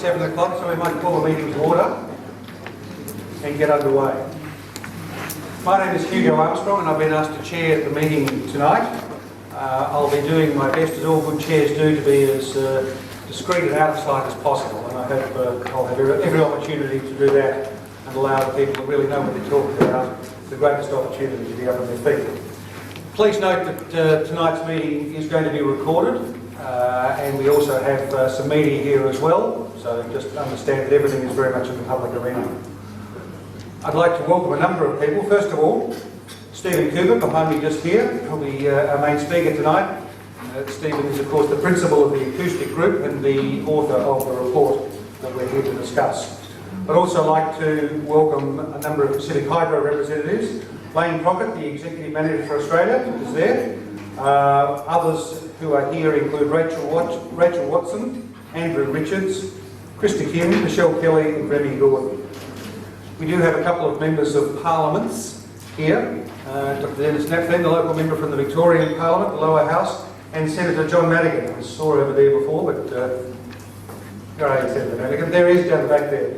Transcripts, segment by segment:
7 o'clock, so we might call the meeting to order and get underway. My name is C.G.R. and I've been asked to chair the meeting tonight. I'll be doing my best, as all good chairs do, to be as discreet and out of sight as possible, and I hope I'll have every opportunity to do that and allow the people who really know what they're talking about the greatest opportunity to be up on their feet. Please note that tonight's meeting is going to be recorded, and we also have some media here as well, so just understand that everything is very much in the public arena. I'd like to welcome a number of people. First of all, Stephen Cooper, behind me just here, who'll be our main speaker tonight. Stephen is, of course, the principal of the acoustic group and the author of the report that we're here to discuss. I'd also like to welcome a number of Pacific Hydro representatives. Lane Crockett, the Executive Manager for Australia, is there. Others who are here include Rachel Watson, Andrew Richards, Krista Kim, Michelle Kelly and Remy Gordon. We do have a couple of members of parliaments here. Dr Dennis Napthine, the local member from the Victorian Parliament, the lower house, and Senator John Madigan, who I saw over there before, but where are you, Senator Madigan? There he is, down the back there,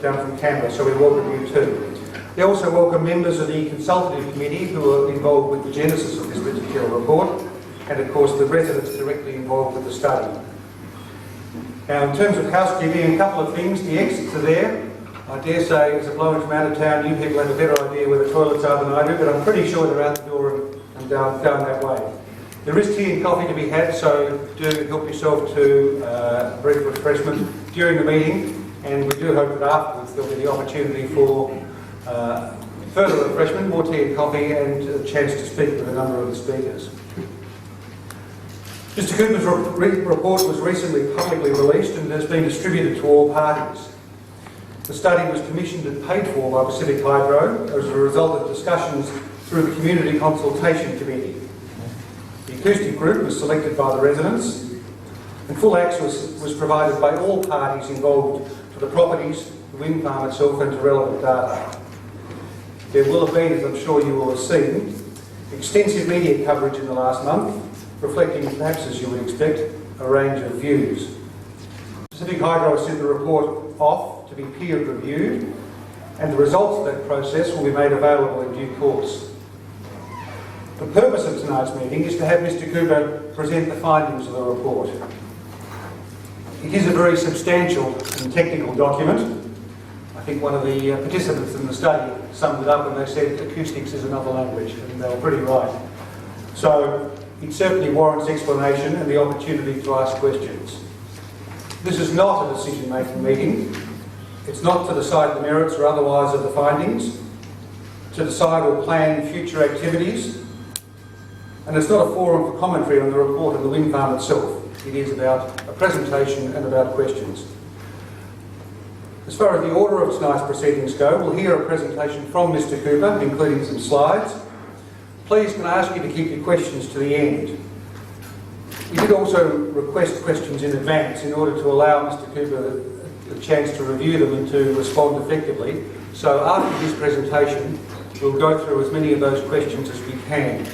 down from Canberra, so we welcome you too. We also welcome members of the Consultative Committee who are involved with the genesis of this particular report, and of course the residents directly involved with the study. Now, in terms of housekeeping, a couple of things. The exits are there. I dare say, as a bloke from out of town, you people have a better idea where the toilets are than I do, but I'm pretty sure they're out the door and down that way. There is tea and coffee to be had, so do help yourself to a brief refreshment during the meeting, and we do hope that afterwards there'll be the opportunity for further refreshment, more tea and coffee, and a chance to speak with a number of the speakers. Mr Cooper's report was recently publicly released and has been distributed to all parties. The study was commissioned and paid for by Pacific Hydro as a result of discussions through the Community Consultation Committee. The acoustic group was selected by the residents, and full access was provided by all parties involved to the properties, the wind farm itself, and to relevant data. There will have been, as I'm sure you will have seen, extensive media coverage in the last month, reflecting, perhaps as you would expect, a range of views. Pacific Hydro sent the report off to be peer reviewed, and the results of that process will be made available in due course. The purpose of tonight's meeting is to have Mr Cooper present the findings of the report. It is a very substantial and technical document. I think one of the participants in the study summed it up when they said acoustics is another language, and they were pretty right. So it certainly warrants explanation and the opportunity to ask questions. This is not a decision-making meeting. It's not to decide the merits or otherwise of the findings, to decide or plan future activities, and it's not a forum for commentary on the report of the wind farm itself. It is about a presentation and about questions. As far as the order of tonight's proceedings go, we'll hear a presentation from Mr Cooper, including some slides. Please can I ask you to keep your questions to the end. We did also request questions in advance in order to allow Mr Cooper the chance to review them and to respond effectively. So after his presentation, we'll go through as many of those questions as we can.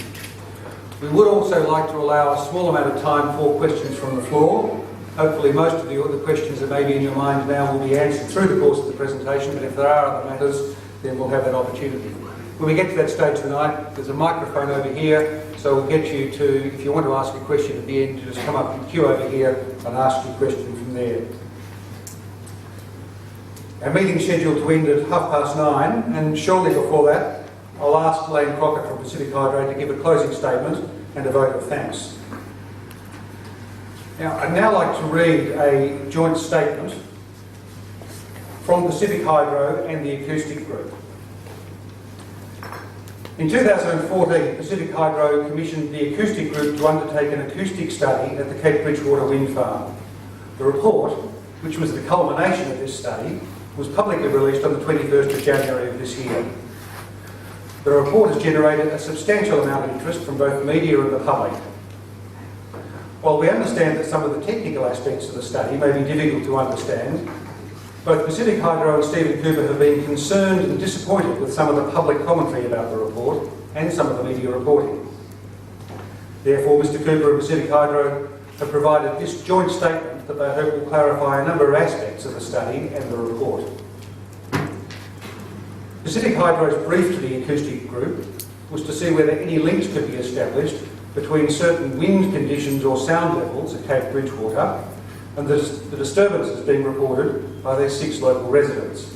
We would also like to allow a small amount of time for questions from the floor. Hopefully most of the questions that may be in your mind now will be answered through the course of the presentation, but if there are other matters, then we'll have that opportunity. When we get to that stage tonight, there's a microphone over here, so we'll get you to, if you want to ask a question at the end, just come up and queue over here and ask your question from there. Our meeting's scheduled to end at 9:30, and shortly before that, I'll ask Lane Crockett from Pacific Hydro to give a closing statement and a vote of thanks. Now, I'd now like to read a joint statement from Pacific Hydro and the acoustic group. In 2014, Pacific Hydro commissioned the acoustic group to undertake an acoustic study at the Cape Bridgewater wind farm. The report, which was the culmination of this study, was publicly released on the 21st of January of this year. The report has generated a substantial amount of interest from both media and the public. While we understand that some of the technical aspects of the study may be difficult to understand, both Pacific Hydro and Stephen Cooper have been concerned and disappointed with some of the public commentary about the report and some of the media reporting. Therefore, Mr Cooper and Pacific Hydro have provided this joint statement that they hope will clarify a number of aspects of the study and the report. Pacific Hydro's brief to the acoustic group was to see whether any links could be established between certain wind conditions or sound levels at Cape Bridgewater and the disturbances being reported by their 6 local residents.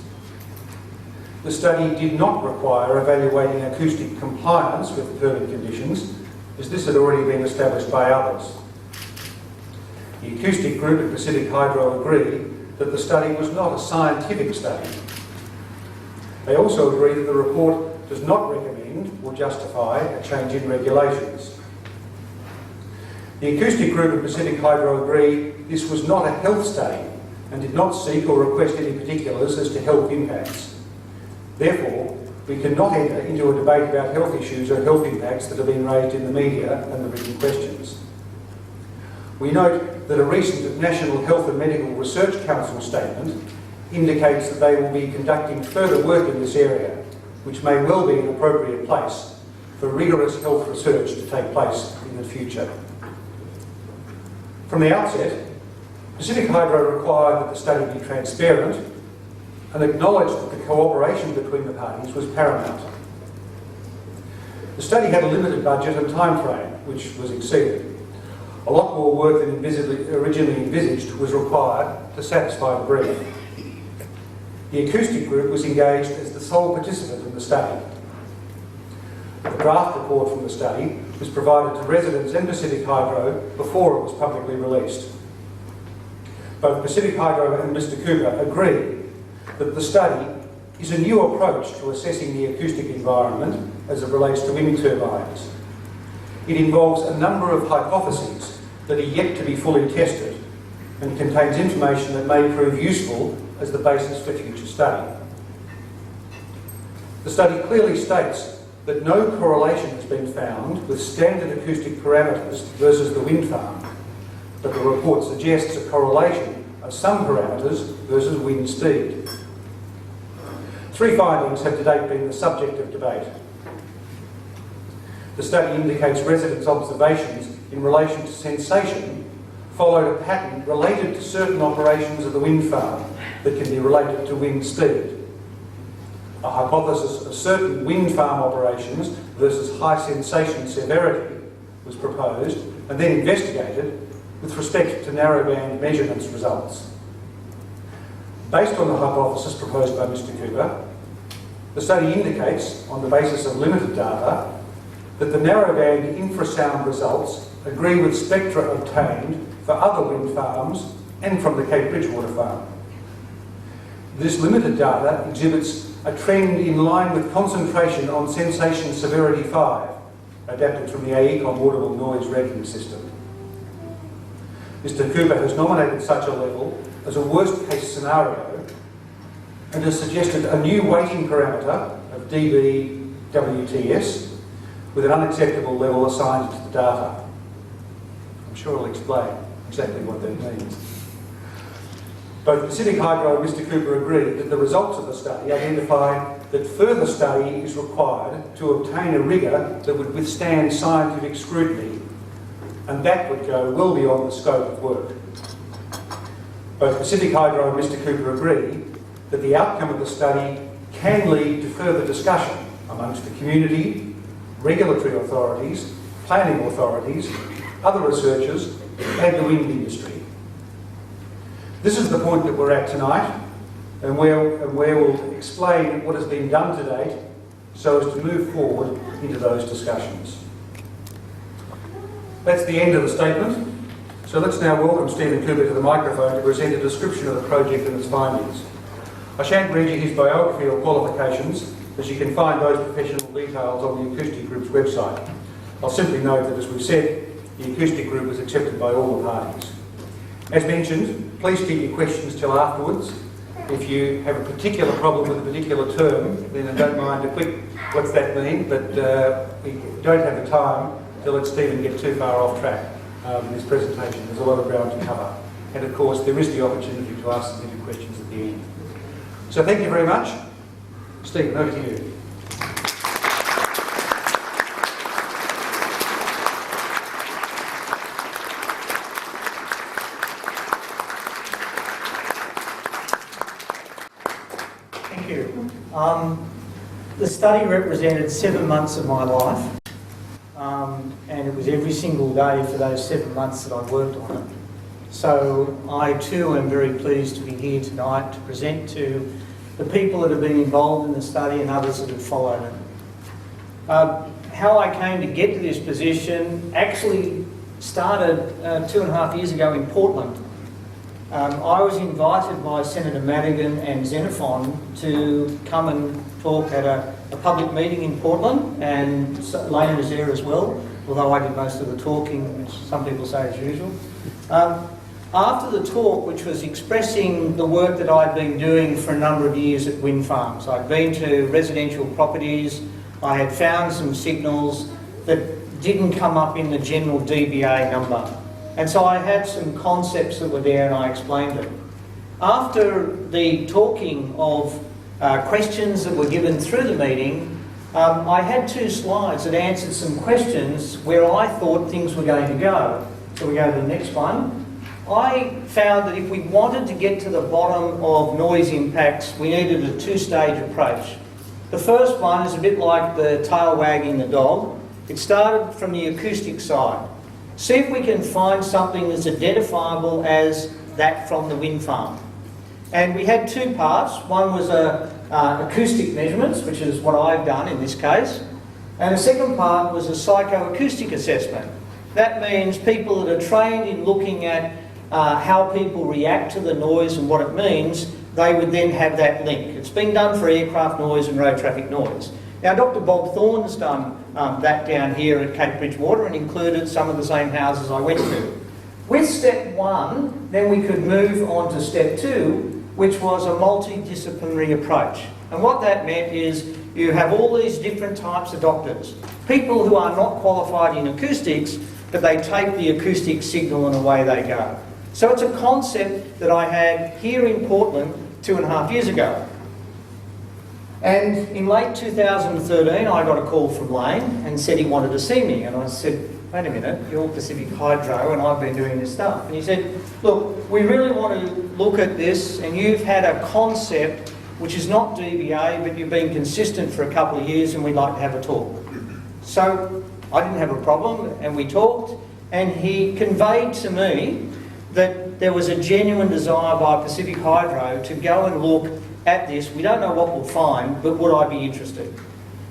The study did not require evaluating acoustic compliance with permit conditions, as this had already been established by others. The acoustic group at Pacific Hydro agreed that the study was not a scientific study. They also agree that the report does not recommend or justify a change in regulations. The acoustic group at Pacific Hydro agreed this was not a health study and did not seek or request any particulars as to health impacts. Therefore, we cannot enter into a debate about health issues or health impacts that have been raised in the media and the written questions. We note that a recent National Health and Medical Research Council statement indicates that they will be conducting further work in this area, which may well be an appropriate place for rigorous health research to take place in the future. From the outset, Pacific Hydro required that the study be transparent and acknowledged that the cooperation between the parties was paramount. The study had a limited budget and time frame, which was exceeded. A lot more work than originally envisaged was required to satisfy the brief. The acoustic group was engaged as the sole participant in the study. The draft report from the study was provided to residents and Pacific Hydro before it was publicly released. Both Pacific Hydro and Mr. Cooper agree that the study is a new approach to assessing the acoustic environment as it relates to wind turbines. It involves a number of hypotheses that are yet to be fully tested and contains information that may prove useful as the basis for future study. The study clearly states that no correlation has been found with standard acoustic parameters versus the wind farm, but the report suggests a correlation of some parameters versus wind speed. 3 findings have to date been the subject of debate. The study indicates residents' observations in relation to sensation followed a pattern related to certain operations of the wind farm that can be related to wind speed. A hypothesis of certain wind farm operations versus high sensation severity was proposed and then investigated with respect to narrowband measurements results. Based on the hypothesis proposed by Mr. Cooper, the study indicates, on the basis of limited data, that the narrowband infrasound results agree with spectra obtained for other wind farms and from the Cape Bridgewater farm. This limited data exhibits a trend in line with concentration on sensation severity 5, adapted from the AECOM audible noise ranking system. Mr. Cooper has nominated such a level as a worst case scenario and has suggested a new weighting parameter of dBWTS with an unacceptable level assigned to the data. I'm sure I'll explain exactly what that means. Both Pacific Hydro and Mr. Cooper agreed that the results of the study identify that further study is required to obtain a rigour that would withstand scientific scrutiny, and that would go well beyond the scope of work. Both Pacific Hydro and Mr. Cooper agree that the outcome of the study can lead to further discussion amongst the community, regulatory authorities, planning authorities, other researchers, and the wind industry. This is the point that we're at tonight, and where we'll explain what has been done to date so as to move forward into those discussions. That's the end of the statement. So let's now welcome Stephen Cooper to the microphone to present a description of the project and its findings. I shan't read you his biography or qualifications, as you can find those professional details on the Acoustic Group's website. I'll simply note that, as we've said, the Acoustic Group was accepted by all the parties. As mentioned, please keep your questions till afterwards. If you have a particular problem with a particular term, then I don't mind a quick, what's that mean? But we don't have the time to let Stephen get too far off track in his presentation. There's a lot of ground to cover. And of course, there is the opportunity to ask some questions at the end. So thank you very much. Stephen, over to you. The study represented 7 months of my life, and it was every single day for those 7 months that I worked on it. So I too am very pleased to be here tonight to present to the people that have been involved in the study and others that have followed it. How I came to get to this position actually started 2.5 years ago in Portland. I was invited by Senator Madigan and Xenophon to come and talk at a public meeting in Portland, and Lane was there as well, although I did most of the talking, which some people say is usual. After the talk, which was expressing the work that I'd been doing for a number of years at wind farms, I'd been to residential properties, I had found some signals that didn't come up in the general dBA number. And so I had some concepts that were there and I explained it. After the talking of questions that were given through the meeting, I had 2 slides that answered some questions where I thought things were going to go. So we go to the next one. I found that if we wanted to get to the bottom of noise impacts, we needed a 2-stage approach. The first one is a bit like the tail wagging the dog. It started from the acoustic side. See if we can find something that's identifiable as that from the wind farm. And we had 2 parts. One was acoustic measurements, which is what I've done in this case. And the second part was a psychoacoustic assessment. That means people that are trained in looking at how people react to the noise and what it means, they would then have that link. It's been done for aircraft noise and road traffic noise. Now, Dr. Bob Thorne's done that down here at Cape Bridgewater and included some of the same houses I went to. With step 1, then we could move on to step 2, which was a multidisciplinary approach. And what that meant is you have all these different types of doctors. People who are not qualified in acoustics, but they take the acoustic signal and away they go. So it's a concept that I had here in Portland 2.5 years ago. And in late 2013, I got a call from Lane and said he wanted to see me. And I said, wait a minute, you're Pacific Hydro and I've been doing this stuff. And he said, look, we really want to look at this, and you've had a concept which is not dBA, but you've been consistent for a couple of years and we'd like to have a talk. So I didn't have a problem, and we talked, and he conveyed to me that there was a genuine desire by Pacific Hydro to go and look at this. We don't know what we'll find, but would I be interested?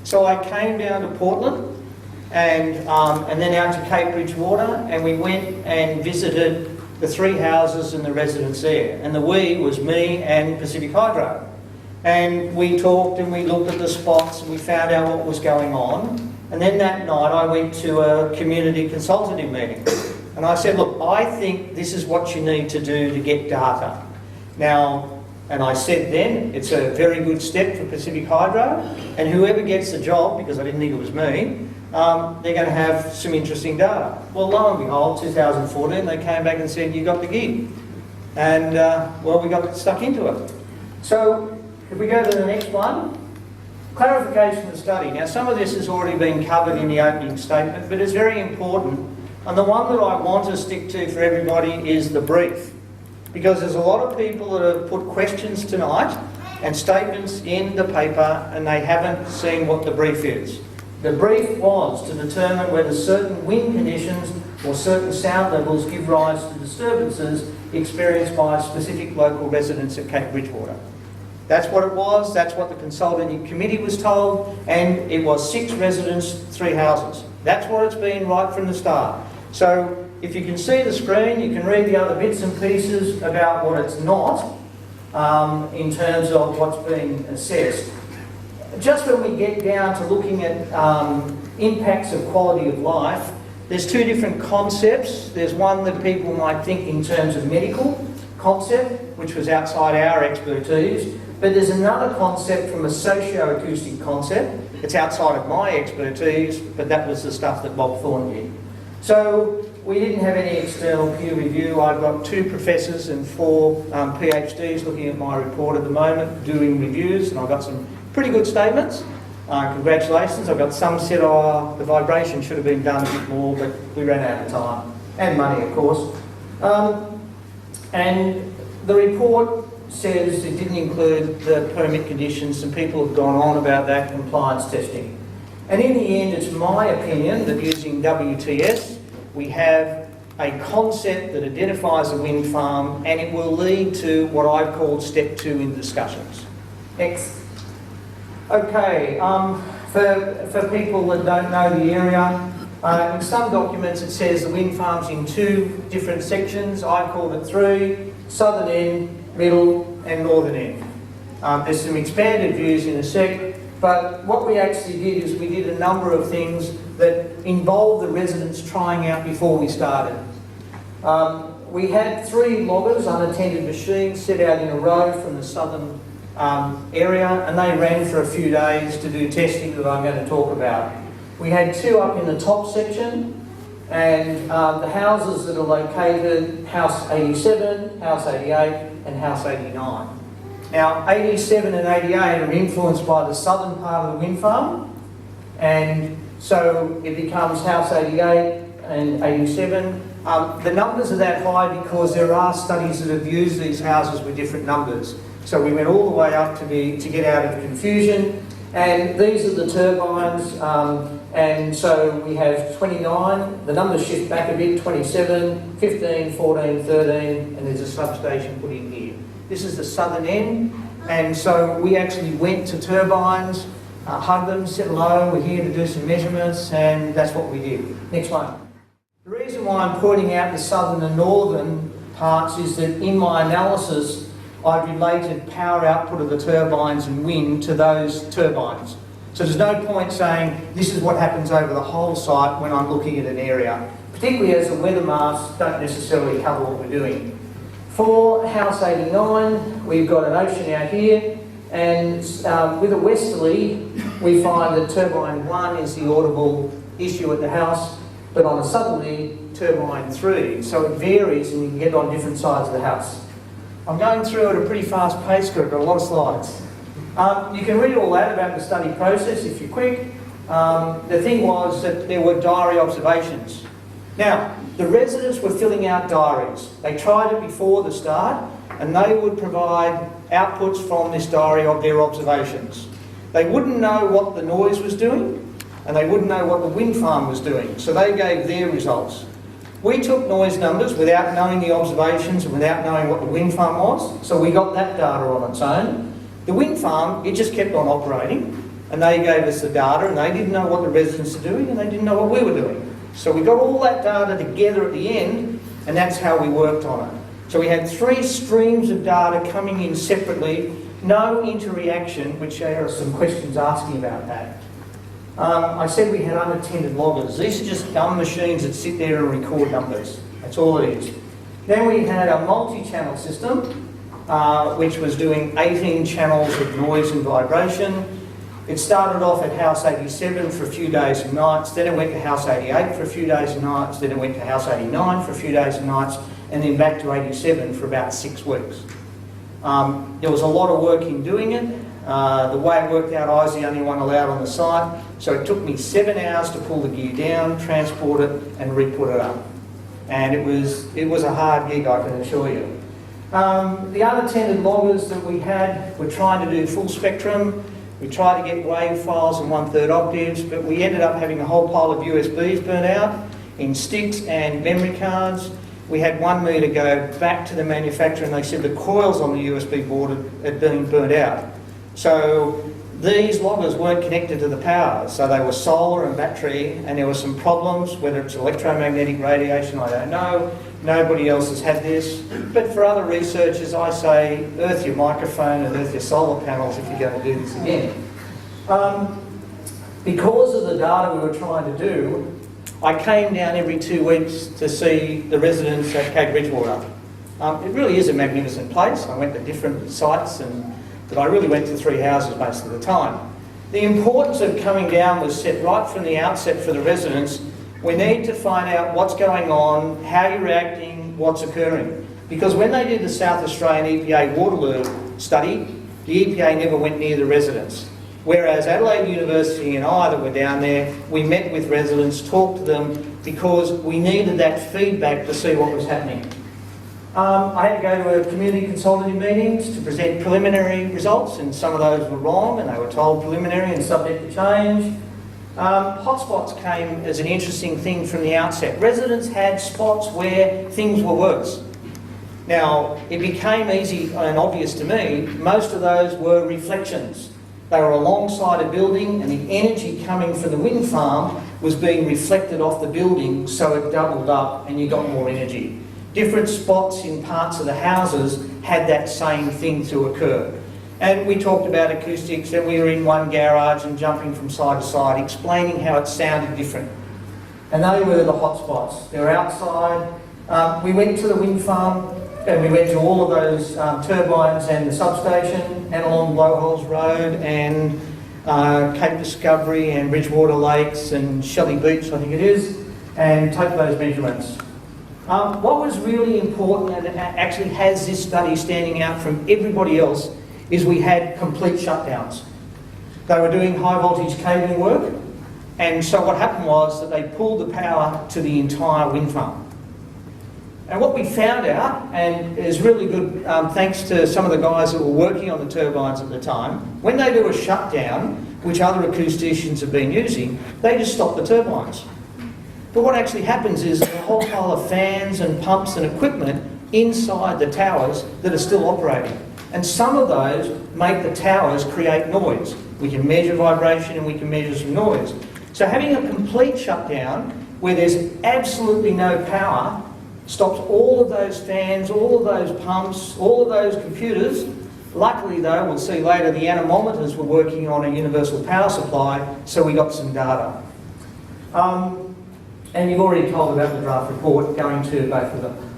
So I came down to Portland and then out to Cape Bridgewater, and we went and visited the 3 houses and the residents there. And the we was me and Pacific Hydro. And we talked and we looked at the spots and we found out what was going on. And then that night I went to a community consultative meeting. And I said, look, I think this is what you need to do to get data. Now, and I said then, it's a very good step for Pacific Hydro, and whoever gets the job, because I didn't think it was me, they're going to have some interesting data. Well, lo and behold, 2014, they came back and said, you got the gig. And, well, we got stuck into it. So, if we go to the next one, clarification of the study. Now, some of this has already been covered in the opening statement, but it's very important. And the one that I want to stick to for everybody is the brief. Because there's a lot of people that have put questions tonight and statements in the paper and they haven't seen what the brief is. The brief was to determine whether certain wind conditions or certain sound levels give rise to disturbances experienced by specific local residents at Cape Bridgewater. That's what it was, that's what the consultative committee was told, and it was 6 residents, 3 houses. That's what it's been right from the start. So if you can see the screen, you can read the other bits and pieces about what it's not in terms of what's being assessed. Just when we get down to looking at impacts of quality of life, there's 2 different concepts. There's one that people might think in terms of medical concept, which was outside our expertise, but there's another concept from a socio-acoustic concept. It's outside of my expertise, but that was the stuff that Bob Thorne did. So we didn't have any external peer review. I've got 2 professors and 4 PhDs looking at my report at the moment, doing reviews, and I've got some pretty good statements. Congratulations. I've got some said, oh, the vibration should have been done a bit more, but we ran out of time. And money, of course. And the report says it didn't include the permit conditions. Some people have gone on about that compliance testing. And in the end, it's my opinion that using WTS, we have a concept that identifies a wind farm, and it will lead to what I've called step 2 in discussions. Next. Okay, for people that don't know the area, in some documents it says the wind farm's in 2 different sections. I called it 3, southern end, middle and northern end. There's some expanded views in a sec, but what we actually did is we did a number of things that involved the residents trying out before we started. We had 3 loggers, unattended machines, set out in a row from the southern area, and they ran for a few days to do testing that I'm going to talk about. We had 2 up in the top section, and the houses that are located, House 87, House 88 and House 89. Now 87 and 88 are influenced by the southern part of the wind farm, and so it becomes House 88 and 87. The numbers are that high because there are studies that have used these houses with different numbers. So we went all the way up to get out of confusion, and these are the turbines, and so we have 29, the numbers shift back a bit, 27, 15, 14, 13, and there's a substation put in here. This is the southern end, and so we actually went to turbines, hugged them, said hello, we're here to do some measurements, and that's what we did. Next one. The reason why I'm pointing out the southern and northern parts is that in my analysis I've related power output of the turbines and wind to those turbines. So there's no point saying this is what happens over the whole site when I'm looking at an area, particularly as the weather masts don't necessarily cover what we're doing. For House 89, we've got an ocean out here, and with a westerly, we find that turbine 1 is the audible issue at the house, but on a southerly, turbine 3. So it varies, and you can get on different sides of the house. I'm going through at a pretty fast pace because I've got a lot of slides. You can read all that about the study process if you're quick. The thing was that there were diary observations. Now, the residents were filling out diaries. They tried it before the start, and they would provide outputs from this diary of their observations. They wouldn't know what the noise was doing, and they wouldn't know what the wind farm was doing, so they gave their results. We took noise numbers without knowing the observations and without knowing what the wind farm was, so we got that data on its own. The wind farm, it just kept on operating, and they gave us the data, and they didn't know what the residents were doing, and they didn't know what we were doing. So we got all that data together at the end, and that's how we worked on it. So we had 3 streams of data coming in separately, no interreaction, which there are some questions asking about that. I said we had unattended loggers. These are just dumb machines that sit there and record numbers. That's all it is. Then we had a multi-channel system, which was doing 18 channels of noise and vibration. It started off at House 87 for a few days and nights, then it went to House 88 for a few days and nights, then it went to House 89 for a few days and nights, and then back to 87 for about 6 weeks. There was a lot of work in doing it. The way it worked out, I was the only one allowed on the site, so it took me 7 hours to pull the gear down, transport it, and re-put it up. And it was a hard gig, I can assure you. The unattended loggers that we had were trying to do full spectrum. We tried to get wave files in 1/3 octaves, but we ended up having a whole pile of USBs burnt out in sticks and memory cards. We had 1 metre go back to the manufacturer, and they said the coils on the USB board had been burnt out. So these loggers weren't connected to the power, so they were solar and battery, and there were some problems, whether it's electromagnetic radiation, I don't know. Nobody else has had this. But for other researchers, I say earth your microphone and earth your solar panels if you're going to do this again. Because of the data we were trying to do, I came down every 2 weeks to see the residents at Cape Bridgewater. It really is a magnificent place. I went to different sites, but I really went to 3 houses most of the time. The importance of coming down was set right from the outset for the residents. We need to find out what's going on, how you're reacting, what's occurring. Because when they did the South Australian EPA Waterloo study, the EPA never went near the residents. Whereas Adelaide University and I that were down there, we met with residents, talked to them, because we needed that feedback to see what was happening. I had to go to a community consultative meetings to present preliminary results, and some of those were wrong and they were told preliminary and subject to change. Hotspots came as an interesting thing from the outset. Residents had spots where things were worse. Now, it became easy and obvious to me, most of those were reflections. They were alongside a building and the energy coming from the wind farm was being reflected off the building, so it doubled up and you got more energy. Different spots in parts of the houses had that same thing to occur. And we talked about acoustics, and we were in one garage and jumping from side to side, explaining how it sounded different. And they were the hot spots. They were outside. We went to the wind farm, and we went to all of those turbines and the substation, and along Blowholes Road, and Cape Discovery, and Bridgewater Lakes, and Shelley Beach, I think it is, and take those measurements. What was really important, and actually has this study standing out from everybody else, is we had complete shutdowns. They were doing high voltage cabling work, and so what happened was that they pulled the power to the entire wind farm. And what we found out, and is really good thanks to some of the guys that were working on the turbines at the time, when they do a shutdown, which other acousticians have been using, they just stop the turbines. But what actually happens is a whole pile of fans and pumps and equipment inside the towers that are still operating. And some of those make the towers create noise. We can measure vibration and we can measure some noise. So having a complete shutdown where there's absolutely no power stops all of those fans, all of those pumps, all of those computers. Luckily though, we'll see later, the anemometers were working on a universal power supply, so we got some data. And you've already told about the draft report, going to both of them.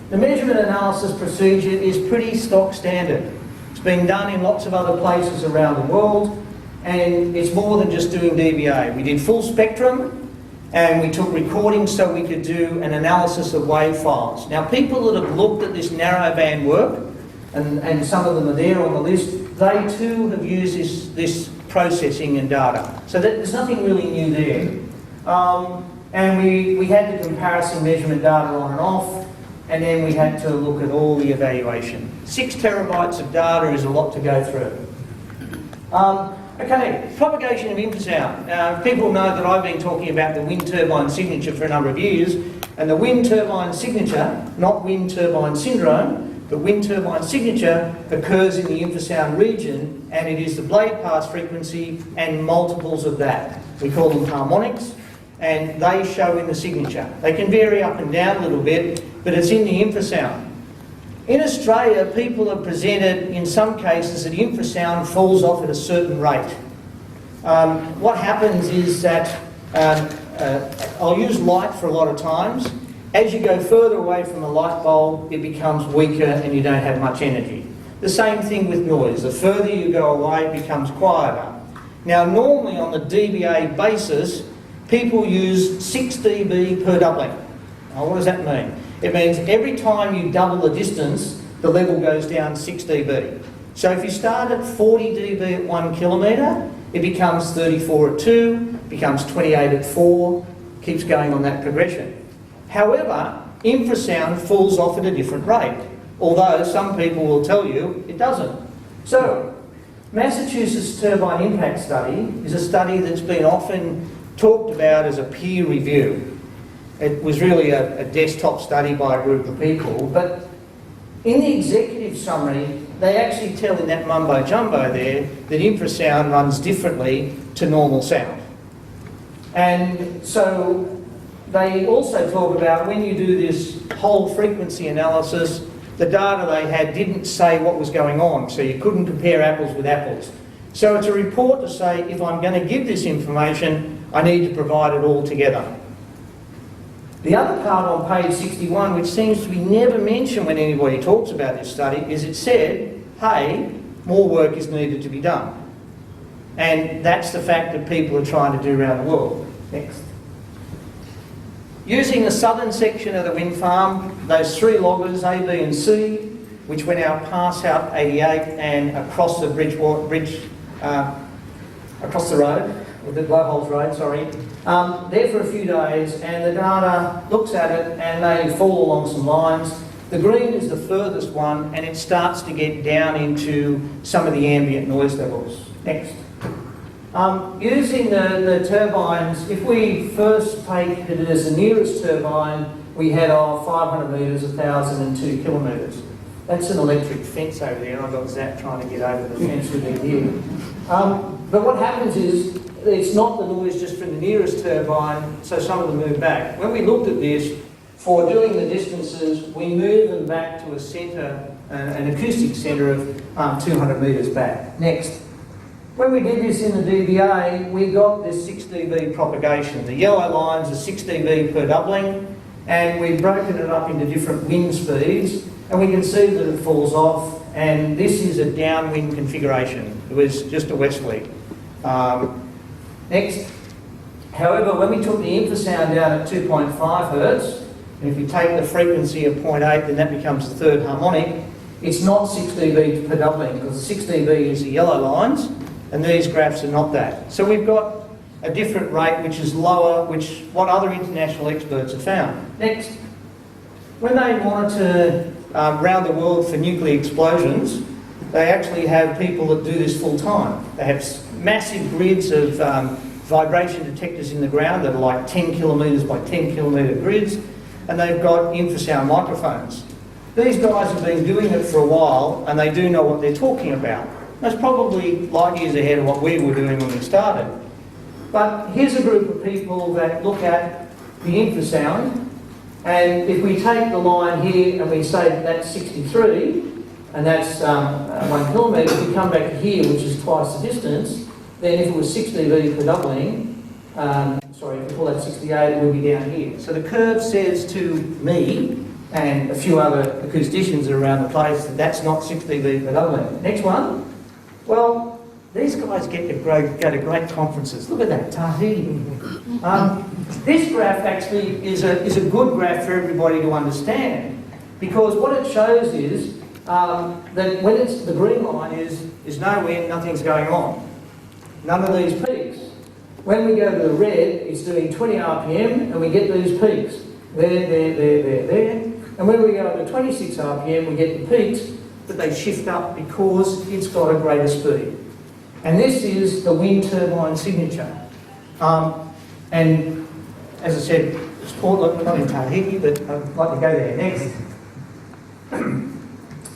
The measurement analysis procedure is pretty stock standard. It's been done in lots of other places around the world, and it's more than just doing dBA. We did full spectrum, and we took recordings so we could do an analysis of wave files. Now, people that have looked at this narrowband work, and some of them are there on the list, they too have used this processing and data. So there's nothing really new there. And we had the comparison measurement data on and off, and then we had to look at all the evaluation. 6 terabytes of data is a lot to go through. Okay, propagation of infrasound. People know that I've been talking about the wind turbine signature for a number of years, and the wind turbine signature, not wind turbine syndrome, but wind turbine signature occurs in the infrasound region, and it is the blade pass frequency and multiples of that. We call them harmonics, and they show in the signature. They can vary up and down a little bit, but it's in the infrasound. In Australia, people have presented, in some cases, that infrasound falls off at a certain rate. What happens is that, I'll use light for a lot of times. As you go further away from a light bulb, it becomes weaker and you don't have much energy. The same thing with noise. The further you go away, it becomes quieter. Now, normally on the dBA basis, people use 6 dB per doubling. Now, what does that mean? It means every time you double the distance, the level goes down 6 dB. So if you start at 40 dB at 1 kilometre, it becomes 34 at 2, becomes 28 at 4, keeps going on that progression. However, infrasound falls off at a different rate, although some people will tell you it doesn't. So, Massachusetts Turbine Impact Study is a study that's been often talked about as a peer review. It was really a desktop study by a group of people, but in the executive summary, they actually tell in that mumbo jumbo there that infrasound runs differently to normal sound. And so they also talk about when you do this whole frequency analysis, the data they had didn't say what was going on, so you couldn't compare apples with apples. So it's a report to say, if I'm going to give this information, I need to provide it all together. The other part on page 61, which seems to be never mentioned when anybody talks about this study, is it said, hey, more work is needed to be done. And that's the fact that people are trying to do around the world. Next. Using the southern section of the wind farm, those 3 loggers, A, B and C, which went out past South 88 and across the Bridgewater, across the road, or the Blowholes Road, sorry, there for a few days, and the data looks at it and they fall along some lines. The green is the furthest one, and it starts to get down into some of the ambient noise levels. Next. Using the turbines, if we first take it as the nearest turbine, we had our 500 metres, 1,002 kilometres. That's an electric fence over there, and I've got Zach trying to get over the fence with me here. But what happens is, it's not the noise just from the nearest turbine, so some of them move back. When we looked at this, for doing the distances, we move them back to a centre, an acoustic centre of 200 metres back. Next. When we did this in the DBA, we got this 6 dB propagation. The yellow lines are 6 dB per doubling, and we've broken it up into different wind speeds, and we can see that it falls off, and this is a downwind configuration. It was just a westerly. Next. However, when we took the infrasound down at 2.5 hertz, and if we take the frequency of 0.8, then that becomes the third harmonic, it's not 6 dB per doubling, because the 6 dB is the yellow lines, and these graphs are not that. So we've got a different rate which is lower, which what other international experts have found. Next. When they monitor around the world for nuclear explosions, they actually have people that do this full time. They have massive grids of vibration detectors in the ground that are like 10 kilometres by 10 kilometre grids, and they've got infrasound microphones. These guys have been doing it for a while, and they do know what they're talking about. That's probably light years ahead of what we were doing when we started. But here's a group of people that look at the infrasound, and if we take the line here and we say that that's 63, and that's 1 kilometre, if we come back here, which is twice the distance, then if it was 6 dB per doubling, sorry, if we call that 68, it would be down here. So the curve says to me, and a few other acousticians around the place, that that's not 6 dB per doubling. Next one. Well, these guys go to great conferences. Look at that, Tahiti. This graph actually is a good graph for everybody to understand, because what it shows is that when it's the green line is no wind, nothing's going on. None of these peaks. When we go to the red, it's doing 20 RPM, and we get these peaks. There. And when we go up to 26 RPM, we get the peaks, but they shift up because it's got a greater speed. And this is the wind turbine signature. And as I said, it's Portland, not in Tahiti, but I'd like to go there next.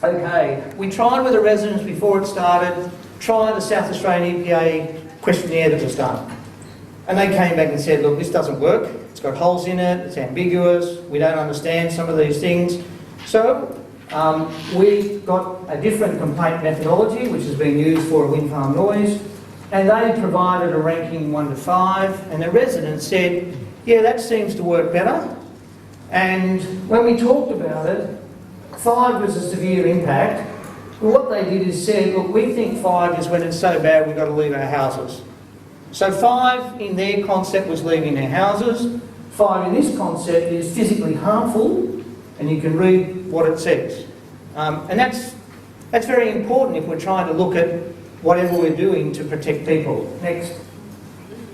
Okay, we tried with the residents before it started, tried the South Australian EPA questionnaire that was done. And they came back and said, look, this doesn't work. It's got holes in it, it's ambiguous, we don't understand some of these things. So we got a different complaint methodology, which has been used for a wind farm noise, and they provided a ranking 1 to 5, and the residents said, yeah, that seems to work better. And when we talked about it, 5 was a severe impact. Well, what they did is said, look, we think 5 is when it's so bad we've got to leave our houses. So 5 in their concept was leaving their houses. 5 in this concept is physically harmful, and you can read what it says. And that's very important if we're trying to look at whatever we're doing to protect people. Next.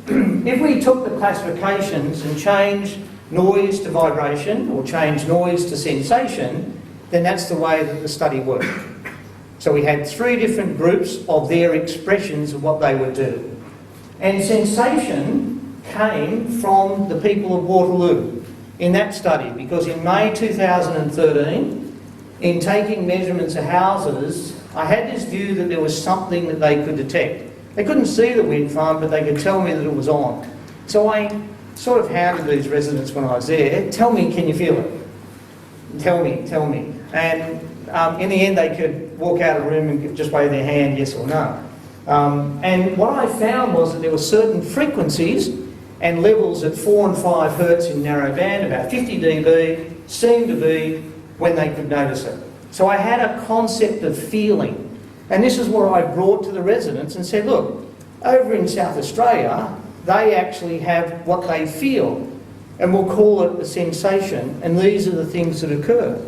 If we took the classifications and changed noise to vibration, or changed noise to sensation, then that's the way that the study worked. So we had 3 different groups of their expressions of what they would do. And sensation came from the people of Waterloo in that study, because in May 2013, in taking measurements of houses, I had this view that there was something that they could detect. They couldn't see the wind farm, but they could tell me that it was on. So I sort of hounded these residents when I was there, tell me, can you feel it? Tell me. And in the end, they could walk out of the room and just wave their hand, yes or no. And what I found was that there were certain frequencies and levels at 4 and 5 hertz in narrow band, about 50 dB, seemed to be when they could notice it. So I had a concept of feeling. And this is what I brought to the residents and said, look, over in South Australia, they actually have what they feel, and we'll call it a sensation, and these are the things that occur.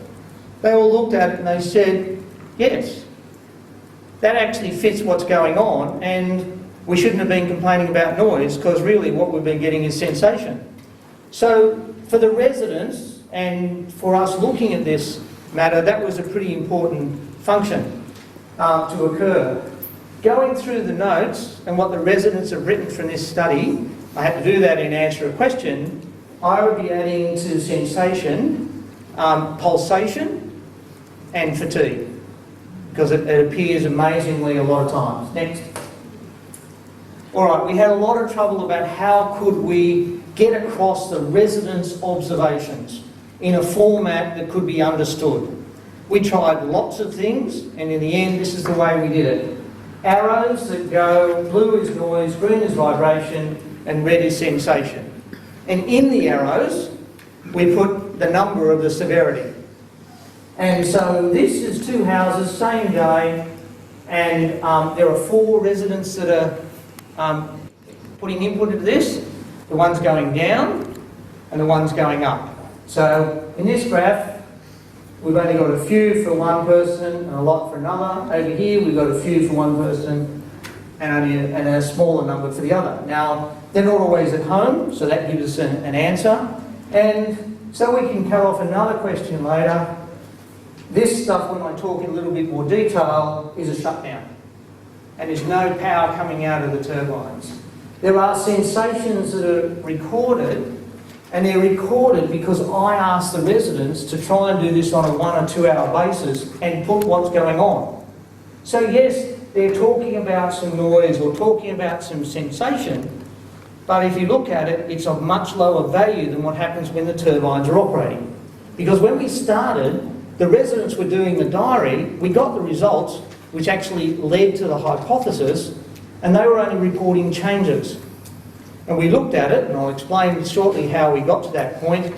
They all looked at it and they said, yes, that actually fits what's going on, and we shouldn't have been complaining about noise, because really what we've been getting is sensation. So for the residents and for us looking at this, matter, that was a pretty important function to occur. Going through the notes and what the residents have written from this study, I had to do that in answer a question, I would be adding to sensation, pulsation and fatigue, because it appears amazingly a lot of times. Next. All right, we had a lot of trouble about how could we get across the residents' observations in a format that could be understood. We tried lots of things, and in the end, this is the way we did it. Arrows that go, blue is noise, green is vibration, and red is sensation. And in the arrows, we put the number of the severity. And so this is 2 houses, same day, and there are 4 residents that are putting input into this. The one's going down, and the one's going up. So in this graph, we've only got a few for one person and a lot for another. Over here, we've got a few for one person and a smaller number for the other. Now, they're not always at home, so that gives us an answer. And so we can cut off another question later. This stuff, when I talk in a little bit more detail, is a shutdown. And there's no power coming out of the turbines. There are sensations that are recorded, and they're recorded because I asked the residents to try and do this on a 1 or 2 hour basis and put what's going on. So yes, they're talking about some noise or talking about some sensation, but if you look at it, it's of much lower value than what happens when the turbines are operating. Because when we started, the residents were doing the diary, we got the results, which actually led to the hypothesis, and they were only reporting changes. And we looked at it, and I'll explain shortly how we got to that point.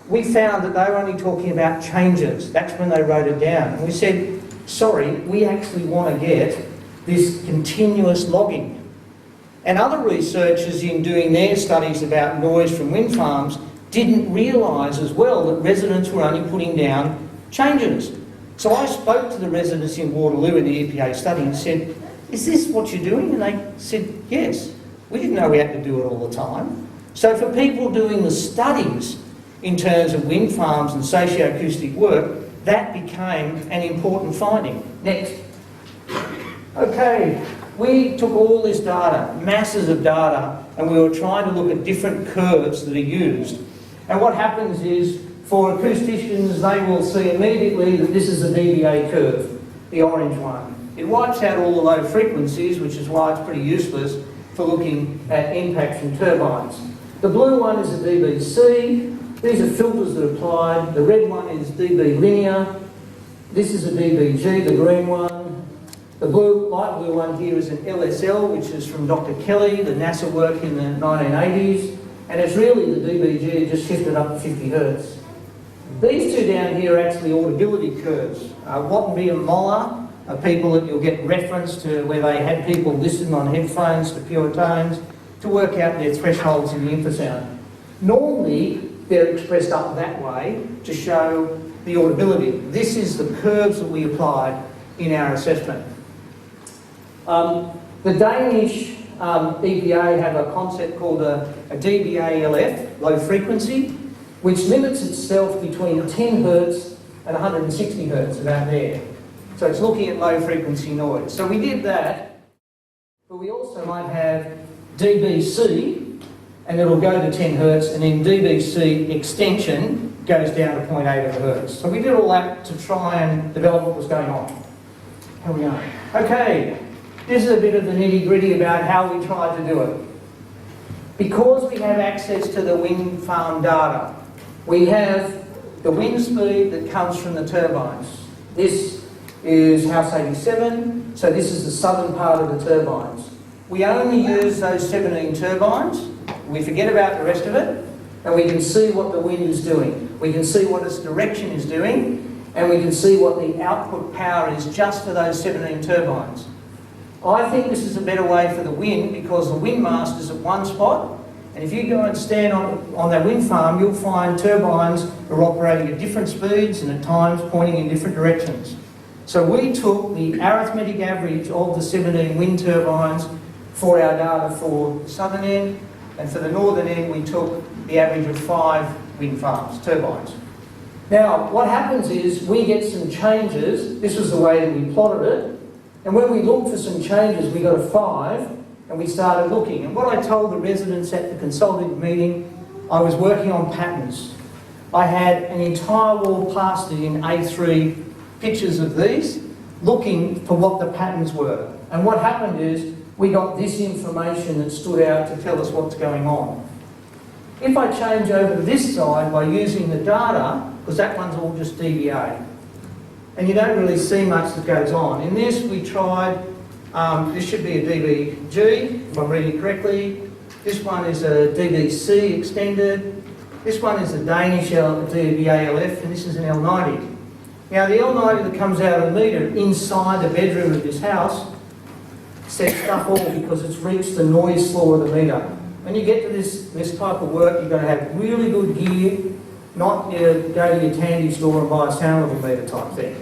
We found that they were only talking about changes. That's when they wrote it down. And we said, sorry, we actually want to get this continuous logging. And other researchers in doing their studies about noise from wind farms didn't realise as well that residents were only putting down changes. So I spoke to the residents in Waterloo in the EPA study and said, is this what you're doing? And they said, yes. We didn't know we had to do it all the time. So for people doing the studies in terms of wind farms and socio-acoustic work, that became an important finding. Next. Okay, we took all this data, masses of data, and we were trying to look at different curves that are used. And what happens is, for acousticians, they will see immediately that this is a dBA curve, the orange one. It wipes out all the low frequencies, which is why it's pretty useless for looking at impacts from turbines. The blue one is a dBc. These are filters that are applied. The red one is dB linear. This is a dBg, the green one. The light blue one here is an LSL, which is from Dr. Kelly, the NASA work in the 1980s. And it's really the dBg just shifted up to 50 hertz. These two down here are actually audibility curves. Wattenby and Moller are people that you'll get reference to where they had people listen on headphones to pure tones to work out their thresholds in the infrasound. Normally, they're expressed up that way to show the audibility. This is the curves that we applied in our assessment. The Danish EPA have a concept called a dBA-LF, low frequency, which limits itself between 10 hertz and 160 hertz, about there. So it's looking at low frequency noise. So we did that, but we also might have dBc, and it'll go to 10 hertz, and then dBc extension goes down to 0.8 of a hertz. So we did all that to try and develop what was going on. How are we going? Okay, this is a bit of the nitty-gritty about how we tried to do it. Because we have access to the wind farm data, we have the wind speed that comes from the turbines. This is House 87, so this is the southern part of the turbines. We only use those 17 turbines, we forget about the rest of it, and we can see what the wind is doing. We can see what its direction is doing, and we can see what the output power is just for those 17 turbines. I think this is a better way for the wind because the wind mast is at one spot, and if you go and stand on that wind farm, you'll find turbines are operating at different speeds and at times pointing in different directions. So we took the arithmetic average of the 17 wind turbines for our data for the southern end, and for the northern end we took the average of 5 wind farms, turbines. Now, what happens is we get some changes. This was the way that we plotted it. And when we looked for some changes, we got a 5, and we started looking. And what I told the residents at the consultative meeting, I was working on patterns. I had an entire wall plastered in A3 pictures of these, looking for what the patterns were. And what happened is, we got this information that stood out to tell us what's going on. If I change over to this side by using the data, because that one's all just dBA, and you don't really see much that goes on. In this, we tried, this should be a dBg, if I'm reading correctly. This one is a dBc extended. This one is a Danish dBALF, and this is an L90. Now, the L90 that comes out of the meter inside the bedroom of this house says stuff all because it's reached the noise floor of the meter. When you get to this type of work, you've got to have really good gear, not go to your Tandy store and buy a sound level meter type thing.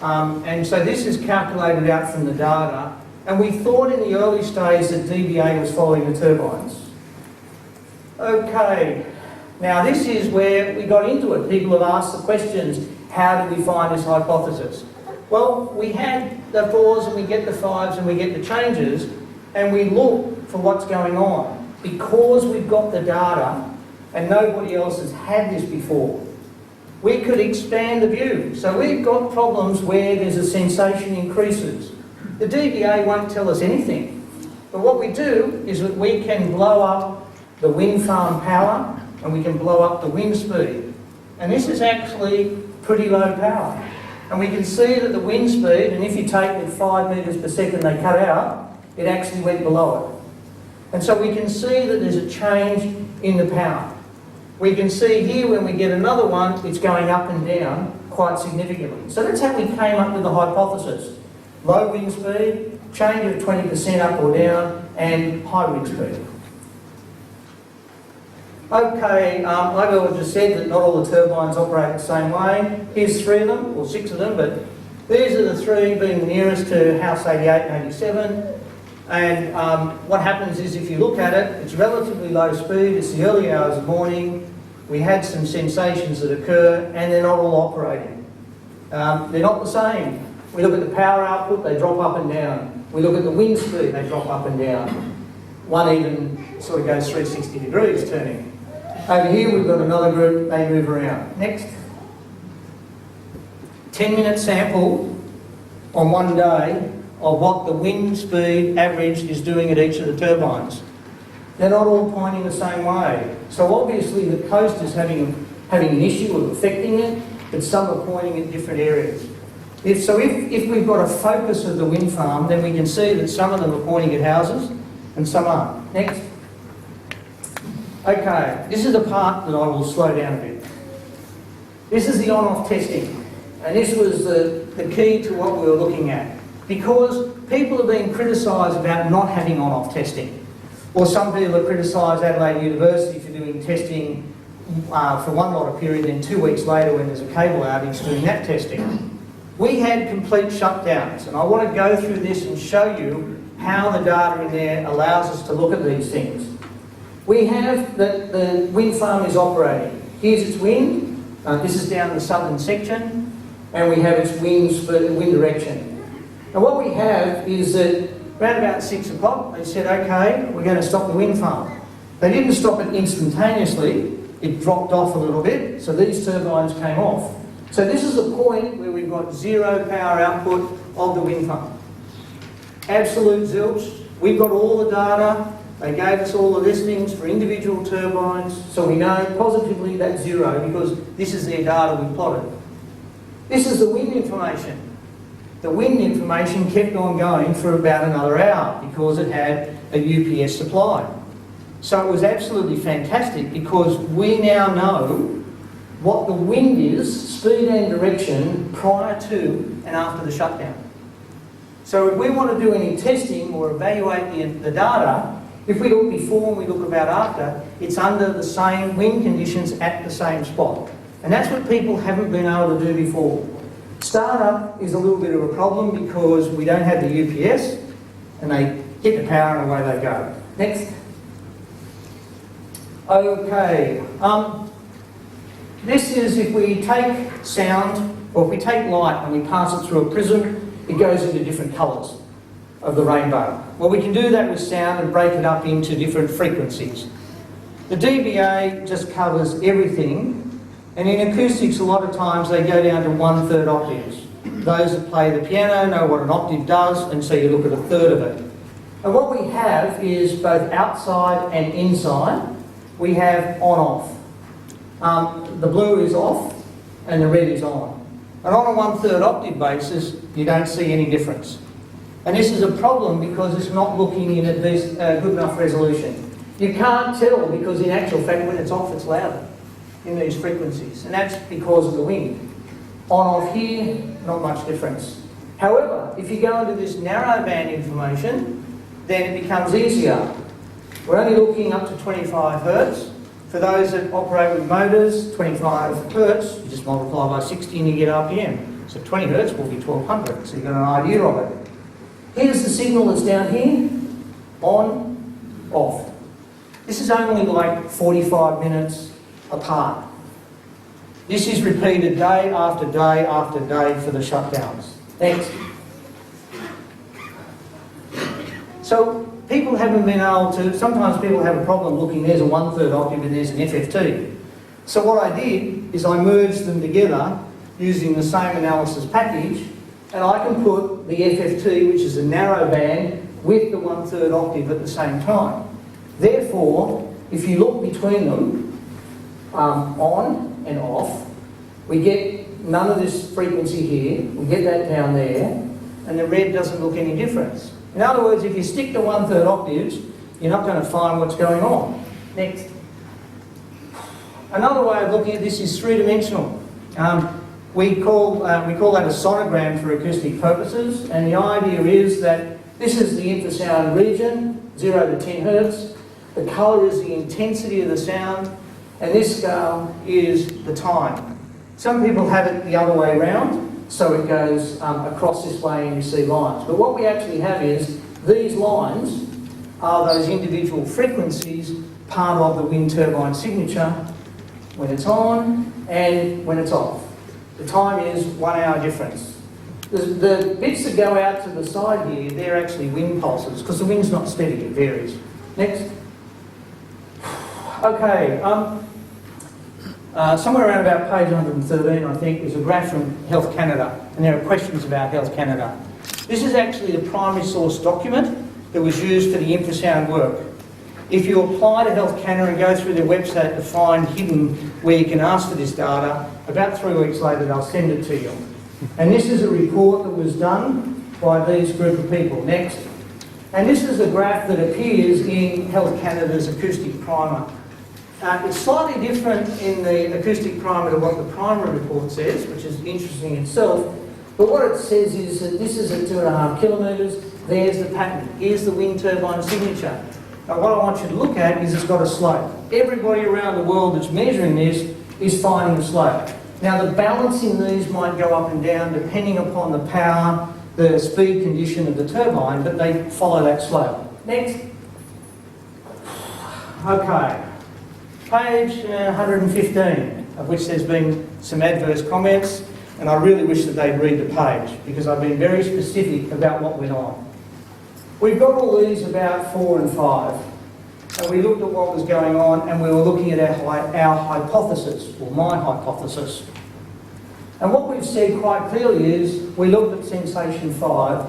And so this is calculated out from the data, and we thought in the early stage that dBA was following the turbines. Okay, now this is where we got into it. People have asked the questions, how did we find this hypothesis? Well, we had the 4s and we get the 5s and we get the changes, and we look for what's going on. Because we've got the data and nobody else has had this before, we could expand the view. So we've got problems where there's a sensation increases. The dBA won't tell us anything. But what we do is that we can blow up the wind farm power and we can blow up the wind speed. And this is actually pretty low power. And we can see that the wind speed, and if you take it 5 metres per second they cut out, it actually went below it. And so we can see that there's a change in the power. We can see here when we get another one, it's going up and down quite significantly. So that's how we came up with the hypothesis. Low wind speed, change of 20% up or down, and high wind speed. Okay, I've just said that not all the turbines operate the same way. Here's 3 of them, or 6 of them, but these are the 3 being the nearest to house 88 and 87. And what happens is, if you look at it, it's relatively low speed, it's the early hours of morning, we had some sensations that occur, and they're not all operating. They're not the same. We look at the power output, they drop up and down. We look at the wind speed, they drop up and down. One even sort of goes 360 degrees turning. Over here we've got another group, they move around. Next. 10-minute sample on one day of what the wind speed average is doing at each of the turbines. They're not all pointing the same way. So obviously the coast is having an issue of affecting it, but some are pointing at different areas. If we've got a focus of the wind farm, then we can see that some of them are pointing at houses and some aren't. Next. Okay, this is the part that I will slow down a bit. This is the on-off testing, and this was the key to what we were looking at. Because people are being criticised about not having on-off testing. Or some people have criticised Adelaide University for doing testing for one lot of period, then 2 weeks later when there's a cable outage doing that testing. We had complete shutdowns, and I want to go through this and show you how the data in there allows us to look at these things. We have that the wind farm is operating. Here's its wind. This is down the southern section, and we have its wind direction. And what we have is that around about 6 o'clock, they said, okay, we're going to stop the wind farm. They didn't stop it instantaneously. It dropped off a little bit, so these turbines came off. So this is the point where we've got 0 power output of the wind farm. Absolute zilch. We've got all the data. They gave us all the listings for individual turbines, so we know positively that's 0 because this is their data we plotted. This is the wind information. The wind information kept on going for about another hour because it had a UPS supply. So it was absolutely fantastic because we now know what the wind is, speed and direction, prior to and after the shutdown. So if we want to do any testing or evaluate the data, if we look before and we look about after, it's under the same wind conditions at the same spot. And that's what people haven't been able to do before. Startup is a little bit of a problem because we don't have the UPS and they hit the power and away they go. Next. Okay. This is if we take sound, or if we take light and we pass it through a prism, it goes into different colours of the rainbow. Well, we can do that with sound and break it up into different frequencies. The dBA just covers everything, and in acoustics a lot of times they go down to 1/3 octaves. Those that play the piano know what an octave does, and so you look at 1/3 of it. And what we have is both outside and inside, we have on-off. The blue is off and the red is on. And on a 1/3 octave basis, you don't see any difference. And this is a problem because it's not looking in at this good enough resolution. You can't tell because in actual fact when it's off it's louder in these frequencies, and that's because of the wind. On-off here, not much difference. However, if you go into this narrow band information, then it becomes easier. We're only looking up to 25 hertz. For those that operate with motors, 25 hertz, you just multiply by 60 and you get RPM. So 20 hertz will be 1200, so you've got an idea of it. Here's the signal that's down here, on, off. This is only like 45 minutes apart. This is repeated day after day after day for the shutdowns. Next. So people haven't been able to, sometimes people have a problem looking, there's a 1/3 octave and there's an FFT. So what I did is I merged them together using the same analysis package, and I can put the FFT, which is a narrow band, with the 1/3 octave at the same time. Therefore, if you look between them, on and off, we get none of this frequency here, we get that down there, and the red doesn't look any difference. In other words, if you stick to 1/3 octaves, you're not going to find what's going on. Next. Another way of looking at this is three-dimensional. We call that a sonogram for acoustic purposes, and the idea is that this is the infrasound region, 0 to 10 hertz. The colour is the intensity of the sound, and this scale is the time. Some people have it the other way around, so it goes across this way and you see lines. But what we actually have is these lines are those individual frequencies, part of the wind turbine signature, when it's on and when it's off. The time is 1 hour difference. The bits that go out to the side here, they're actually wind pulses, because the wind's not steady, it varies. Next. Okay, somewhere around about page 113, I think, is a graph from Health Canada, and there are questions about Health Canada. This is actually the primary source document that was used for the infrasound work. If you apply to Health Canada and go through their website to find hidden where you can ask for this data, about 3 weeks later they'll send it to you. And this is a report that was done by these group of people. Next. And this is a graph that appears in Health Canada's acoustic primer. It's slightly different in the acoustic primer to what the primary report says, which is interesting itself. But what it says is that this is at 2.5 kilometres, there's the pattern, here's the wind turbine signature. Now what I want you to look at is it's got a slope. Everybody around the world that's measuring this is finding the slope. Now the balance in these might go up and down depending upon the power, the speed condition of the turbine, but they follow that slope. Next. Okay. Page 115, of which there's been some adverse comments, and I really wish that they'd read the page, because I've been very specific about what went on. We've got all these about 4 and 5, and we looked at what was going on, and we were looking at our hypothesis, or my hypothesis. And what we've said quite clearly is, we looked at sensation 5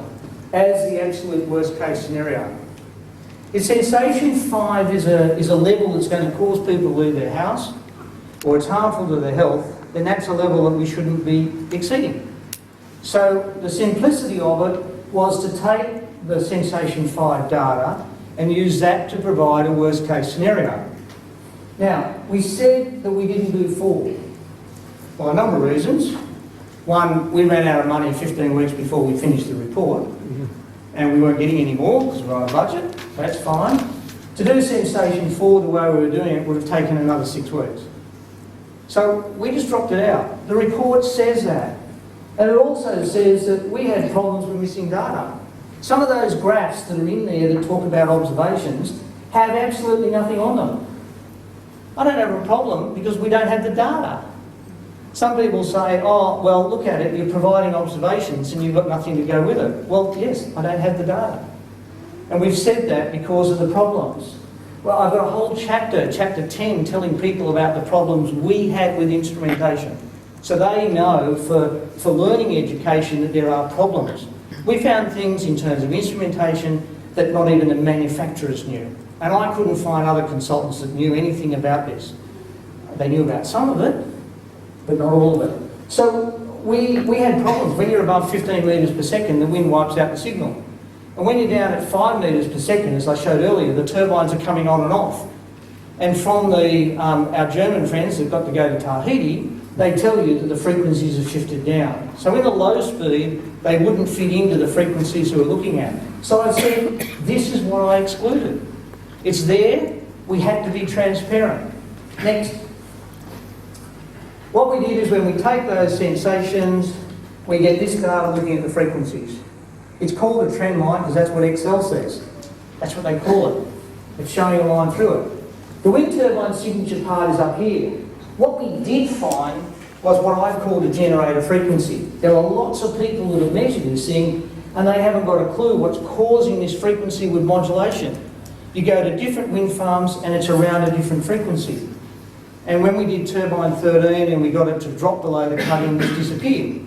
as the absolute worst case scenario. If sensation 5 is a level that's going to cause people to leave their house, or it's harmful to their health, then that's a level that we shouldn't be exceeding. So the simplicity of it was to take the sensation 5 data and use that to provide a worst case scenario. Now, we said that we didn't do 4 for a number of reasons. One, we ran out of money 15 weeks before we finished the report, and we weren't getting any more because we're on a budget. That's fine. To do sensation 4 the way we were doing it would have taken another 6 weeks. So we just dropped it out. The report says that. And it also says that we had problems with missing data. Some of those graphs that are in there that talk about observations have absolutely nothing on them. I don't have a problem because we don't have the data. Some people say, oh, well, look at it, you're providing observations and you've got nothing to go with it. Well, yes, I don't have the data. And we've said that because of the problems. Well, I've got a whole chapter, chapter 10, telling people about the problems we had with instrumentation. So they know for learning education that there are problems. We found things in terms of instrumentation that not even the manufacturers knew. And I couldn't find other consultants that knew anything about this. They knew about some of it, but not all of it. So we had problems. When you're above 15 metres per second, the wind wipes out the signal. And when you're down at 5 metres per second, as I showed earlier, the turbines are coming on and off. And from our German friends that got to go to Tahiti, they tell you that the frequencies have shifted down. So in the low speed, they wouldn't fit into the frequencies we were looking at. So I said, this is what I excluded. It's there, we had to be transparent. Next. What we did is when we take those sensations, we get this data looking at the frequencies. It's called a trend line because that's what Excel says. That's what they call it. It's showing a line through it. The wind turbine signature part is up here. What we did find was what I've called a generator frequency. There are lots of people that have measured this thing and they haven't got a clue what's causing this frequency with modulation. You go to different wind farms and it's around a different frequency. And when we did turbine 13 and we got it to drop below the cutting, it disappeared.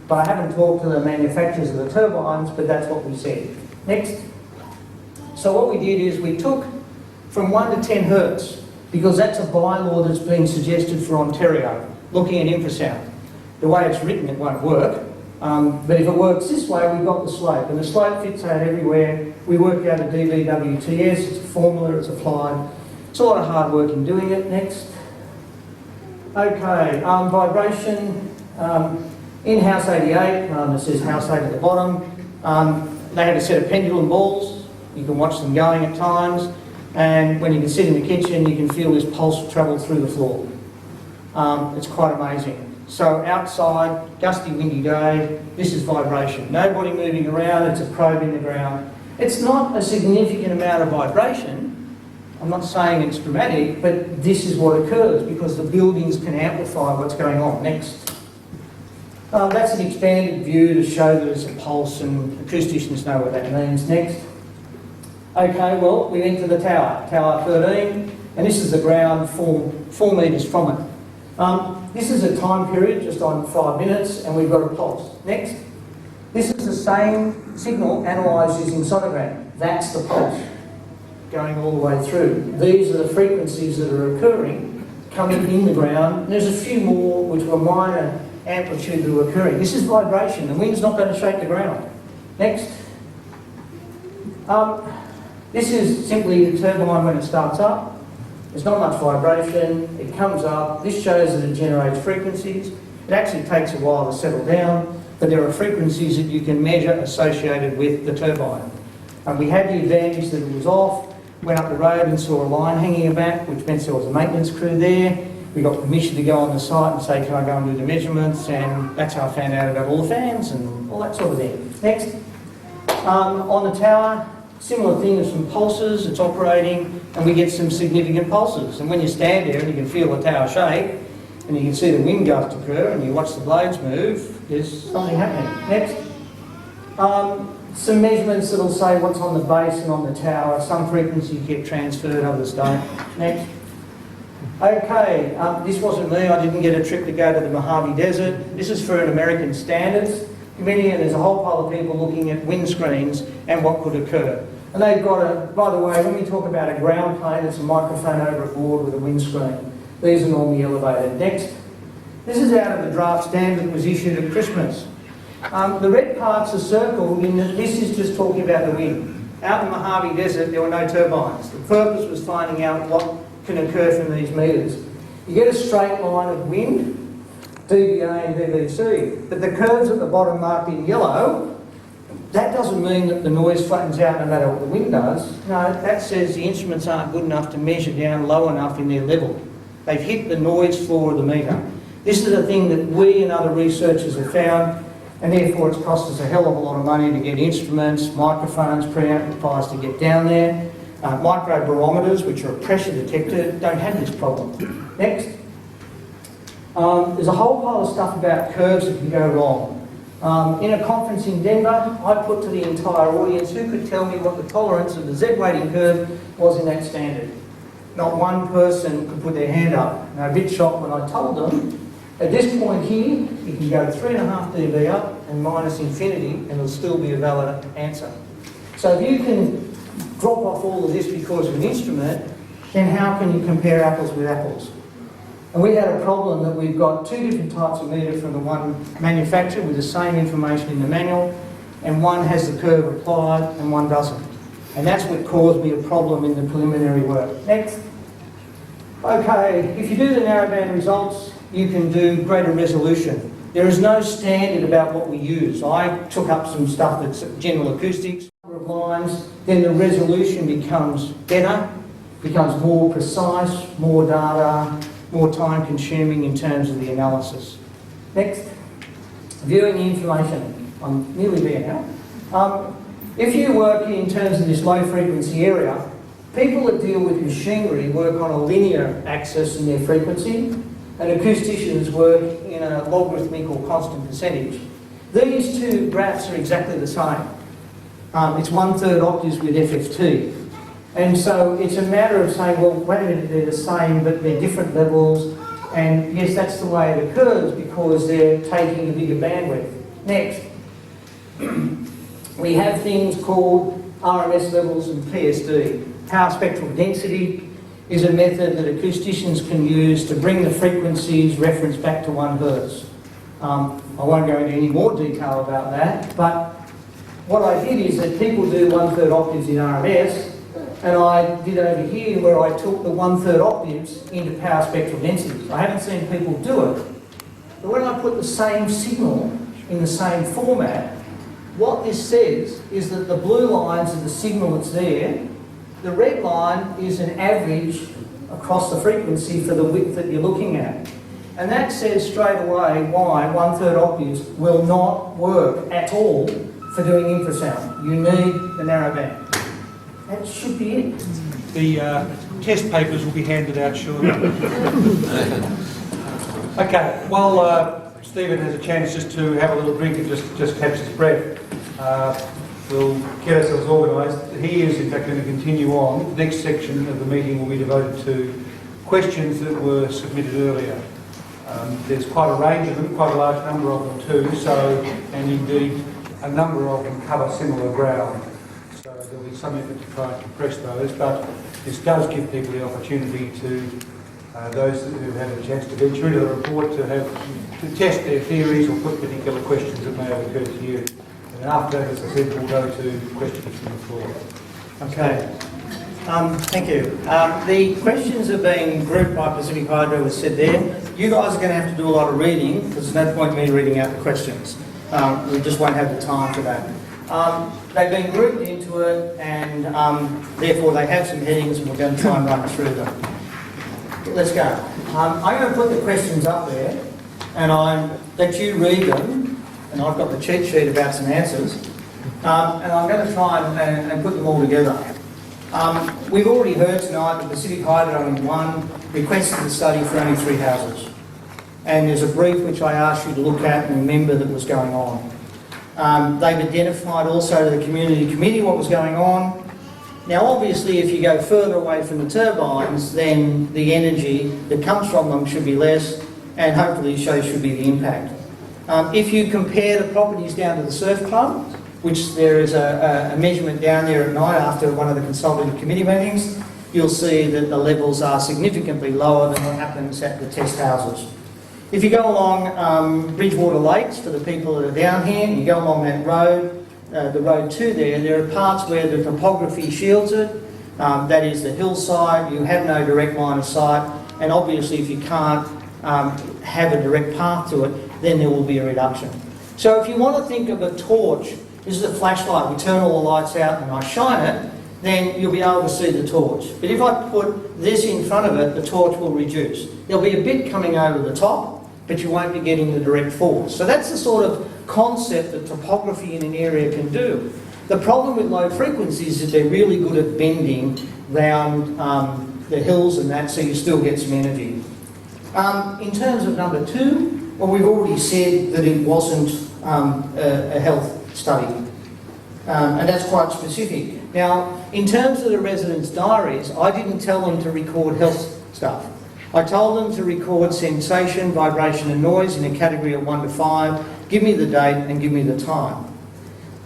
But I haven't talked to the manufacturers of the turbines, but that's what we said. Next. So what we did is we took from 1 to 10 hertz, because that's a bylaw that's been suggested for Ontario, looking at infrasound. The way it's written, it won't work. But if it works this way, we've got the slope. And the slope fits out everywhere. We work out a dBWTS, it's a formula, it's applied. It's a lot of hard work in doing it. Next. Okay, vibration. In House 88, it says House 8 at the bottom. They had a set of pendulum balls. You can watch them going at times. And when you can sit in the kitchen, you can feel this pulse travel through the floor. It's quite amazing. So outside, gusty, windy day, this is vibration. Nobody moving around, it's a probe in the ground. It's not a significant amount of vibration. I'm not saying it's dramatic, but this is what occurs because the buildings can amplify what's going on. Next. That's an expanded view to show that it's a pulse and acousticians know what that means. Next. Okay, well, we went to the tower, tower 13, and this is the ground 4 metres from it. This is a time period just on 5 minutes, and we've got a pulse. Next. This is the same signal analysed using sonogram. That's the pulse going all the way through. These are the frequencies that are occurring, coming in the ground. And there's a few more which were minor amplitude that are occurring. This is vibration. The wind's not going to shake the ground. Next. This is simply the turbine when it starts up. There's not much vibration. It comes up. This shows that it generates frequencies. It actually takes a while to settle down, but there are frequencies that you can measure associated with the turbine. And we had the advantage that it was off, went up the road and saw a line hanging back, which meant there was a maintenance crew there. We got permission to go on the site and say, can I go and do the measurements? And that's how I found out about all the fans and all that sort of thing. Next. On the tower, similar thing as some pulses, it's operating, and we get some significant pulses. And when you stand there and you can feel the tower shake, and you can see the wind gust occur, and you watch the blades move, there's something happening. Next. Some measurements that'll say what's on the base and on the tower. Some frequencies get transferred, others don't. Next. Okay, this wasn't me. I didn't get a trip to go to the Mojave Desert. This is for an American standards committee, and there's a whole pile of people looking at windscreens and what could occur. And they've got a, by the way, when we talk about a ground plane, it's a microphone over a board with a windscreen. These are normally elevated. Next. This is out of the draft standard that was issued at Christmas. The red parts are circled in that this is just talking about the wind. Out in the Mojave Desert, there were no turbines. The purpose was finding out what can occur from these meters. You get a straight line of wind, dBA and dBc, but the curves at the bottom marked in yellow, that doesn't mean that the noise flattens out no matter what the wind does. No, that says the instruments aren't good enough to measure down low enough in their level. They've hit the noise floor of the meter. This is a thing that we and other researchers have found, and therefore it's cost us a hell of a lot of money to get instruments, microphones, preamplifiers to get down there. Microbarometers, which are a pressure detector, don't have this problem. Next. There's a whole pile of stuff about curves that can go wrong. In a conference in Denver, I put to the entire audience who could tell me what the tolerance of the Z-weighting curve was in that standard. Not one person could put their hand up. And I was a bit shocked when I told them, at this point here, you can go 3.5 dB up and minus infinity and it'll still be a valid answer. So if you can drop off all of this because of an instrument, then how can you compare apples with apples? And we had a problem that we've got two different types of meter from the one manufacturer with the same information in the manual, and one has the curve applied and one doesn't. And that's what caused me a problem in the preliminary work. Next. Okay, if you do the narrowband results, you can do greater resolution. There is no standard about what we use. I took up some stuff that's general acoustics, number of lines, then the resolution becomes better, becomes more precise, more data, more time consuming in terms of the analysis. Next, viewing the information. I'm nearly there now. If you work in terms of this low frequency area, people that deal with machinery work on a linear axis in their frequency, and acousticians work in a logarithmic or constant percentage. These two graphs are exactly the same. It's 1/3 octaves with FFT. And so it's a matter of saying, well, wait a minute, they're the same, but they're different levels. And yes, that's the way it occurs because they're taking a bigger bandwidth. Next, we have things called RMS levels and PSD. Power spectral density is a method that acousticians can use to bring the frequencies referenced back to 1 Hz. I won't go into any more detail about that, but what I did is that people do 1/3 octaves in RMS, and I did over here where I took the 1/3 octaves into power spectral densities. I haven't seen people do it, but when I put the same signal in the same format, what this says is that the blue lines are the signal that's there, the red line is an average across the frequency for the width that you're looking at. And that says straight away why 1/3 octaves will not work at all for doing infrasound. You need the narrowband. That should be it. The test papers will be handed out shortly. Okay, while Stephen has a chance just to have a little drink and just catch his breath, we'll get ourselves organised. He is in fact going to continue on. The next section of the meeting will be devoted to questions that were submitted earlier. There's quite a range of them, quite a large number of them too, and indeed a number of them cover similar ground. There'll be some effort to try and compress those, but this does give people the opportunity to, those who have a chance to venture into the report, to test their theories or put particular questions that may have occurred to you. And after that, as I said, we'll go to questions from the floor. Okay. Thank you. The questions are being grouped by Pacific Hydro, as said there. You guys are going to have to do a lot of reading, because there's no point in me reading out the questions. We just won't have the time for that. They've been grouped into it, and therefore they have some headings, and we're going to try and run through them. Let's go. I'm going to put the questions up there, and I'll let you read them, and I've got the cheat sheet about some answers, and I'm going to try and put them all together. We've already heard tonight that Pacific Hydro in 1 requested the study for only 3 houses, and there's a brief which I asked you to look at and remember that was going on. They've identified also to the community committee what was going on. Now obviously if you go further away from the turbines, then the energy that comes from them should be less, and hopefully so should be the impact. If you compare the properties down to the surf club, which there is a measurement down there at night after one of the consultative committee meetings, you'll see that the levels are significantly lower than what happens at the test houses. If you go along Bridgewater Lakes, for the people that are down here, and you go along that road, the road to there are parts where the topography shields it, that is the hillside, you have no direct line of sight, and obviously if you can't have a direct path to it, then there will be a reduction. So if you want to think of a torch, this is a flashlight, we turn all the lights out and I shine it, then you'll be able to see the torch. But if I put this in front of it, the torch will reduce. There'll be a bit coming over the top, but you won't be getting the direct force. So that's the sort of concept that topography in an area can do. The problem with low frequencies is they're really good at bending round the hills and that, so you still get some energy. In terms of number 2, well, we've already said that it wasn't a health study, and that's quite specific. Now, in terms of the residents' diaries, I didn't tell them to record health stuff. I told them to record sensation, vibration and noise in a category of 1 to 5, give me the date and give me the time.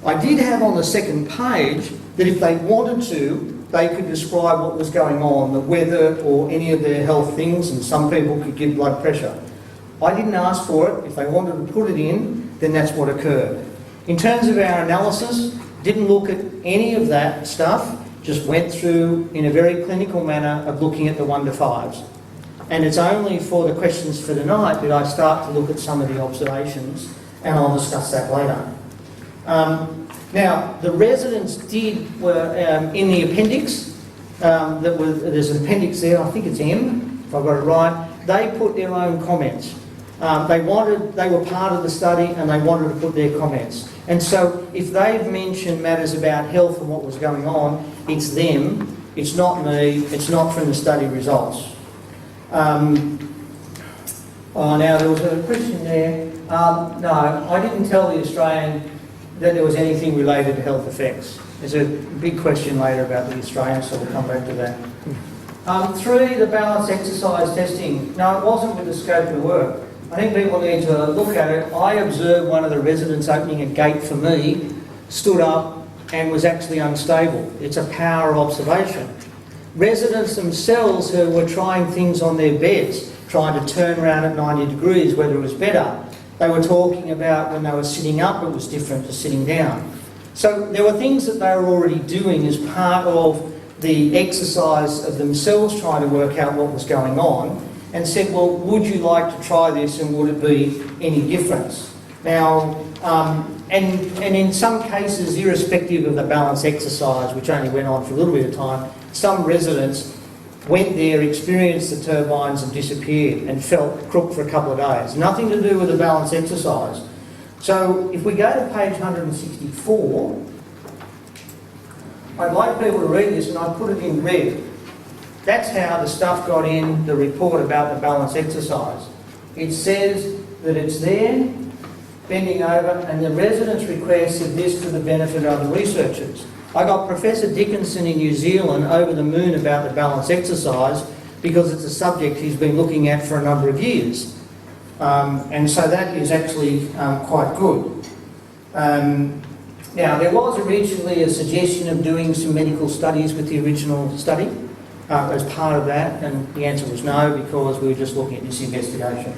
I did have on the second page that if they wanted to, they could describe what was going on, the weather or any of their health things, and some people could give blood pressure. I didn't ask for it. If they wanted to put it in, then that's what occurred. In terms of our analysis, didn't look at any of that stuff, just went through in a very clinical manner of looking at the 1 to 5s. And it's only for the questions for tonight that I start to look at some of the observations, and I'll discuss that later. Now, the residents were in the appendix, there's an appendix there, I think it's M, if I got it right, they put their own comments. They were part of the study and they wanted to put their comments. And so if they've mentioned matters about health and what was going on, it's them, it's not me, it's not from the study results. Now there was a question there. No, I didn't tell the Australian that there was anything related to health effects. There's a big question later about the Australian, so we'll come back to that. 3, the balance exercise testing. No, it wasn't with the scope of work. I think people need to look at it. I observed one of the residents opening a gate for me, stood up and was actually unstable. It's a power observation. Residents themselves who were trying things on their beds, trying to turn around at 90 degrees, whether it was better. They were talking about when they were sitting up, it was different to sitting down. So there were things that they were already doing as part of the exercise of themselves trying to work out what was going on, and said, well, would you like to try this and would it be any difference? Now, and in some cases, irrespective of the balance exercise, which only went on for a little bit of time, some residents went there, experienced the turbines and disappeared and felt crook for a couple of days. Nothing to do with the balance exercise. So if we go to page 164, I'd like people to read this and I put it in red. That's how the stuff got in the report about the balance exercise. It says that it's there, bending over, and the residents requested this for the benefit of the researchers. I got Professor Dickinson in New Zealand over the moon about the balance exercise because it's a subject he's been looking at for a number of years. And so that is actually quite good. Now, there was originally a suggestion of doing some medical studies with the original study as part of that, and the answer was no because we were just looking at this investigation.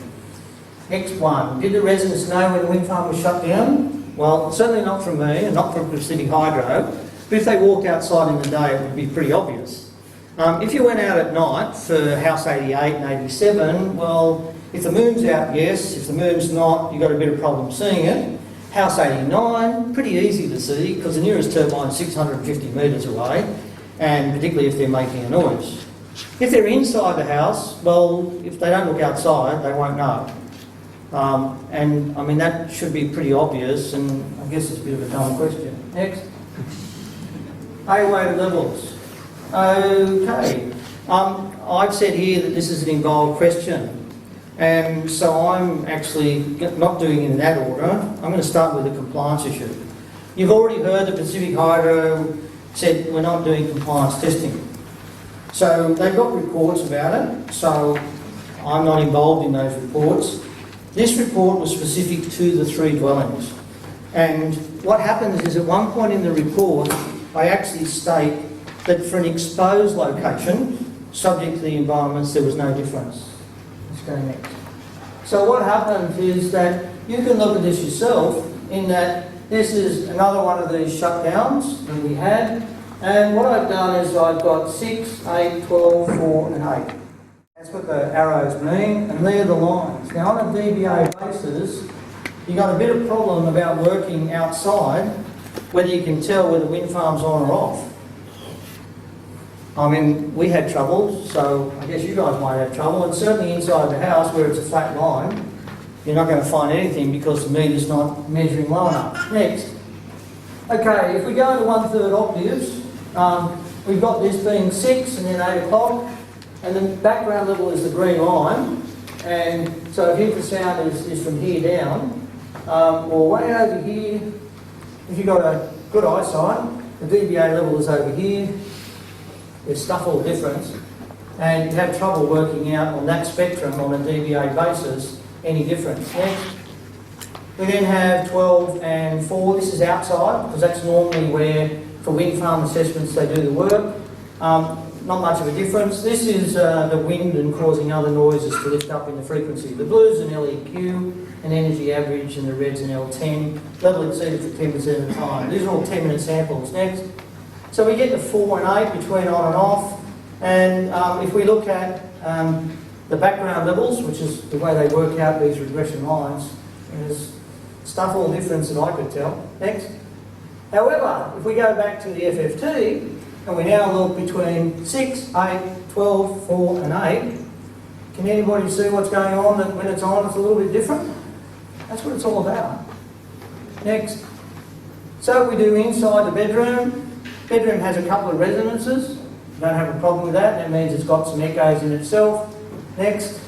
Next one. Did the residents know when the wind farm was shut down? Well, certainly not from me and not from Pacific Hydro. But if they walked outside in the day, it would be pretty obvious. If you went out at night for House 88 and 87, well, if the moon's out, yes. If the moon's not, you've got a bit of problem seeing it. House 89, pretty easy to see because the nearest turbine is 650 metres away, and particularly if they're making a noise. If they're inside the house, well, if they don't look outside, they won't know. And I mean, that should be pretty obvious, and I guess it's a bit of a dumb question. Next. A-weighted levels. Okay. I've said here that this is an involved question, and so I'm actually not doing it in that order. I'm going to start with the compliance issue. You've already heard that Pacific Hydro said we're not doing compliance testing. So they've got reports about it, so I'm not involved in those reports. This report was specific to the 3 dwellings. And what happens is at one point in the report, I actually state that for an exposed location, subject to the environments, there was no difference. Let's go next. So what happens is that you can look at this yourself in that this is another one of these shutdowns that we had. And what I've done is I've got 6, 8, 12, 4 and 8. That's what the arrows mean, and they're the lines. Now on a DBA basis, you've got a bit of problem about working outside, whether you can tell whether the wind farm's on or off. I mean, we had trouble, so I guess you guys might have trouble, and certainly inside the house where it's a flat line, you're not going to find anything because the meter's not measuring low enough. Next. Okay, if we go to 1/3 octaves, we've got this being 6 and then 8 o'clock, and the background level is the green line, And so if infrasound is from here down, or way over here, if you've got a good eyesight, the dBA level is over here, there's stuff all different, and you have trouble working out on that spectrum on a dBA basis any difference. Next. We then have 12 and 4, this is outside, because that's normally where, for wind farm assessments, they do the work. Not much of a difference. This is the wind and causing other noises to lift up in the frequency. The blue's an LEQ, an energy average, and the red's an L10. Level exceeded for 10% of the time. These are all 10-minute samples. Next. So we get the 4 and 8 between on and off. And if we look at the background levels, which is the way they work out these regression lines, there's stuff all different that I could tell. Next. However, if we go back to the FFT, and we now look between 6, 8, 12, 4 and 8, can anybody see what's going on that when it's on it's a little bit different? That's what it's all about. Next. So we do inside the bedroom. Bedroom has a couple of resonances. Don't have a problem with that. That means it's got some echoes in itself. Next.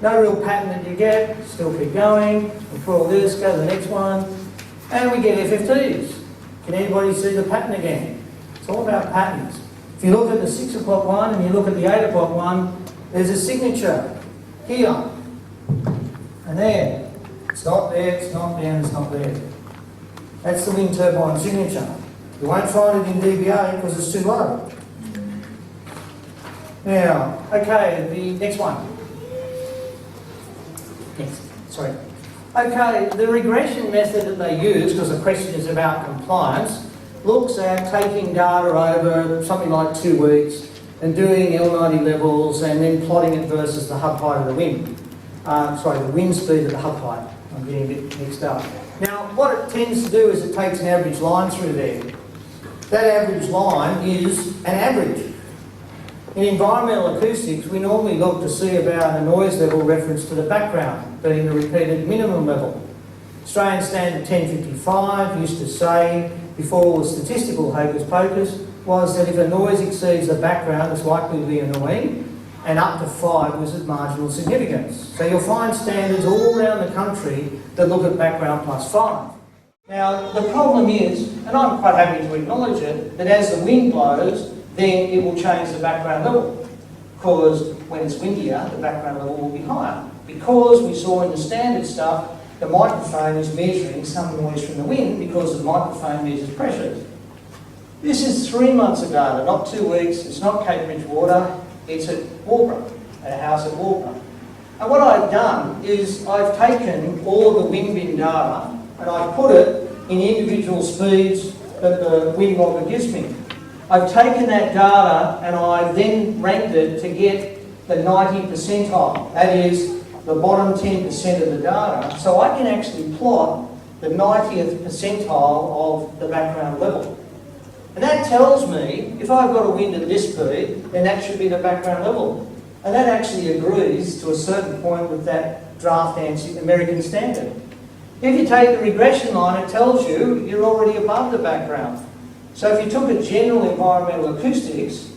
No real pattern that you get. Still keep going. We call this, go to the next one. And we get FFTs. Can anybody see the pattern again? It's all about patterns. If you look at the 6 o'clock one and you look at the 8 o'clock one, there's a signature here and there. It's not there, it's not there, and it's not there. That's the wind turbine signature. You won't find it in dBA because it's too low. Now, okay, the next one. Next, sorry. Okay, the regression method that they use, because the question is about compliance, looks at taking data over something like 2 weeks and doing L90 levels and then plotting it versus the hub height of the wind. The wind speed of the hub height. I'm getting a bit mixed up. Now, what it tends to do is it takes an average line through there. That average line is an average. In environmental acoustics, we normally look to see about a noise level reference to the background, being the repeated minimum level. Australian Standard 1055 used to say, before all the statistical hocus pocus, was that if a noise exceeds the background, it's likely to be annoying, and up to 5 was of marginal significance. So you'll find standards all around the country that look at background plus 5. Now, the problem is, and I'm quite happy to acknowledge it, that as the wind blows, then it will change the background level. Because when it's windier, the background level will be higher. Because we saw in the standard stuff, the microphone is measuring some noise from the wind because the microphone measures pressures. This is 3 months of data, not 2 weeks. It's not Cape Bridgewater. It's at Walbra, at a house at Walbra. And what I've done is I've taken all of the wind bin data and I've put it in individual speeds that the wind logger gives me. I've taken that data and I've then ranked it to get the 90th percentile. That is the bottom 10% of the data. So I can actually plot the 90th percentile of the background level. And that tells me, if I've got a wind at this speed, then that should be the background level. And that actually agrees to a certain point with that draft American standard. If you take the regression line, it tells you you're already above the background. So if you took a general environmental acoustics,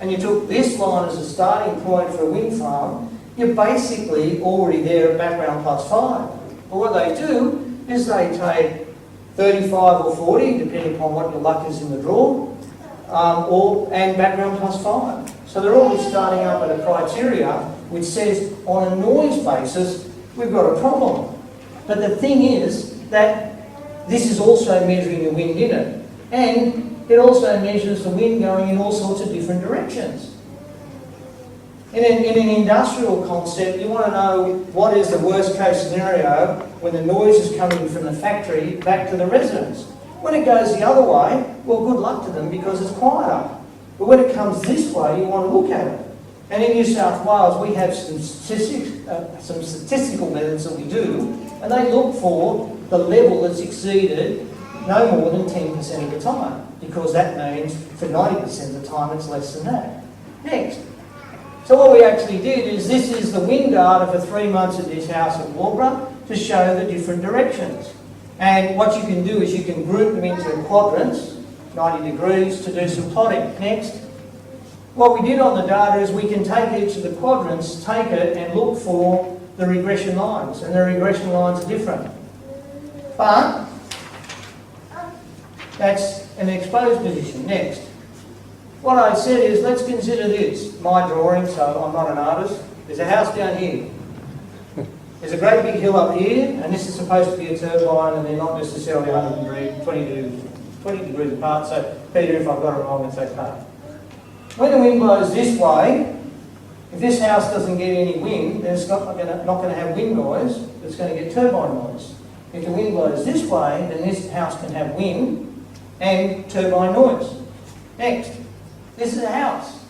and you took this line as a starting point for a wind farm, you're basically already there at background plus 5. But what they do is they take 35 or 40, depending upon what your luck is in the draw, and background plus 5. So they're always starting up at a criteria which says on a noise basis, we've got a problem. But the thing is that this is also measuring the wind in it. And it also measures the wind going in all sorts of different directions. In an industrial concept, you want to know what is the worst case scenario when the noise is coming from the factory back to the residence. When it goes the other way, well, good luck to them because it's quieter. But when it comes this way, you want to look at it. And in New South Wales, we have some statistical methods that we do, and they look for the level that's exceeded no more than 10% of the time, because that means for 90% of the time it's less than that. Next. So what we actually did is this is the wind data for 3 months at this house at Walbra to show the different directions. And what you can do is you can group them into quadrants, 90 degrees, to do some plotting. Next. What we did on the data is we can take each of the quadrants, take it and look for the regression lines, and the regression lines are different. But that's an exposed position. Next. What I said is, let's consider this. My drawing, so I'm not an artist. There's a house down here. There's a great big hill up here, and this is supposed to be a turbine, and they're not necessarily 20 degrees apart. So, Peter, if I've got it wrong, it's okay. When the wind blows this way, if this house doesn't get any wind, then it's not going to have wind noise, it's going to get turbine noise. If the wind blows this way, then this house can have wind and turbine noise. Next, this is a house.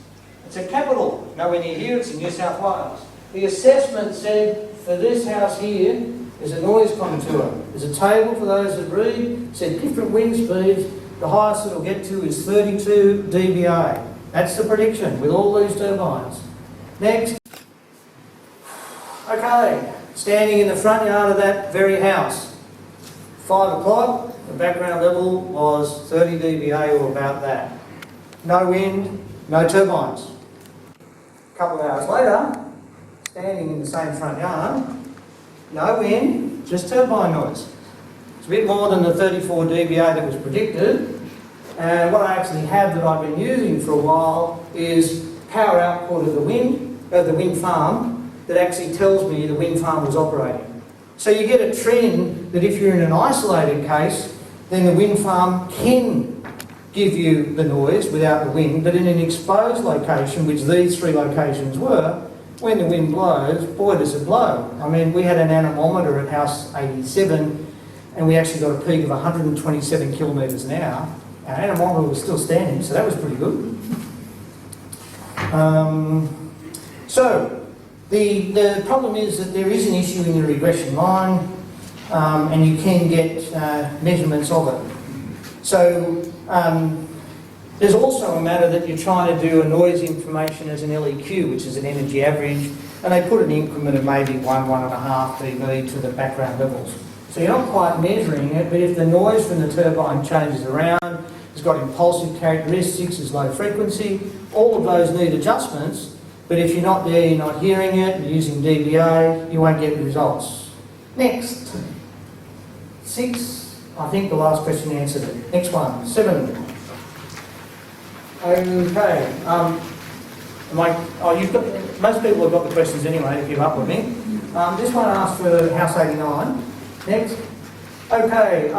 It's a capital. Nowhere near here, it's in New South Wales. The assessment said for this house here, there's a noise contour. There's a table for those that read, said different wind speeds. The highest it'll get to is 32 dBA. That's the prediction with all these turbines. Next. Okay, standing in the front yard of that very house. 5 o'clock, the background level was 30 dBA or about that. No wind, no turbines. A couple of hours later, standing in the same front yard, no wind, just turbine noise. It's a bit more than the 34 dBA that was predicted. And what I actually have that I've been using for a while is power output of the wind farm that actually tells me the wind farm was operating. So you get a trend that if you're in an isolated case, then the wind farm can give you the noise without the wind, but in an exposed location, which these 3 locations were, when the wind blows, boy does it blow. I mean, we had an anemometer at house 87 and we actually got a peak of 127 kilometres an hour. Our anemometer was still standing, so that was pretty good. So, the problem is that there is an issue in the regression line and you can get measurements of it. So, there's also a matter that you're trying to do a noise information as an LEQ, which is an energy average, and they put an increment of maybe 1.5 dB to the background levels. So you're not quite measuring it, but if the noise from the turbine changes around, it's got impulsive characteristics, it's low frequency, all of those need adjustments, but if you're not there, you're not hearing it, you're using dBA, you won't get the results. Next. 6, I think the last question answered it. Next one, 7. Okay. Most people have got the questions anyway to keep up with me. This one asked for House 89. Next. Okay.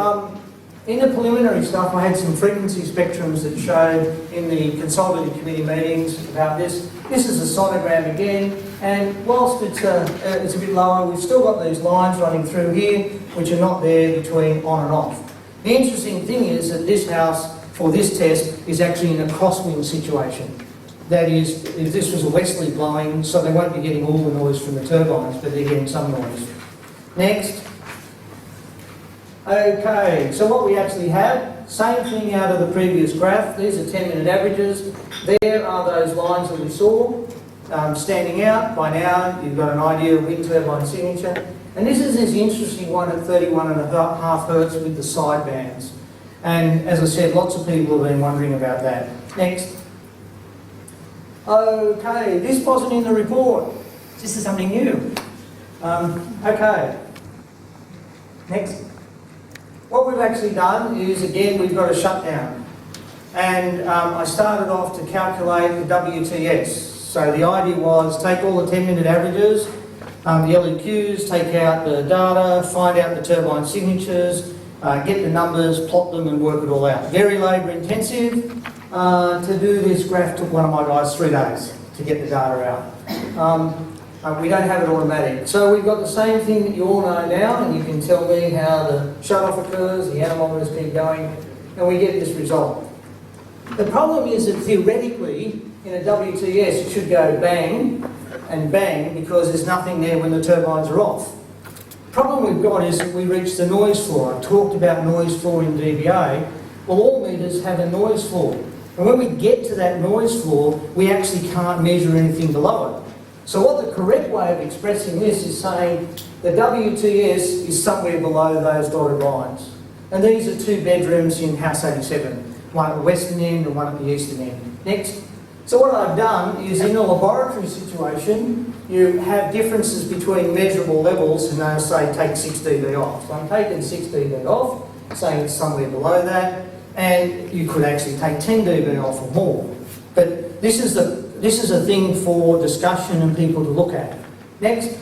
In the preliminary stuff, I had some frequency spectrums that showed in the consultative committee meetings about this. This is a sonogram again, and whilst it's a bit lower, we've still got these lines running through here, which are not there between on and off. The interesting thing is that this house, for this test, is actually in a crosswind situation. That is, if this was a westerly blowing, so they won't be getting all the noise from the turbines, but they're getting some noise. Next. Okay, so what we actually have, same thing out of the previous graph. These are 10-minute averages. There are those lines that we saw standing out. By now, you've got an idea of wind turbine signature. And this is this interesting one at 31.5 hertz with the sidebands. And as I said, lots of people have been wondering about that. Next. Okay, this wasn't in the report. This is something new. Okay. Next. What we've actually done is, again, we've got a shutdown. And I started off to calculate the WTS. So the idea was take all the 10-minute averages, the LEQs, take out the data, find out the turbine signatures, get the numbers, plot them and work it all out. Very labour intensive. To do this graph took one of my guys 3 days to get the data out. We don't have it automatic. So we've got the same thing that you all know now, and you can tell me how the shut-off occurs, the anemometers keep going, and we get this result. The problem is that theoretically, in a WTS, it should go bang and bang because there's nothing there when the turbines are off. The problem we've got is that we reach the noise floor. I talked about noise floor in dBA. Well, all meters have a noise floor. And when we get to that noise floor, we actually can't measure anything below it. So what the correct way of expressing this is saying the WTS is somewhere below those dotted lines. And these are 2 bedrooms in House 87, one at the western end and one at the eastern end. Next. So what I've done is in a laboratory situation, you have differences between measurable levels, and they'll say take 6 dB off. So I'm taking 6 dB off, saying it's somewhere below that, and you could actually take 10 dB off or more. But this is a thing for discussion and people to look at. Next.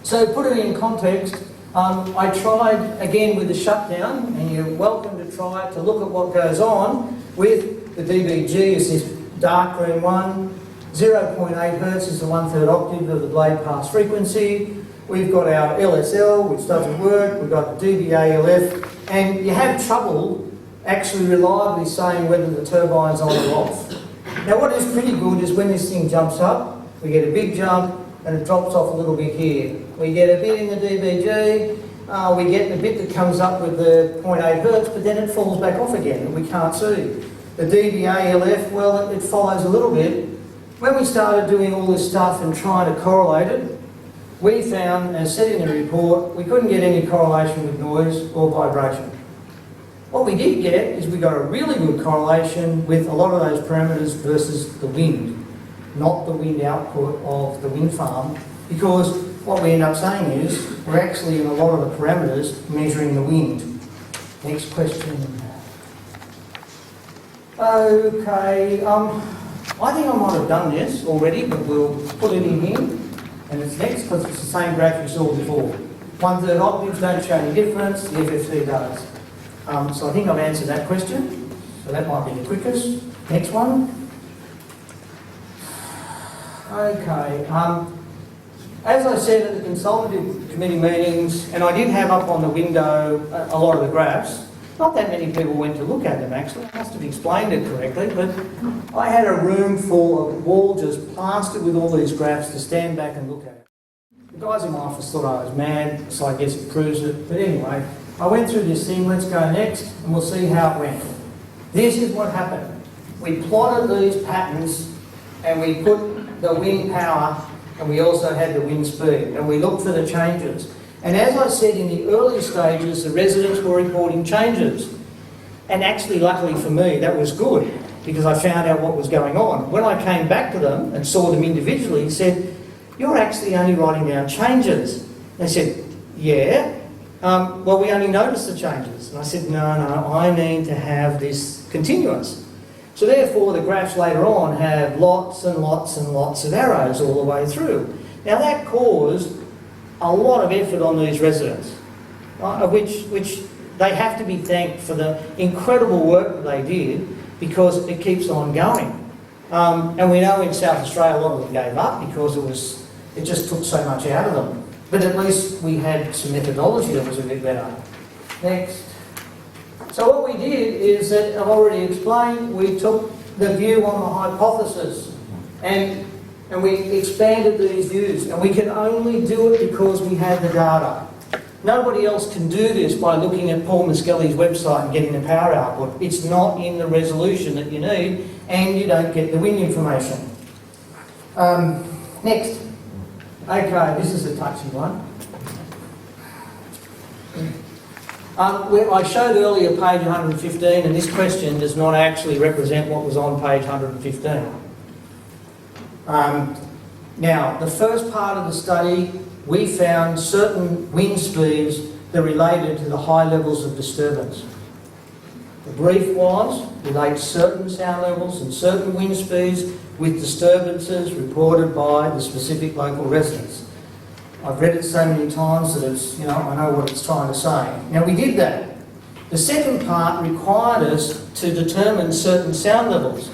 So put it in context, I tried again with the shutdown, and you're welcome to try it, to look at what goes on with the DBG is this dark green one. 0.8 hertz is the 1/3 octave of the blade pass frequency. We've got our LSL, which doesn't work. We've got the DBA-LF, and you have trouble actually reliably saying whether the turbine's on or off. Now what is pretty good is when this thing jumps up, we get a big jump, and it drops off a little bit here. We get a bit in the DBG, we get the bit that comes up with the 0.8 hertz, but then it falls back off again, and we can't see. The DBA-LF, well, it follows a little bit. When we started doing all this stuff and trying to correlate it, we found, as said in the report, we couldn't get any correlation with noise or vibration. What we did get is we got a really good correlation with a lot of those parameters versus the wind, not the wind output of the wind farm, because what we end up saying is we're actually in a lot of the parameters measuring the wind. Next question. Okay, I think I might have done this already, but we'll put it in here, and it's next because it's the same graph you saw before. 1/3 octaves don't show any difference, the FFT does. So I think I've answered that question, so that might be the quickest. Next one. Okay, as I said at the consultative committee meetings, and I did have up on the window a lot of the graphs. Not that many people went to look at them actually, I must have explained it correctly, but I had a room full of wall just plastered with all these graphs to stand back and look at it. The guys in my office thought I was mad, so I guess it proves it. But anyway, I went through this thing, let's go next, and we'll see how it went. This is what happened. We plotted these patterns, and we put the wind power, and we also had the wind speed, and we looked for the changes. And as I said, in the early stages, the residents were reporting changes. And actually, luckily for me, that was good, because I found out what was going on. When I came back to them and saw them individually, said, "You're actually only writing down changes." They said, "Yeah, well, we only noticed the changes." And I said, no, I need to have this continuous. So therefore, the graphs later on have lots and lots and lots of arrows all the way through. Now that caused a lot of effort on these residents, which they have to be thanked for the incredible work that they did, because it keeps on going. And we know in South Australia a lot of them gave up because it just took so much out of them. But at least we had some methodology that was a bit better. Next. So what we did is that, I've already explained, we took the view on the hypothesis and we expanded these views, and we can only do it because we had the data. Nobody else can do this by looking at Paul Miskelly's website and getting the power output. It's not in the resolution that you need, and you don't get the wind information. Next. Okay, this is a touchy one. I showed earlier page 115, and this question does not actually represent what was on page 115. Now, the first part of the study, we found certain wind speeds that related to the high levels of disturbance. The brief was, relate certain sound levels and certain wind speeds with disturbances reported by the specific local residents. I've read it so many times that it's, I know what it's trying to say. Now, we did that. The second part required us to determine certain sound levels.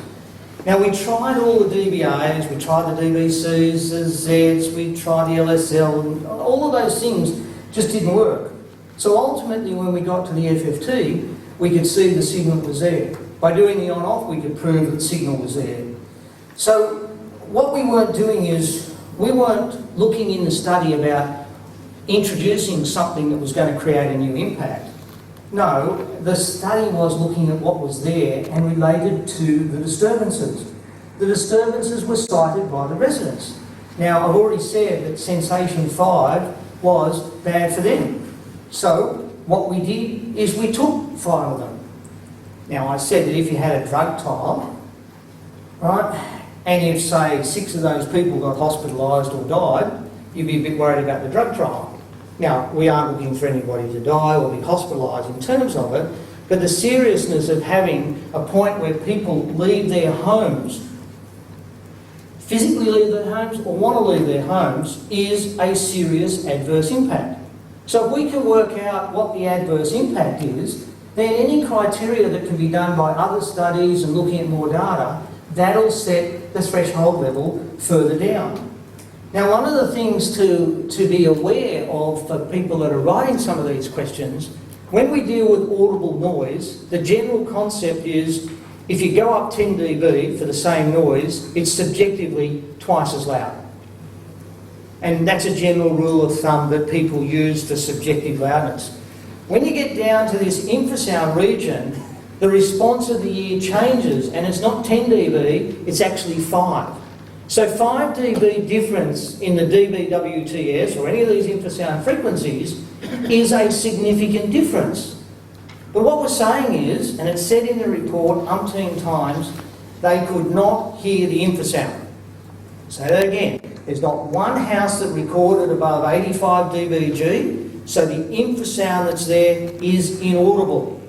Now, we tried all the DBAs, we tried the DBCs, the Zs, we tried the LSL, and all of those things just didn't work. So ultimately, when we got to the FFT, we could see the signal was there. By doing the on-off, we could prove that the signal was there. So what we weren't doing is, we weren't looking in the study about introducing something that was going to create a new impact. No, the study was looking at what was there and related to the disturbances. The disturbances were cited by the residents. Now, I've already said that sensation 5 was bad for them. So, what we did is we took 5 of them. Now, I said that if you had a drug tile, right? And if, say, 6 of those people got hospitalised or died, you'd be a bit worried about the drug trial. Now, we aren't looking for anybody to die or be hospitalised in terms of it, but the seriousness of having a point where people leave their homes, physically leave their homes or want to leave their homes, is a serious adverse impact. So if we can work out what the adverse impact is, then any criteria that can be done by other studies and looking at more data, that'll set the threshold level further down. Now, one of the things to be aware of for people that are writing some of these questions, when we deal with audible noise, the general concept is if you go up 10 dB for the same noise, it's subjectively twice as loud. And that's a general rule of thumb that people use for subjective loudness. When you get down to this infrasound region, the response of the ear changes, and it's not 10 dB, it's actually 5. So 5 dB difference in the dBWTS or any of these infrasound frequencies is a significant difference. But what we're saying is, and it's said in the report umpteen times, they could not hear the infrasound. Say that again. There's not one house that recorded above 85 dBg, so the infrasound that's there is inaudible.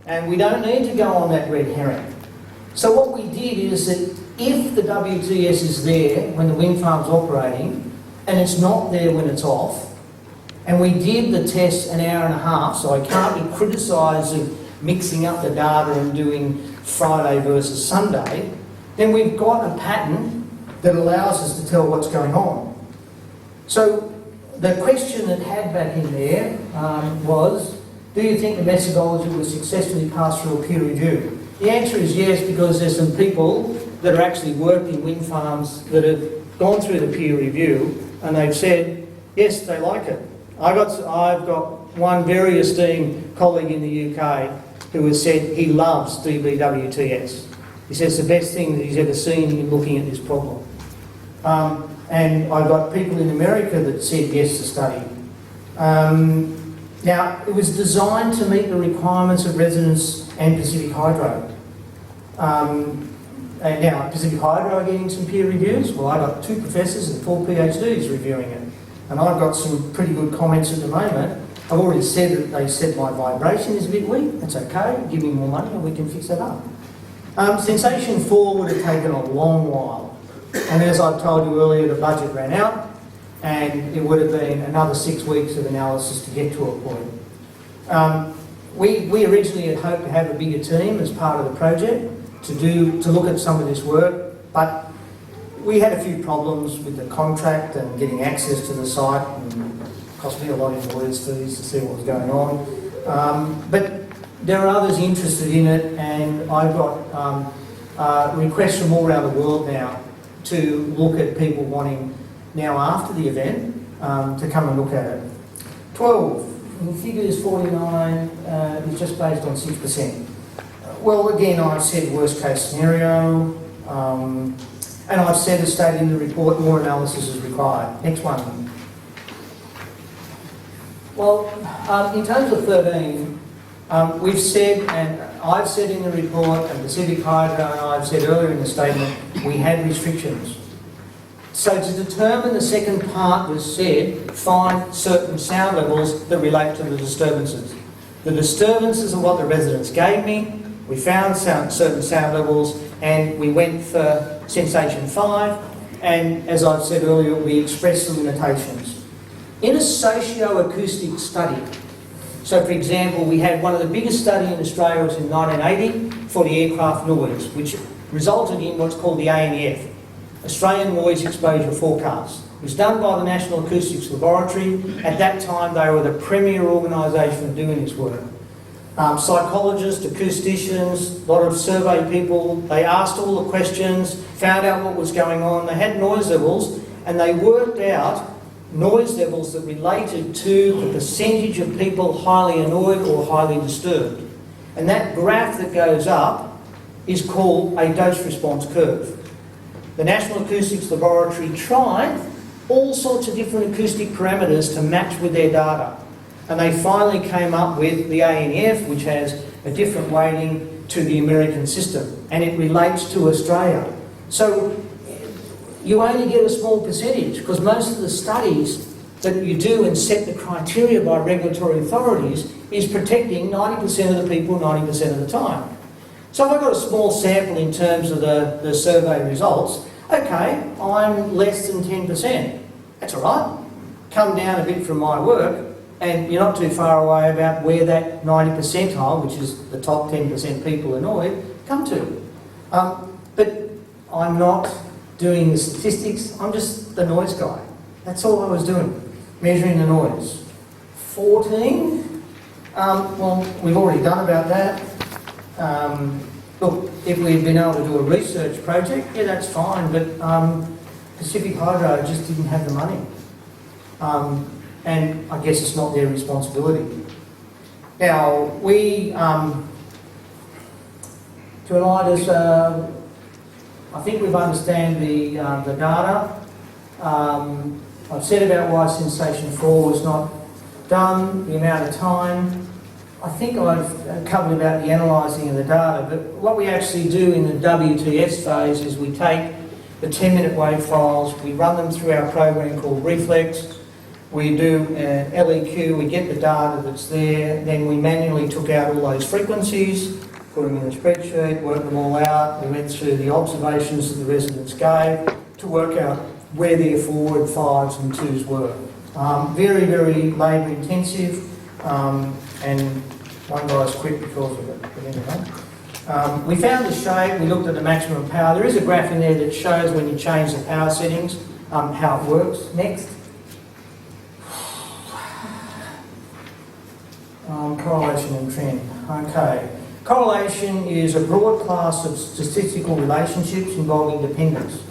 And we don't need to go on that red herring. So what we did is that if the WTS is there when the wind farm's operating, and it's not there when it's off, and we did the test an hour and a half, so I can't be criticised of mixing up the data and doing Friday versus Sunday, then we've got a pattern that allows us to tell what's going on. So the question that had back in there was, do you think the methodology was successfully passed through a peer review? The answer is yes, because there's some people that are actually working wind farms that have gone through the peer review and they've said, yes, they like it. I've got one very esteemed colleague in the UK who has said he loves dBWTS. He says the best thing that he's ever seen in looking at this problem. And I've got people in America that said yes to study. Now, it was designed to meet the requirements of residents and Pacific Hydro. And now, Pacific Hydro are getting some peer reviews. Well, I've got 2 professors and 4 PhDs reviewing it. And I've got some pretty good comments at the moment. I've already said that they said my vibration is a bit weak. That's okay. Give me more money and we can fix that up. Sensation 4 would have taken a long while. And as I told you earlier, the budget ran out and it would have been another 6 weeks of analysis to get to a point. We originally had hoped to have a bigger team as part of the project to look at some of this work, but we had a few problems with the contract and getting access to the site, and it cost me a lot of lawyers' fees to see what was going on. But there are others interested in it, and I've got requests from all around the world now to look at people wanting, now after the event, to come and look at it. 12, in figures 49, is just based on 6%. Well, again, I've said worst case scenario, and I've said, as stated in the report, more analysis is required. Next one. Well, in terms of 13, we've said, and I've said in the report, and Pacific Hydro and I've said earlier in the statement, we had restrictions. So to determine the second part was said, find certain sound levels that relate to the disturbances. The disturbances are what the residents gave me. We found certain sound levels and we went for sensation 5, and as I've said earlier, we expressed the limitations. In a socio-acoustic study, so for example, we had one of the biggest studies in Australia was in 1980 for the aircraft noise, which resulted in what's called the ANEF, Australian Noise Exposure Forecast. It was done by the National Acoustics Laboratory. At that time, they were the premier organisation for doing this work. Psychologists, acousticians, a lot of survey people, they asked all the questions, found out what was going on. They had noise levels and they worked out noise levels that related to the percentage of people highly annoyed or highly disturbed. And that graph that goes up is called a dose response curve. The National Acoustics Laboratory tried all sorts of different acoustic parameters to match with their data. And they finally came up with the ANF, which has a different weighting to the American system, and it relates to Australia. So you only get a small percentage, because most of the studies that you do and set the criteria by regulatory authorities is protecting 90% of the people 90% of the time. So if I've got a small sample in terms of the survey results, okay, I'm less than 10%. That's all right. Come down a bit from my work, and you're not too far away about where that 90 percentile, which is the top 10% people annoyed, come to. But I'm not doing the statistics, I'm just the noise guy. That's all I was doing, measuring the noise. 14, well, we've already done about that. Look, if we'd been able to do a research project, yeah, that's fine, but Pacific Hydro just didn't have the money. And I guess it's not their responsibility. Now, we, to enlighten us, I think we've understand the data. I've said about why Sensation 4 was not done, the amount of time. I think I've covered about the analysing of the data, but what we actually do in the WTS phase is we take the 10-minute wave files, we run them through our program called Reflex, we do an LEQ, we get the data that's there, then we manually took out all those frequencies, put them in a spreadsheet, worked them all out, we went through the observations that the residents gave to work out where their 4 and 5s and 2s were. Very, very labour intensive, and one guy's quit because of it, but anyway. We found the shape, we looked at the maximum power. There is a graph in there that shows when you change the power settings, how it works. Next. Correlation and trend. Okay. Correlation is a broad class of statistical relationships involving dependence.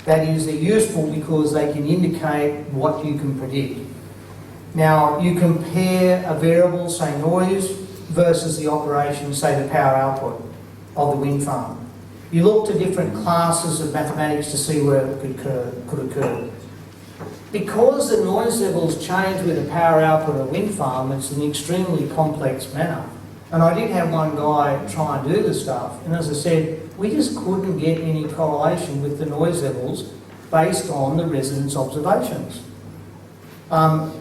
That is, they're useful because they can indicate what you can predict. Now, you compare a variable, say noise, versus the operation, say the power output of the wind farm. You look to different classes of mathematics to see where it could occur. Because the noise levels change with the power output of a wind farm, it's an extremely complex manner. And I did have one guy try and do the stuff, and as I said, we just couldn't get any correlation with the noise levels based on the residents' observations.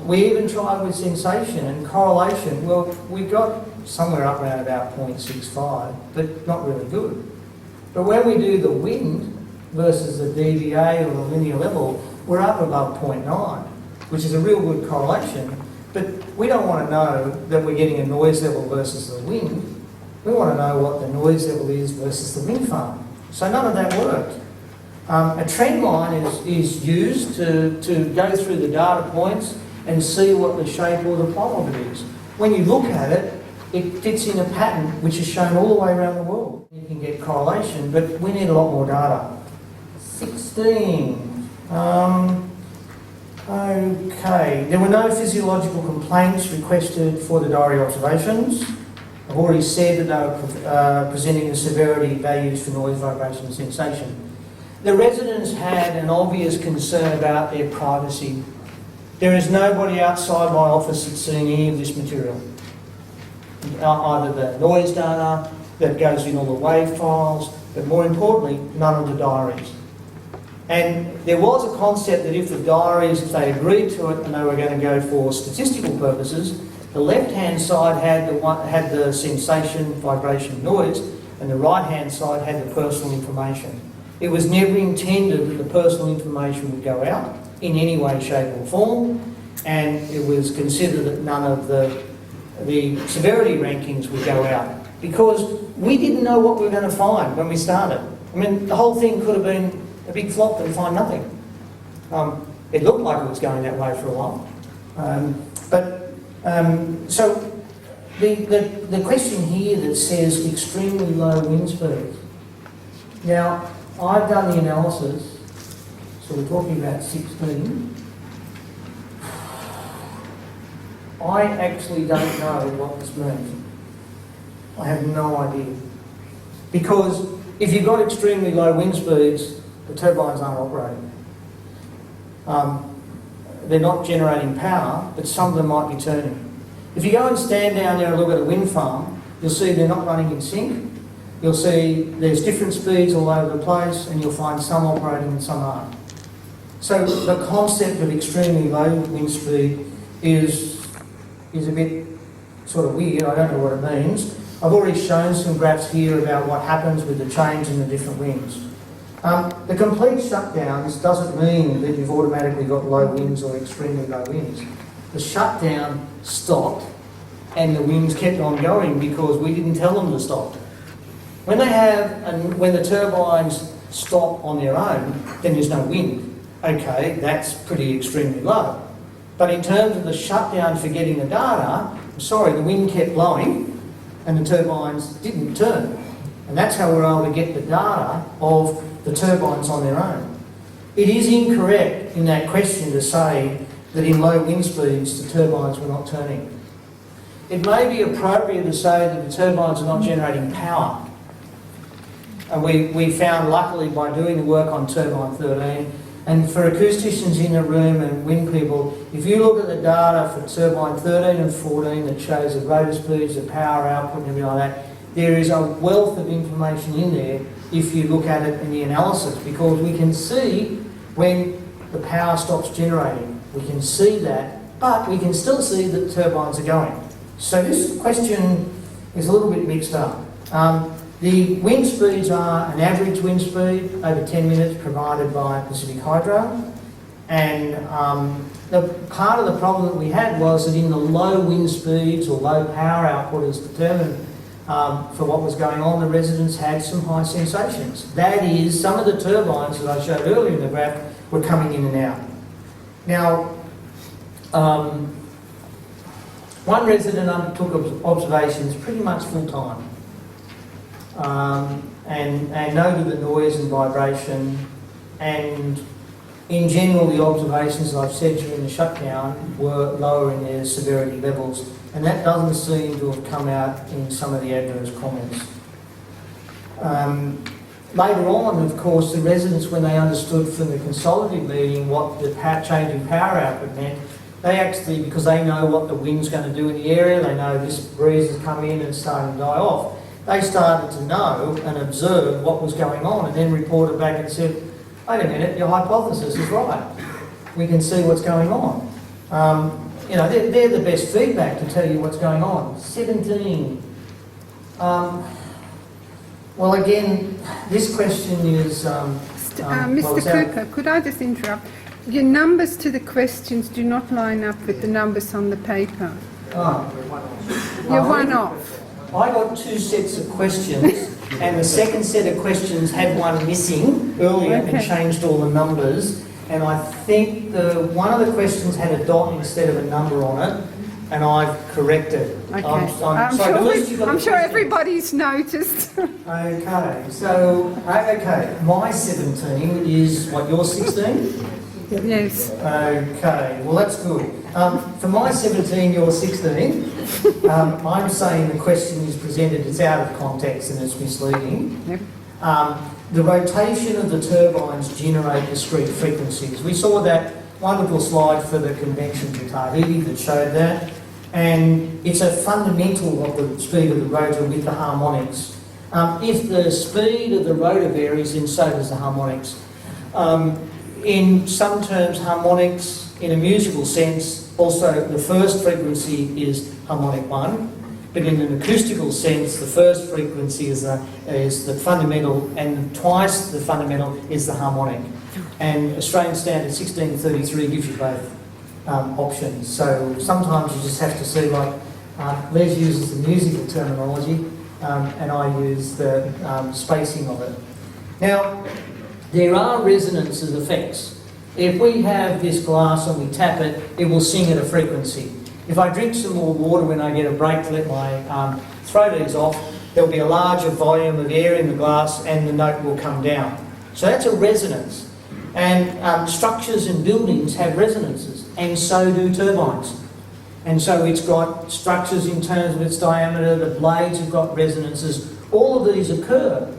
We even tried with sensation and correlation. Well, we got somewhere up around about 0.65, but not really good. But when we do the wind versus the DVA or the linear level, we're up above 0.9, which is a real good correlation. But we don't want to know that we're getting a noise level versus the wind. We want to know what the noise level is versus the wind farm. So none of that worked. A trend line is used to go through the data points and see what the shape or the plot of it is. When you look at it, it fits in a pattern which is shown all the way around the world. You can get correlation, but we need a lot more data. 16. Okay, there were no physiological complaints requested for the diary observations. I've already said that they were presenting the severity values for noise, vibration and sensation. The residents had an obvious concern about their privacy. There is nobody outside my office that's seeing any of this material. Either the noise data that goes in all the wave files, but more importantly, none of the diaries. And there was a concept that if the diaries, if they agreed to it and they were going to go for statistical purposes, the left-hand side had the sensation, vibration, noise, and the right-hand side had the personal information. It was never intended that the personal information would go out in any way, shape or form, and it was considered that none of the severity rankings would go out because we didn't know what we were going to find when we started. I mean, the whole thing could have been a big flop and find nothing. It looked like it was going that way for a while. So the question here that says extremely low wind speeds. Now, I've done the analysis, so we're talking about 16. I actually don't know what this means. I have no idea. Because if you've got extremely low wind speeds, the turbines aren't operating. They're not generating power, but some of them might be turning. If you go and stand down there and look at a wind farm, you'll see they're not running in sync. you'll see there's different speeds all over the place, and you'll find some operating and some aren't. So the concept of extremely low wind speed is a bit sort of weird. I don't know what it means. I've already shown some graphs here about what happens with the change in the different winds. The complete shutdowns doesn't mean that you've automatically got low winds or extremely low winds. The shutdown stopped and the winds kept on going because we didn't tell them to stop. When the turbines stop on their own, then there's no wind. Okay, that's pretty extremely low. But in terms of the shutdown for getting the data, the wind kept blowing and the turbines didn't turn. And that's how we're able to get the data of the turbines on their own. It is incorrect in that question to say that in low wind speeds the turbines were not turning. It may be appropriate to say that the turbines are not generating power. And we found, luckily, by doing the work on turbine 13, and for acousticians in the room and wind people, if you look at the data for turbine 13 and 14 that shows the rotor speeds, the power output and everything like that, there is a wealth of information in there if you look at it in the analysis, because we can see when the power stops generating. We can see that, but we can still see that the turbines are going. So this question is a little bit mixed up. The wind speeds are an average wind speed over 10 minutes provided by Pacific Hydro, and the part of the problem that we had was that in the low wind speeds or low power output as determined for what was going on, the residents had some high sensations. That is, some of the turbines that I showed earlier in the graph were coming in and out. Now, one resident undertook observations pretty much full time. And noted the noise and vibration, and in general the observations that I've said during the shutdown were lower in their severity levels, and that doesn't seem to have come out in some of the adverse comments. Later on, of course, the residents, when they understood from the consultative meeting what the change in power output meant, they actually, because they know what the wind's going to do in the area, they know this breeze has come in and it's starting to die off, they started to know and observe what was going on, and then reported back and said, wait a minute, your hypothesis is right. We can see what's going on. They're the best feedback to tell you what's going on. 17. Well, again, this question is... Mr. Cooper, could I just interrupt? Your numbers to the questions do not line up with the numbers on the paper. Oh. You're one off. I got two sets of questions, and the second set of questions had one missing earlier and changed all the numbers. And I think one of the questions had a dot instead of a number on it, and I've corrected. Okay. I'm sure everybody's noticed. Okay, so my 17 is what, your 16? Yes. Okay, well that's good. For my 17, your 16, I'm saying the question is presented, it's out of context and it's misleading. Yep. The rotation of the turbines generate discrete frequencies. We saw that wonderful slide for the convention to Tahiti that showed that, and it's a fundamental of the speed of the rotor with the harmonics. If the speed of the rotor varies, then so does the harmonics. In some terms, harmonics, in a musical sense, also the first frequency is harmonic 1, but in an acoustical sense, the first frequency is the fundamental, and twice the fundamental is the harmonic. And Australian Standard 1633 gives you both options. So sometimes you just have to see, like, Les uses the musical terminology, and I use the spacing of it. Now, there are resonances effects. If we have this glass and we tap it, it will sing at a frequency. If I drink some more water when I get a break to let my throat ease off, there'll be a larger volume of air in the glass and the note will come down. So that's a resonance. And structures and buildings have resonances, and so do turbines. And so it's got structures in terms of its diameter, the blades have got resonances. All of these occur.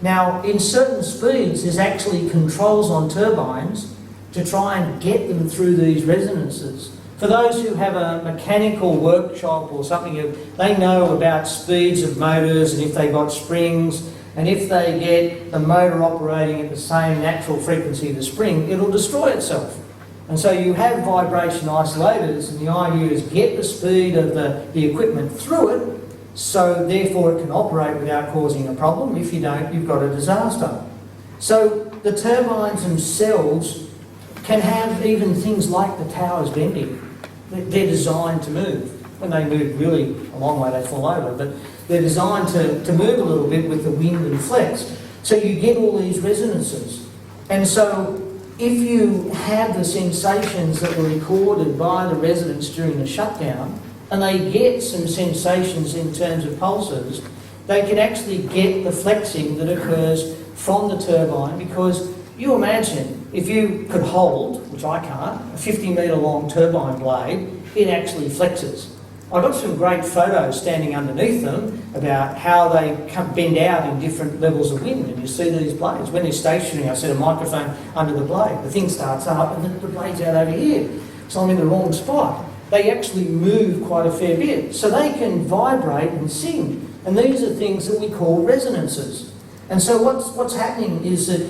Now, in certain speeds, there's actually controls on turbines to try and get them through these resonances. For those who have a mechanical workshop or something, they know about speeds of motors and if they've got springs And if they get the motor operating at the same natural frequency of the spring, it'll destroy itself. And so you have vibration isolators, and the idea is get the speed of the equipment through it, so therefore it can operate without causing a problem. If you don't, you've got a disaster. So the turbines themselves can have even things like the towers bending. They're designed to move. When they move really a long way, they fall over, but they're designed to move a little bit with the wind and flex. So you get all these resonances. And so if you have the sensations that were recorded by the residents during the shutdown, and they get some sensations in terms of pulses, they can actually get the flexing that occurs from the turbine, because you imagine if you could hold, which I can't, a 50-metre long turbine blade, it actually flexes. I got some great photos standing underneath them about how they bend out in different levels of wind, and you see these blades. When they're stationary, I set a microphone under the blade. The thing starts up and the blade's out over here. So I'm in the wrong spot. They actually move quite a fair bit. So they can vibrate and sing. And these are things that we call resonances. And so what's happening is that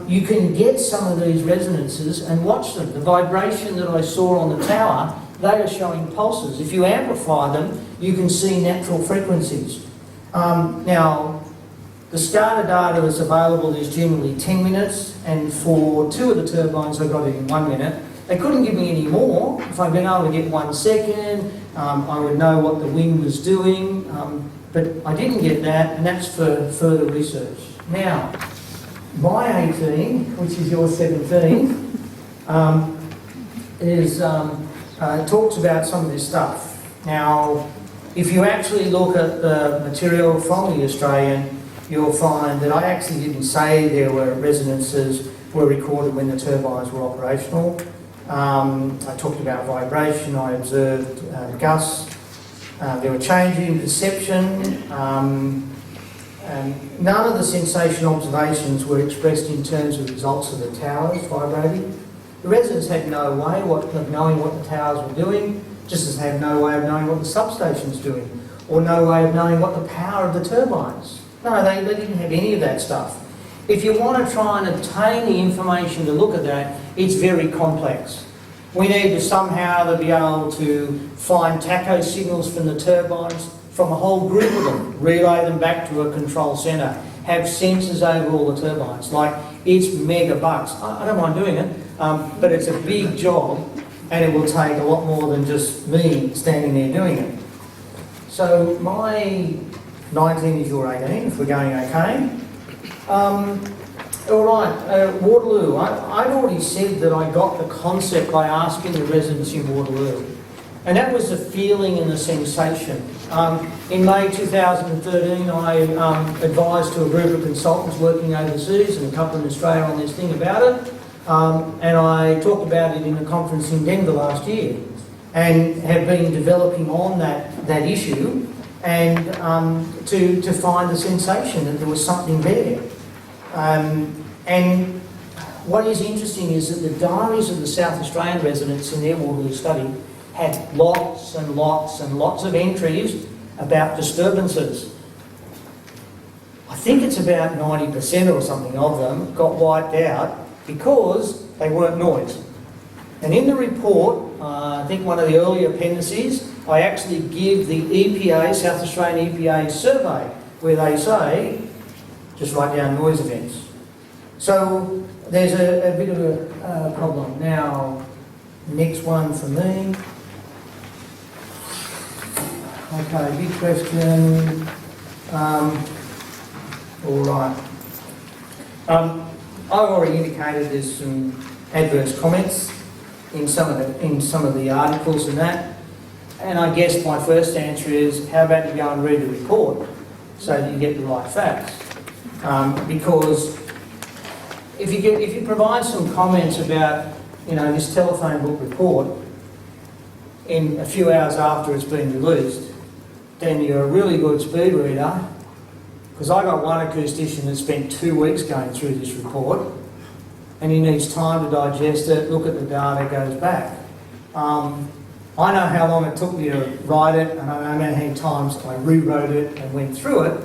you can get some of these resonances and watch them. The vibration that I saw on the tower, they are showing pulses. If you amplify them, you can see natural frequencies. Now, the SCADA data that's available is generally 10 minutes, and for 2 of the turbines I got it in 1 minute. They couldn't give me any more. If I'd been able to get 1 second, I would know what the wind was doing, but I didn't get that, and that's for further research. Now, my 18, which is your 17, talks about some of this stuff. Now, if you actually look at the material from the Australian, you'll find that I actually didn't say there were resonances were recorded when the turbines were operational. I talked about vibration, I observed gusts, there were changes in perception, and none of the sensation observations were expressed in terms of results of the towers vibrating. The residents had no way of knowing what the towers were doing, just as they had no way of knowing what the substation's doing, or no way of knowing what the power of the turbines. No, they didn't have any of that stuff. If you want to try and obtain the information to look at that, it's very complex. We need to somehow to be able to find tacho signals from the turbines, from a whole group of them, relay them back to a control centre, have sensors over all the turbines. Like, it's mega bucks. I don't mind doing it, but it's a big job, and it will take a lot more than just me standing there doing it. So my 19 is your 18, if we're going okay. All right, Waterloo. I'd already said that I got the concept by asking the residents in Waterloo. And that was the feeling and the sensation. In May 2013, I advised to a group of consultants working overseas and a couple in Australia on this thing about it. And I talked about it in a conference in Denver last year, and have been developing on that issue, and to find the sensation that there was something there. And what is interesting is that the diaries of the South Australian residents in their Waterloo study had lots and lots and lots of entries about disturbances. I think it's about 90% or something of them got wiped out because they weren't noise. And in the report, I think one of the early appendices, I actually give the EPA, South Australian EPA survey, where they say, just write down noise events. So there's a bit of a problem. Now, next one for me. Okay, big question. All right. I've already indicated there's some adverse comments in some of the articles and that. And I guess my first answer is, how about you go and read the report so that you get the right facts? Because if you provide some comments about, this telephone book report in a few hours after it's been released, then you're a really good speed reader. Because I got one acoustician that spent 2 weeks going through this report, and he needs time to digest it, look at the data, it goes back. I know how long it took me to write it, and I know how many times I rewrote it and went through it.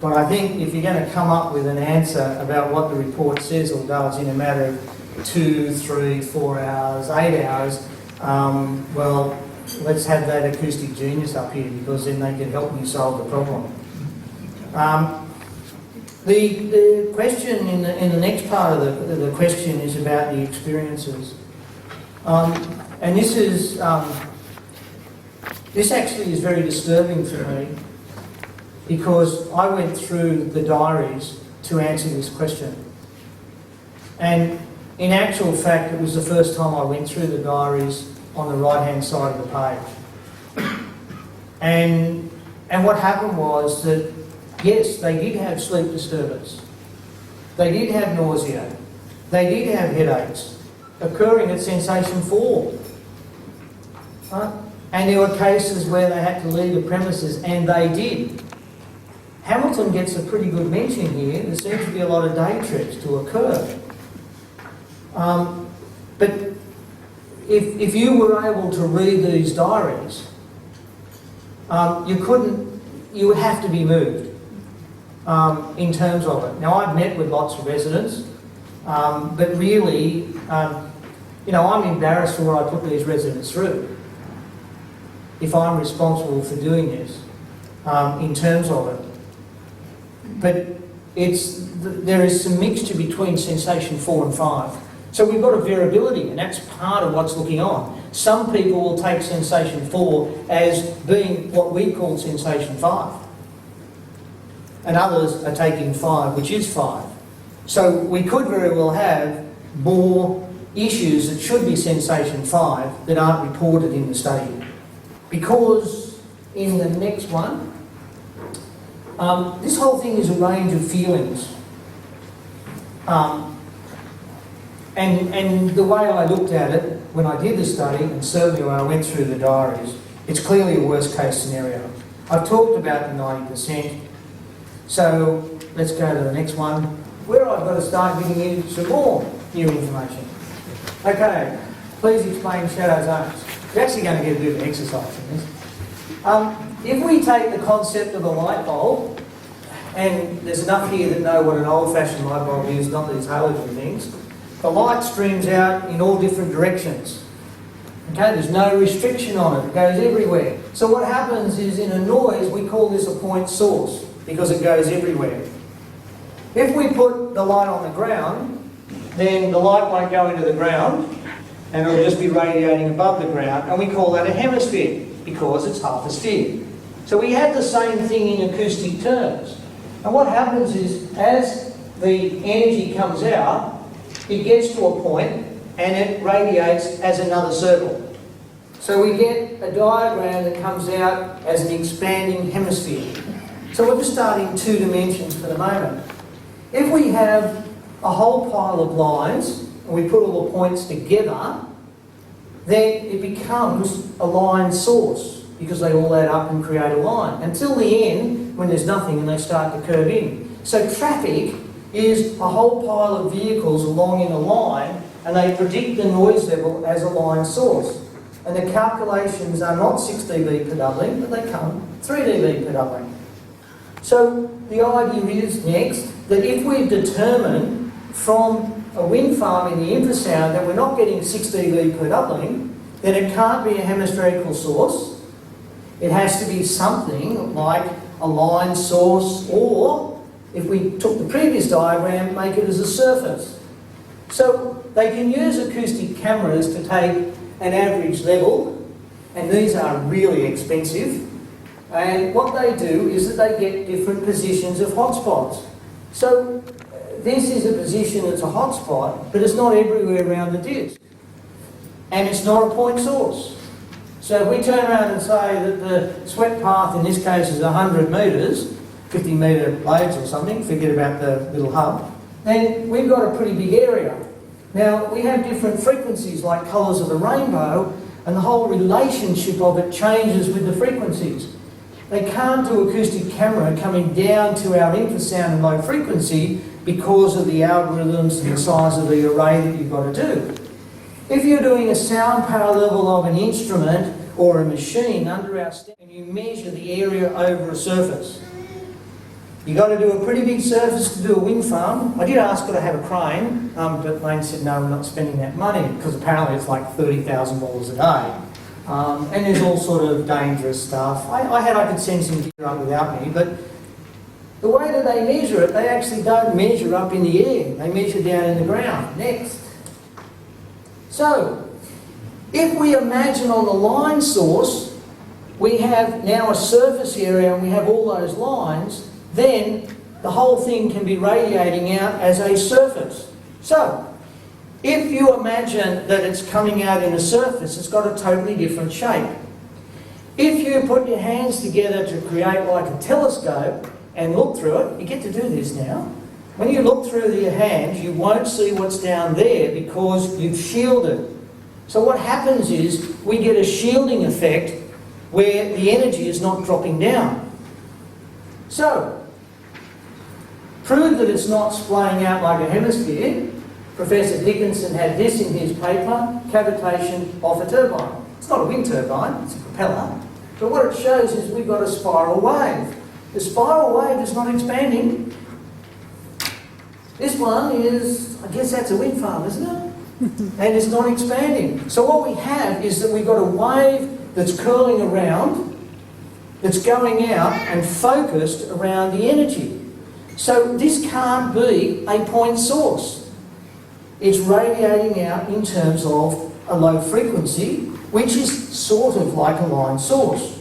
But I think if you're going to come up with an answer about what the report says or does in a matter of 2, 3, 4 hours, 8 hours, well, let's have that acoustic genius up here, because then they can help me solve the problem. The question in the next part of the question is about the experiences. And this is, this actually is very disturbing for me, because I went through the diaries to answer this question. And in actual fact, it was the first time I went through the diaries on the right-hand side of the page. And what happened was that, yes, they did have sleep disturbance. They did have nausea. They did have headaches occurring at sensation 4. Right? And there were cases where they had to leave the premises, and they did. Hamilton gets a pretty good mention here. There seems to be a lot of day trips to occur. But if you were able to read these diaries, you would have to be moved in terms of it. Now, I've met with lots of residents, but really, you know, I'm embarrassed for what I put these residents through, if I'm responsible for doing this, in terms of it. But there is some mixture between sensation 4 and 5. So we've got a variability, and that's part of what's looking on. Some people will take sensation 4 as being what we call sensation 5. And others are taking 5, which is 5. So we could very well have more issues that should be sensation 5 that aren't reported in the study. Because in the next one, this whole thing is a range of feelings. And the way I looked at it when I did the study, and certainly when I went through the diaries, it's clearly a worst case scenario. I've talked about the 90%, so let's go to the next one, where I've got to start giving you some more new information. Okay, please explain shadow zones. We're actually going to get a bit of exercise in this. If we take the concept of a light bulb, and there's enough here that know what an old-fashioned light bulb is, not these halogen things, the light streams out in all different directions. Okay, there's no restriction on it, it goes everywhere. So what happens is, in a noise, we call this a point source, because it goes everywhere. If we put the light on the ground, then the light won't go into the ground, and it'll just be radiating above the ground, and we call that a hemisphere, because it's half a sphere. So we have the same thing in acoustic terms. And what happens is, as the energy comes out, it gets to a point and it radiates as another circle. So we get a diagram that comes out as an expanding hemisphere. So we're just starting 2 dimensions for the moment. If we have a whole pile of lines and we put all the points together, then it becomes a line source, because they all add up and create a line, until the end when there's nothing and they start to curve in. So traffic is a whole pile of vehicles along in a line, and they predict the noise level as a line source. And the calculations are not 6 dB per doubling, but they come 3 dB per doubling. So the idea is next that if we've determined from a wind farm in the infrasound that we're not getting 6 dB per doubling, then it can't be a hemispherical source. It has to be something like a line source, or if we took the previous diagram, make it as a surface. So they can use acoustic cameras to take an average level, and these are really expensive. And what they do is that they get different positions of hotspots. So this is a position that's a hotspot, but it's not everywhere around the disk. And it's not a point source. So if we turn around and say that the swept path in this case is 100 metres, 50 metre blades or something, forget about the little hub, then we've got a pretty big area. Now, we have different frequencies like colours of the rainbow, and the whole relationship of it changes with the frequencies. They can't do acoustic camera coming down to our infrasound and low frequency because of the algorithms and the size of the array that you've got to do. If you're doing a sound power level of an instrument or a machine under our stand, and you measure the area over a surface, You've got to do a pretty big surface to do a wind farm. I did ask could I have a crane, but Lane said no, we're not spending that money because apparently it's like $30,000 a day. And there's all sort of dangerous stuff. I could send some gear up without me, but the way that they measure it, they actually don't measure up in the air. They measure down in the ground. Next. So, if we imagine on the line source, we have now a surface area and we have all those lines, then the whole thing can be radiating out as a surface. So, if you imagine that it's coming out in a surface, it's got a totally different shape. If you put your hands together to create like a telescope and look through it, you get to do this now. When you look through your hands, you won't see what's down there because you've shielded. So what happens is we get a shielding effect where the energy is not dropping down. So, prove that it's not splaying out like a hemisphere. Professor Dickinson had this in his paper, cavitation of a turbine. It's not a wind turbine, it's a propeller. But what it shows is we've got a spiral wave. The spiral wave is not expanding. This one is, I guess that's a wind farm, isn't it? And it's not expanding. So what we have is that we've got a wave that's curling around, that's going out and focused around the energy. So this can't be a point source. It's radiating out in terms of a low frequency, which is sort of like a line source.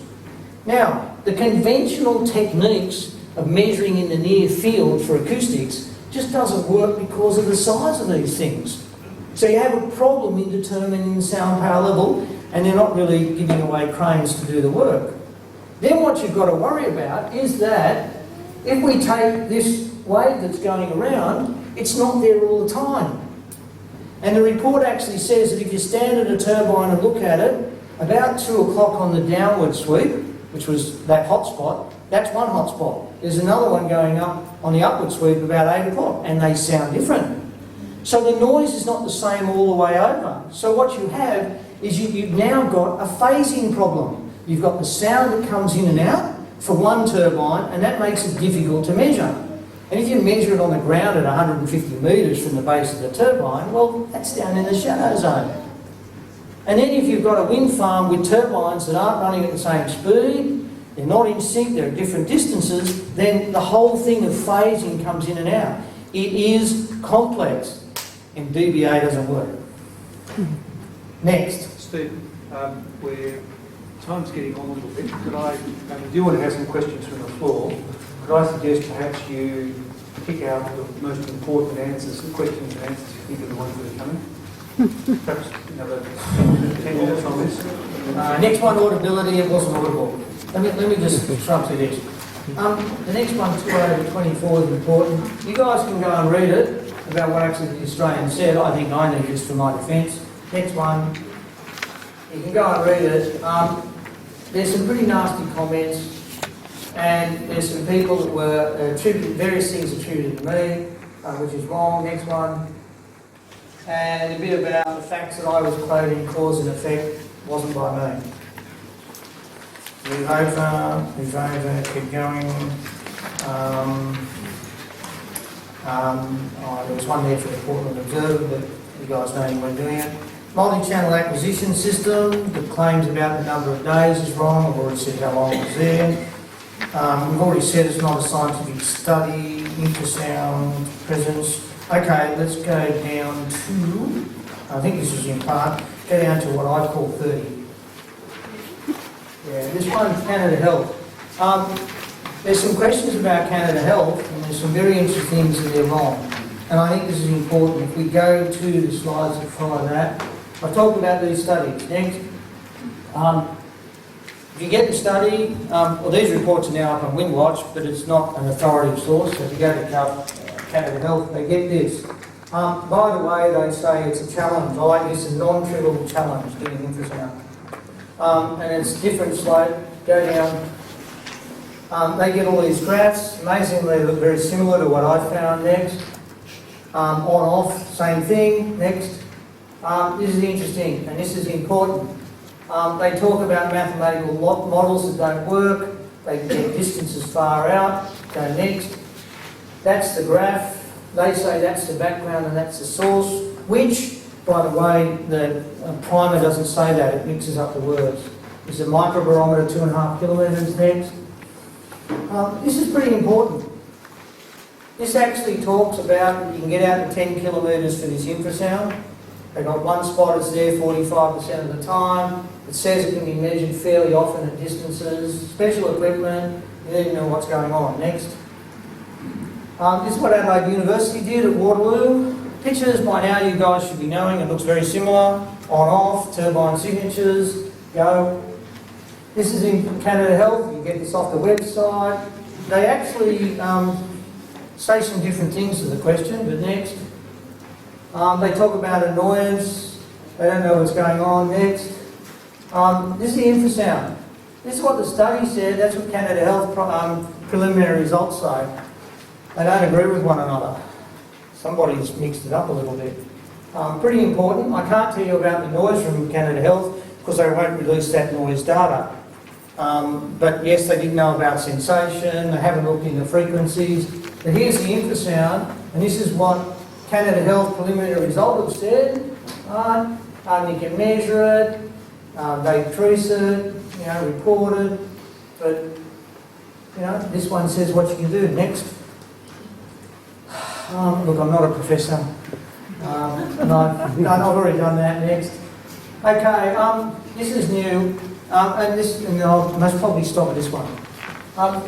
Now, the conventional techniques of measuring in the near field for acoustics just doesn't work because of the size of these things. So you have a problem in determining the sound power level, and they're not really giving away cranes to do the work. Then what you've got to worry about is that if we take this wave that's going around, it's not there all the time. And the report actually says that if you stand at a turbine and look at it, about 2 o'clock on the downward sweep, which was that hot spot, that's one hot spot. There's another one going up on the upward sweep about 8 o'clock, and they sound different. So the noise is not the same all the way over. So what you have is you've now got a phasing problem. You've got the sound that comes in and out for one turbine, and that makes it difficult to measure. And if you measure it on the ground at 150 metres from the base of the turbine, well, that's down in the shadow zone. And then if you've got a wind farm with turbines that aren't running at the same speed, they're not in sync, they're at different distances, then the whole thing of phasing comes in and out. It is complex, and dBA doesn't work. Next. Steve, where time's getting on a little bit, could I do want to have some questions from the floor? Could I suggest perhaps you pick out the most important answers, the questions and answers you think are the ones that are coming? Perhaps another 10 minutes on this. Next one, audibility. It wasn't audible. Let me just run through this. The next one, 2/24, is important. You guys can go and read it about what actually the Australian said. I think I need this for my defence. Next one, you can go and read it. There's some pretty nasty comments, and there's some people that were various things attributed to me, which is wrong. Next one. And a bit about the facts that I was quoting, cause and effect, wasn't by me. Move over, keep going. There was one there for the Portland Observer, but you guys know anyone doing it. Multi-channel acquisition system, the claims about the number of days is wrong. I've already said how long it was there. We've already said it's not a scientific study. Infrasound presence. Okay, let's go down to, I think this is in part, go down to what I call 30. Yeah, this one's Canada Health. There's some questions about Canada Health, and there's some very interesting things that they're wrong. And I think this is important. If we go to the slides that follow that, I've talked about these studies. Next. If you get the study, well, these reports are now up on Windwatch, but it's not an authoritative source. So if you go to Canada Health, they get this. By the way, they say it's a challenge. I like this, a non-trivial challenge, doing infrasound. And it's different slope, go down. They get all these graphs. Amazingly, they look very similar to what I found. Next. On, off, same thing. Next. This is interesting, and this is important. They talk about mathematical models that don't work. They get distances far out. Okay, next. That's the graph. They say that's the background and that's the source, which, by the way, the primer doesn't say that, it mixes up the words. This is a microbarometer, 2.5 kilometres next. This is pretty important. This actually talks about, you can get out to 10 kilometres for this infrasound. They've got one spot, it's there 45% of the time. It says it can be measured fairly often at distances, special equipment, you need to know what's going on. Next. This is what Adelaide University did at Waterloo. Pictures by now you guys should be knowing, it looks very similar. On, off, turbine signatures, go. This is in Canada Health, you get this off the website. They actually say some different things to the question, but next. They talk about annoyance, they don't know what's going on. Next. This is the infrasound. This is what the study said, that's what Canada Health preliminary results say. They don't agree with one another. Somebody's mixed it up a little bit. Pretty important. I can't tell you about the noise from Canada Health because they won't release that noise data. But yes, they did know about sensation, they haven't looked into frequencies. But here's the infrasound, and this is what Canada Health preliminary result have said. You can measure it, they trace it, report it, but this one says what you can do. Next. Look, I'm not a professor, and I've already done that. Next. Okay, this is new, and I must probably stop at this one.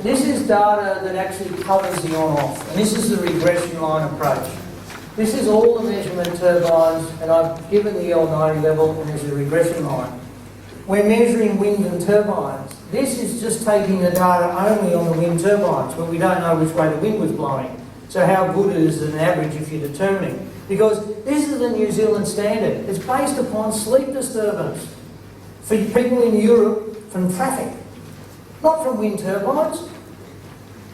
This is data that actually covers the on-off, and this is the regression line approach. This is all the measurement turbines, and I've given the L90 level, and there's a regression line. We're measuring wind and turbines. This is just taking the data only on the wind turbines, where we don't know which way the wind was blowing. So how good is an average if you're determining? Because this is the New Zealand standard. It's based upon sleep disturbance for people in Europe from traffic, not from wind turbines.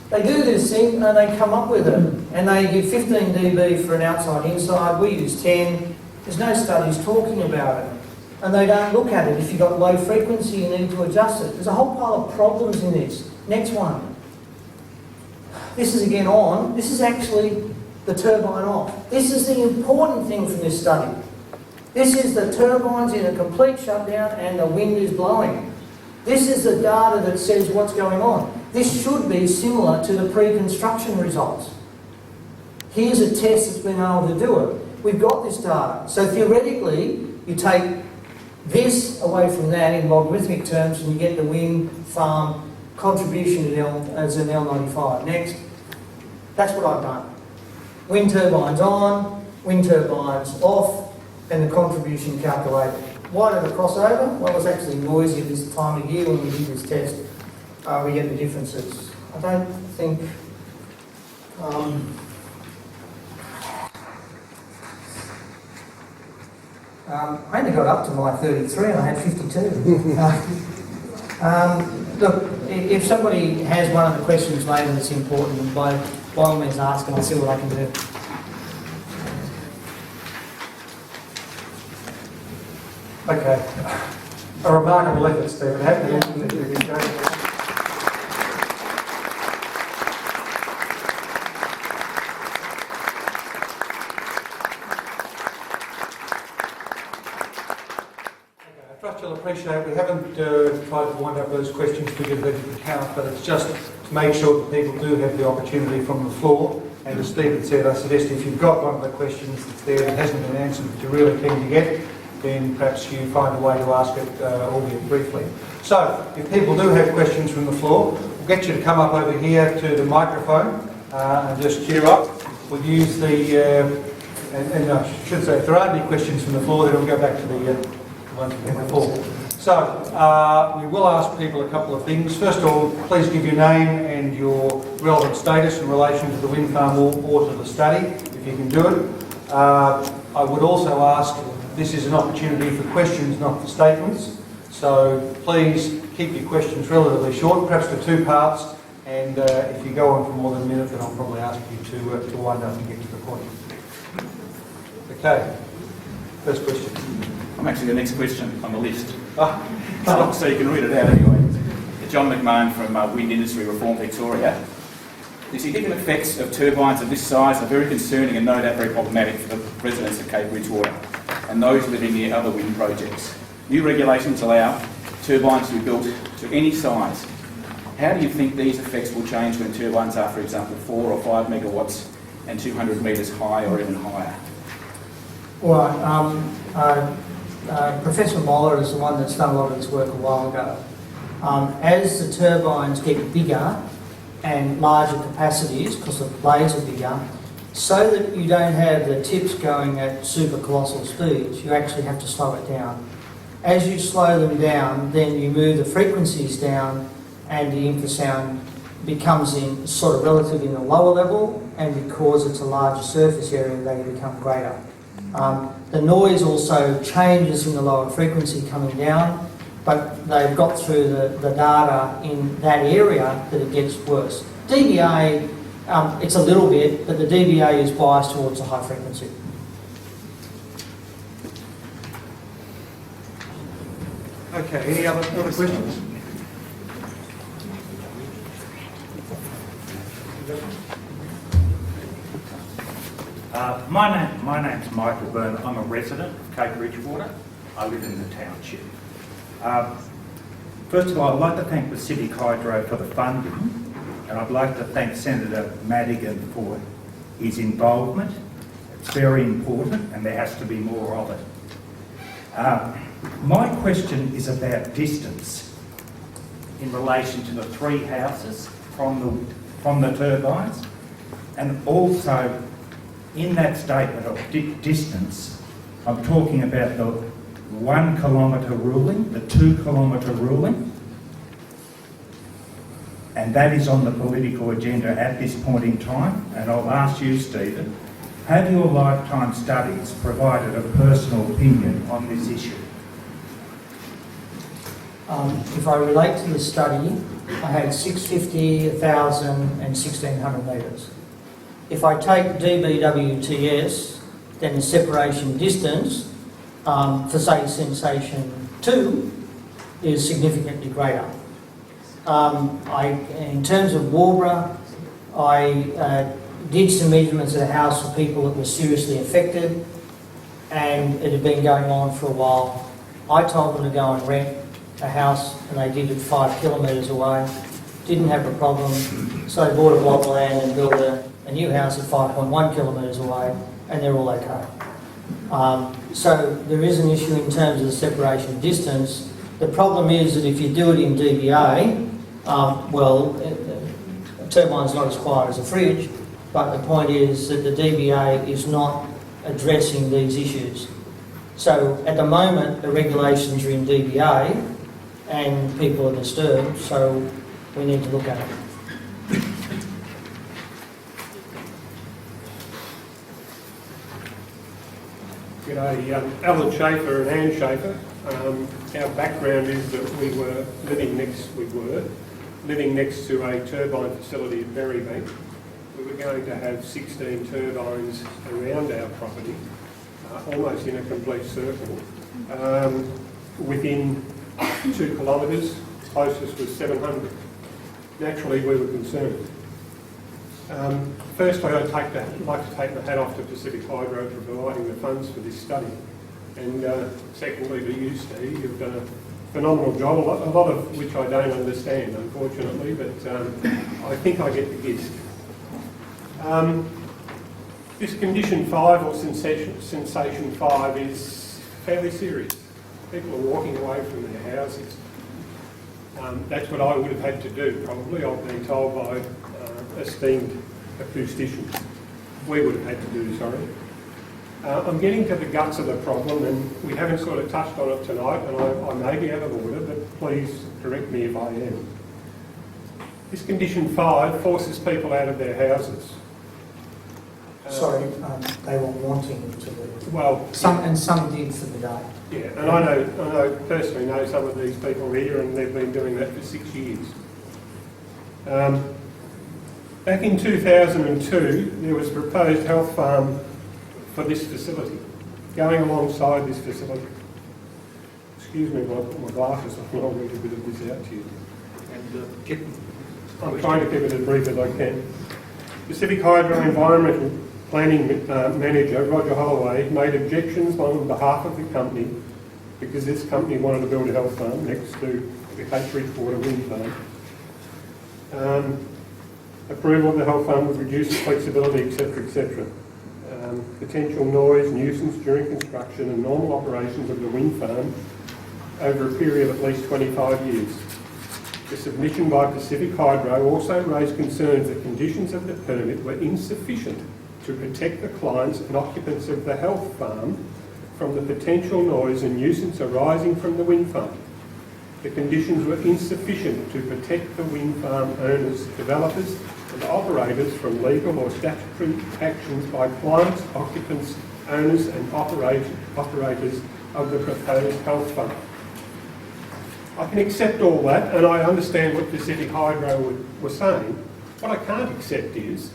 They do this thing and they come up with it. And they give 15 dB for an outside-inside. We use 10. There's no studies talking about it. And they don't look at it. If you've got low frequency, you need to adjust it. There's a whole pile of problems in this. Next one. This is again on. This is actually the turbine off. This is the important thing from this study. This is the turbines in a complete shutdown and the wind is blowing. This is the data that says what's going on. This should be similar to the pre-construction results. Here's a test that's been able to do it. We've got this data. So theoretically, you take this away from that in logarithmic terms and you get the wind farm contribution as an L95. Next. That's what I've done. Wind turbines on, wind turbines off, and the contribution calculated. Why did it cross over? Well, it was actually noisy at this time of year when we did this test. We get the differences. I don't think... I only got up to my 33 and I had 52. Look, if somebody has one of the questions later that's important, by all means ask and I'll see what I can do. Okay. A remarkable effort, Stephen. Happy I trust you'll appreciate we haven't tried to wind up those questions to give them an account, but it's just to make sure that people do have the opportunity from the floor. And as Stephen said, I suggest if you've got one of the questions that's there that hasn't been answered that you're really keen to get, then perhaps you find a way to ask it, albeit briefly. So, if people do have questions from the floor, we'll get you to come up over here to the microphone and just queue up. We'll use the, and I should say, if there aren't any questions from the floor, then we'll go back to the ones we had before. So, we will ask people a couple of things. First of all, please give your name and your relevant status in relation to the wind farm or to the study, if you can do it. I would also ask, this is an opportunity for questions, not for statements. So please keep your questions relatively short, perhaps to two parts. And if you go on for more than a minute, then I'll probably ask you to wind up and get to the point. Okay. First question. I'm actually the next question on the list. So you can read it out anyway. John McMahon from Wind Industry Reform Victoria. The significant effects of turbines of this size are very concerning and no doubt very problematic for the residents of Cape Bridgewater and those living near other wind projects. New regulations allow turbines to be built to any size. How do you think these effects will change when turbines are, for example, 4 or 5 megawatts and 200 metres high or even higher? Well, Professor Moller is the one that's done a lot of this work a while ago. As the turbines get bigger and larger capacities, because the blades are bigger, so that you don't have the tips going at super colossal speeds, you actually have to slow it down. As you slow them down, then you move the frequencies down and the infrasound becomes in sort of relatively in the lower level, and because it's a larger surface area, they become greater. The noise also changes in the lower frequency coming down, but they've got through the data in that area that it gets worse. DBA, it's a little bit, but the DBA is biased towards a high frequency. Okay, any other questions? My name's Michael Byrne. I'm a resident of Cape Bridgewater. I live in the township. First of all, I'd like to thank Pacific Hydro for the funding, and I'd like to thank Senator Madigan for his involvement. It's very important, and there has to be more of it. My question is about distance in relation to the 3 houses from the turbines, and also in that statement of distance, I'm talking about the 1 kilometre ruling, the 2 kilometre ruling, and that is on the political agenda at this point in time. And I'll ask you, Stephen, have your lifetime studies provided a personal opinion on this issue? If I relate to the study, I had 650, 1,000 and 1,600 metres. If I take dBWTS, then the separation distance for, say, sensation 2 is significantly greater. In terms of Warborough, I did some measurements of the house for people that were seriously affected, and it had been going on for a while. I told them to go and rent a house, and they did it 5 kilometres away. Didn't have a problem, so they bought a block of land and built a new house at 5.1 kilometres away, and they're all okay. So there is an issue in terms of the separation distance. The problem is that if you do it in DBA, a turbine's not as quiet as a fridge, but the point is that the DBA is not addressing these issues. So at the moment, the regulations are in DBA and people are disturbed, so we need to look at it. G'day, Alan Schaefer and Anne Schaefer. Our background is that we were living next to a turbine facility at Berrybank. We were going to have 16 turbines around our property, almost in a complete circle. Within 2 kilometres, closest was 700. Naturally, we were concerned. Firstly, I'd like to take my hat off to Pacific Hydro for providing the funds for this study. And secondly, to you, Steve, you've done a phenomenal job, a lot of which I don't understand, unfortunately, but I think I get the gist. This condition 5, or sensation 5, is fairly serious. People are walking away from their houses. That's what I would have had to do, probably. I've been told by esteemed acousticians. We would have had to do, sorry. I'm getting to the guts of the problem, and we haven't sort of touched on it tonight, and I may be out of order, but please correct me if I am. This condition 5 forces people out of their houses. Sorry, they were wanting to do. Well, some did for the day. Yeah, and I personally know some of these people here, and they've been doing that for 6 years. Back in 2002, there was a proposed health farm for this facility, going alongside this facility. Excuse me while I put my glasses on, I'll read a bit of this out to you. And I'm trying to keep it as brief as I can. Pacific Hydro Environmental Planning Manager, Roger Holloway, made objections on behalf of the company because this company wanted to build a health farm next to the Cape Bridgewater wind farm. Approval of the health farm would reduce the flexibility, etc., etc. Potential noise, nuisance during construction and normal operations of the wind farm over a period of at least 25 years. The submission by Pacific Hydro also raised concerns that conditions of the permit were insufficient to protect the clients and occupants of the health farm from the potential noise and nuisance arising from the wind farm. The conditions were insufficient to protect the wind farm owners, developers and operators from legal or statutory actions by clients, occupants, owners and operators of the proposed health farm. I can accept all that and I understand what Pacific Hydro were saying. What I can't accept is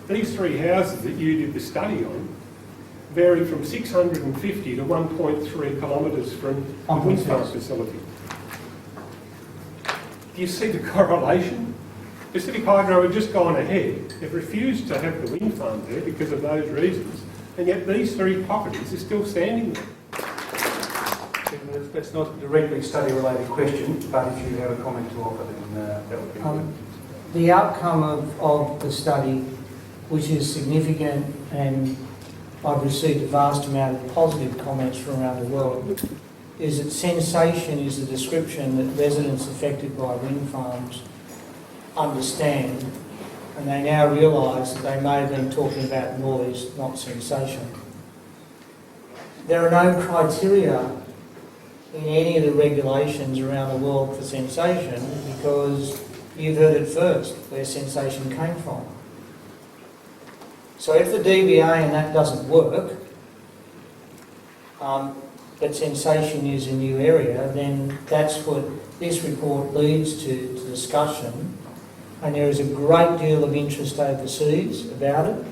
these three houses that you did the study on vary from 650 to 1.3 kilometres from the wind farm facility. Do you see the correlation? Pacific Hydro had just gone ahead. They've refused to have the wind farm there because of those reasons, and yet these three properties are still standing there. That's not a directly study-related question, but if you have a comment to offer, then that would be good. The outcome of the study, which is significant, and I've received a vast amount of positive comments from around the world, is that sensation is the description that residents affected by wind farms understand, and they now realise that they may have been talking about noise, not sensation. There are no criteria in any of the regulations around the world for sensation because you've heard it first, where sensation came from. So if the DBA and that doesn't work, but sensation is a new area, then that's what this report leads to discussion. And there is a great deal of interest overseas about it,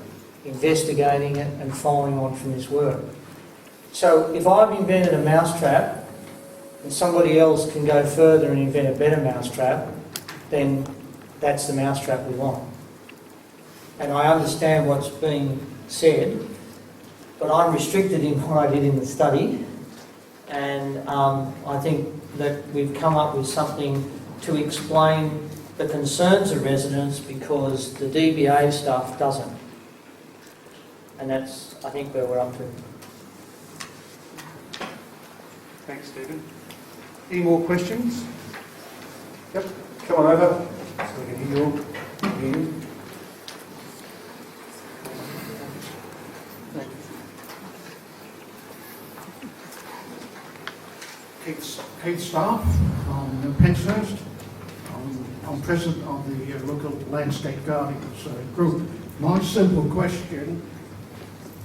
investigating it and following on from this work. So if I've invented a mousetrap and somebody else can go further and invent a better mousetrap, then that's the mousetrap we want. And I understand what's being said, but I'm restricted in what I did in the study, and I think that we've come up with something to explain the concerns of residents because the DBA stuff doesn't. And that's, I think, where we're up to. Thanks, Stephen. Any more questions? Yep, come on over so we can hear you. Keith Staff from Penshurst. I'm president of the local landscape guardians group. My simple question,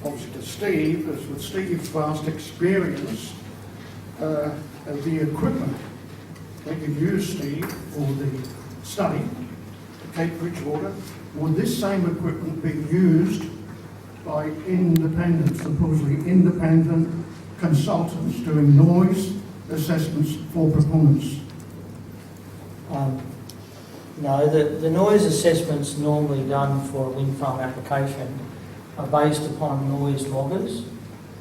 obviously to Steve, is with Steve's vast experience of the equipment that you use, Steve, for the study at Cape Bridgewater, would this same equipment be used by independent, supposedly independent consultants doing noise assessments for proponents? No, the noise assessments normally done for a wind farm application are based upon noise loggers.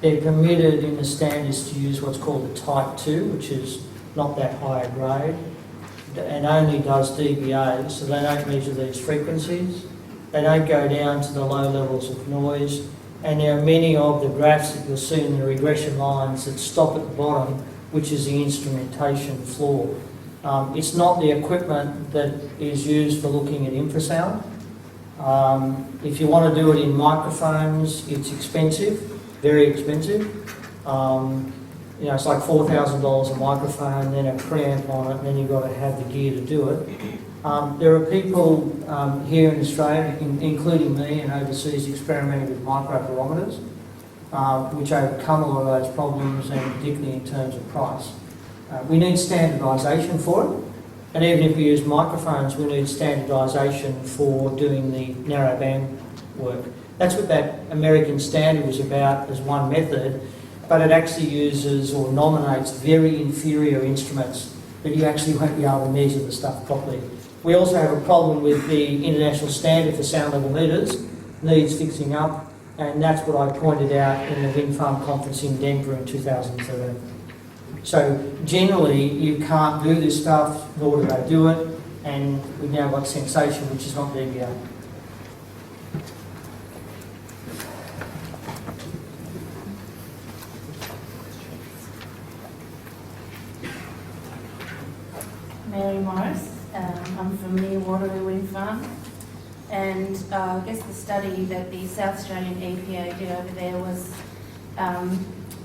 They're permitted in the standards to use what's called a Type 2, which is not that high a grade, and only does dBA, so they don't measure these frequencies. They don't go down to the low levels of noise, and there are many of the graphs that you'll see in the regression lines that stop at the bottom, which is the instrumentation floor. It's not the equipment that is used for looking at infrasound. If you want to do it in microphones, it's expensive, very expensive. It's like $4,000 a microphone, then a preamp on it, and then you've got to have the gear to do it. There are people here in Australia, including me and overseas, experimenting with microbarometers, which overcome a lot of those problems, and particularly in terms of price. We need standardisation for it, and even if we use microphones, we need standardisation for doing the narrowband work. That's what that American standard was about as one method, but it actually uses or nominates very inferior instruments that you actually won't be able to measure the stuff properly. We also have a problem with the international standard for sound level meters, needs fixing up, and that's what I pointed out in the wind farm conference in Denver in 2013. So generally, you can't do this stuff, nor do they do it, and we've now got sensation, which is not DBA. Mary Morris. I'm from near Waterloo Wind Farm, and I guess the study that the South Australian EPA did over there was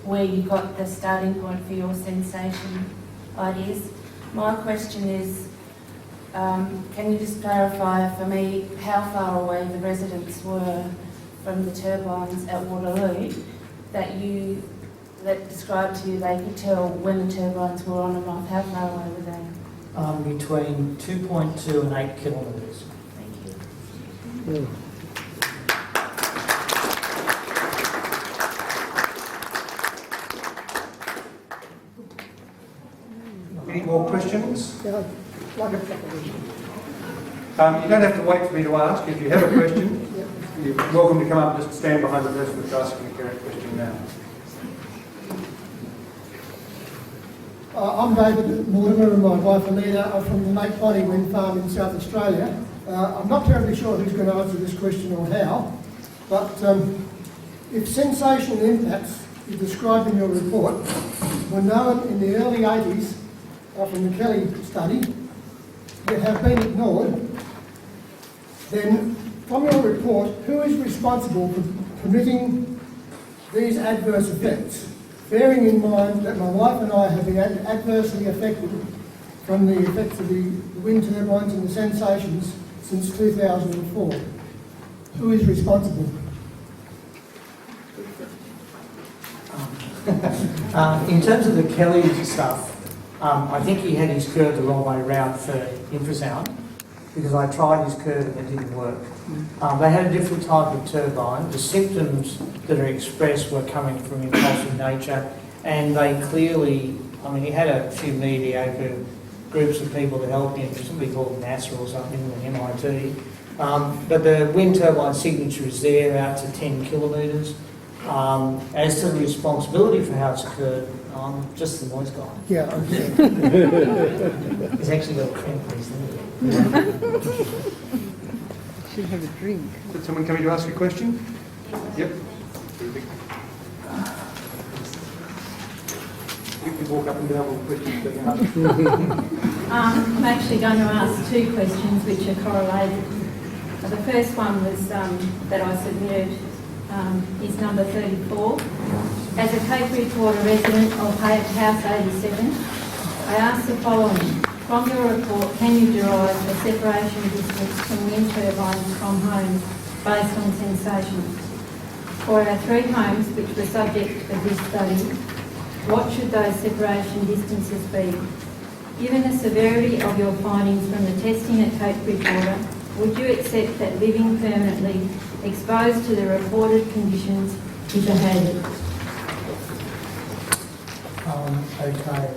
where you got the starting point for your sensation ideas. My question is, can you just clarify for me how far away the residents were from the turbines at Waterloo that described to you they could tell when the turbines were on and off? How far away were they? Between 2.2 and 8 kilometres. Thank you. Any more questions? Yeah, like a proposition. You don't have to wait for me to ask. If you have a question, you're welcome to come up and just stand behind the person that's asking the correct question now. I'm David Mortimer and my wife Anita are from the Lake Bonnie Wind Farm in South Australia. I'm not terribly sure who's going to answer this question or how, but if sensation impacts you described in your report were known in the early 80s from the Kelly study, that have been ignored, then from your report, who is responsible for permitting these adverse effects? Bearing in mind that my wife and I have been adversely affected from the effects of the wind turbines and the sensations since 2004. Who is responsible? In terms of the Kelly stuff, I think he had his curve the wrong way around for Infrasound, because I tried his curve and it didn't work. They had a different type of turbine. The symptoms that are expressed were coming from impulsive nature, and they clearly, I mean, he had a few mediocre groups of people to help him, somebody called NASA or something, and MIT. But the wind turbine signature is there out to 10 kilometres. As to the responsibility for how it's occurred, I'm just the noise guy. Yeah, okay. He's actually got a cramp in his leg. Should have a drink. Is someone coming to ask a question? Yep. You can walk up and down with questions that you have. I'm actually going to ask two questions which are correlated. The first one was that I submitted is number 34. As a Cape Bridgewater resident of House 87, I ask the following. From your report, can you derive a separation distance from wind turbines from homes based on sensations? For our 3 homes which were subject of this study, what should those separation distances be? Given the severity of your findings from the testing at Cape Bridgewater, would you accept that living permanently exposed to the reported conditions is a hazard? Okay.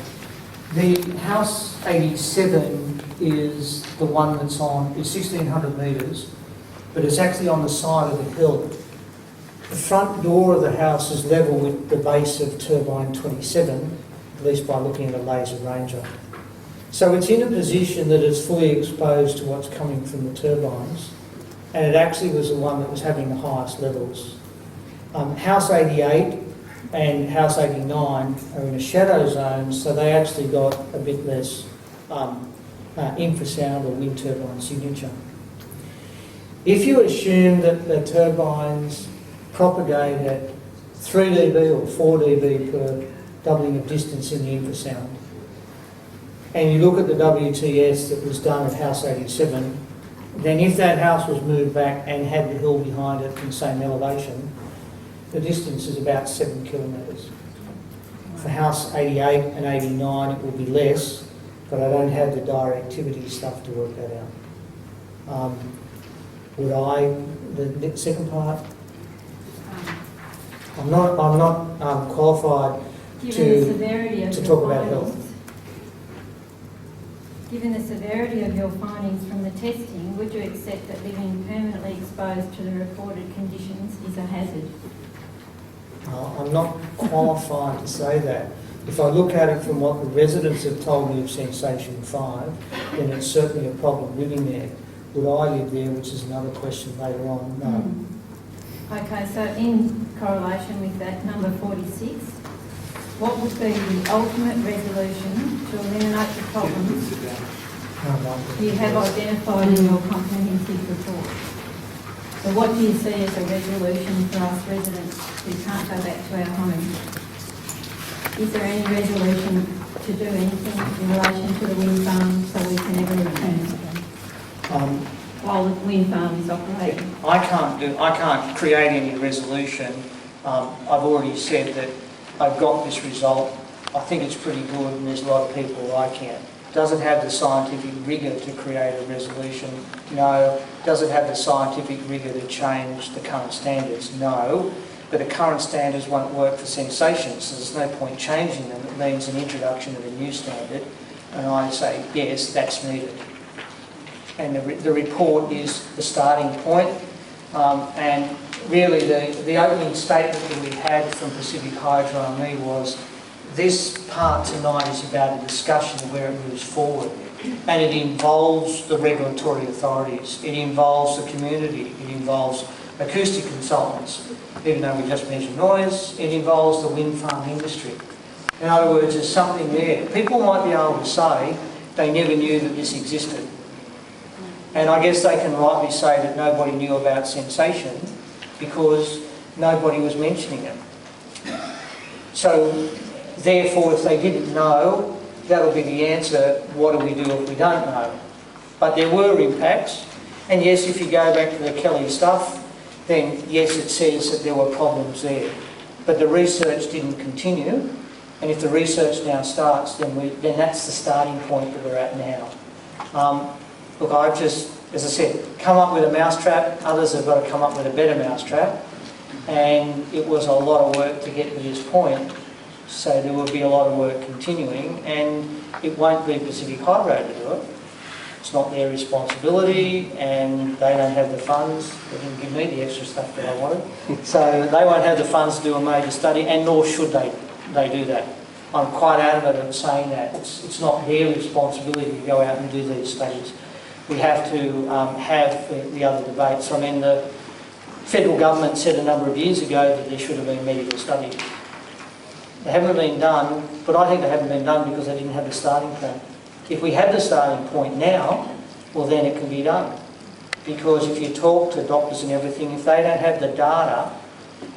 The House 87 is the one that's on, it's 1,600 metres, but it's actually on the side of the hill. The front door of the house is level with the base of turbine 27, at least by looking at a laser ranger. So it's in a position that it's fully exposed to what's coming from the turbines, and it actually was the one that was having the highest levels. House 88 and House 89 are in a shadow zone, so they actually got a bit less infrasound or wind turbine signature. If you assume that the turbines propagate at 3 dB or 4 dB per doubling of distance in the infrasound, and you look at the WTS that was done at House 87, then if that house was moved back and had the hill behind it in the same elevation, the distance is about 7 kilometres. For House 88 and 89 it will be less, but I don't have the directivity stuff to work that out. The second part? I'm not qualified Given the severity of to your talk about findings, health. Given the severity of your findings from the testing, would you accept that living permanently exposed to the reported conditions is a hazard? I'm not qualified to say that. If I look at it from what the residents have told me of Sensation 5, then it's certainly a problem living there. Would I live there, which is another question later on? No. Okay, so in correlation with that, number 46, what would be the ultimate resolution to eliminate the problems you have identified in your comprehensive report? So what do you see as a resolution for us residents who can't go back to our homes? Is there any resolution to do anything in relation to the wind farm so we can ever return while the wind farm is operating? I can't create any resolution. I've already said that I've got this result. I think it's pretty good, and there's a lot of people like it. Does it have the scientific rigour to create a resolution? No. Does it have the scientific rigour to change the current standards? No. But the current standards won't work for sensations, so there's no point changing them. It means an introduction of a new standard, and I say, yes, that's needed. And the report is the starting point, and really the opening statement that we had from Pacific Hydro and me was, this part tonight is about a discussion of where it moves forward, and it involves the regulatory authorities, it involves the community, it involves acoustic consultants, even though we just mentioned noise, it involves the wind farm industry. In other words, there's something there. People might be able to say they never knew that this existed. And I guess they can rightly say that nobody knew about sensation because nobody was mentioning it. So, therefore, if they didn't know, that'll be the answer, what do we do if we don't know? But there were impacts, and yes, if you go back to the Kelly stuff, then yes, it says that there were problems there. But the research didn't continue, and if the research now starts, then that's the starting point that we're at now. Look, I've just, as I said, come up with a mousetrap. Others have got to come up with a better mousetrap. And it was a lot of work to get to this point. So there will be a lot of work continuing. And it won't be Pacific Hydro to do it. It's not their responsibility, and they don't have the funds. They didn't give me the extra stuff that I wanted. So they won't have the funds to do a major study, and nor should they do that. I'm quite adamant in saying that. It's not their responsibility to go out and do these studies. We have to have the other debates. I mean, the federal government said a number of years ago that there should have been medical studies. They haven't been done, but I think they haven't been done because they didn't have the starting point. If we have the starting point now, well then it can be done. Because if you talk to doctors and everything, if they don't have the data,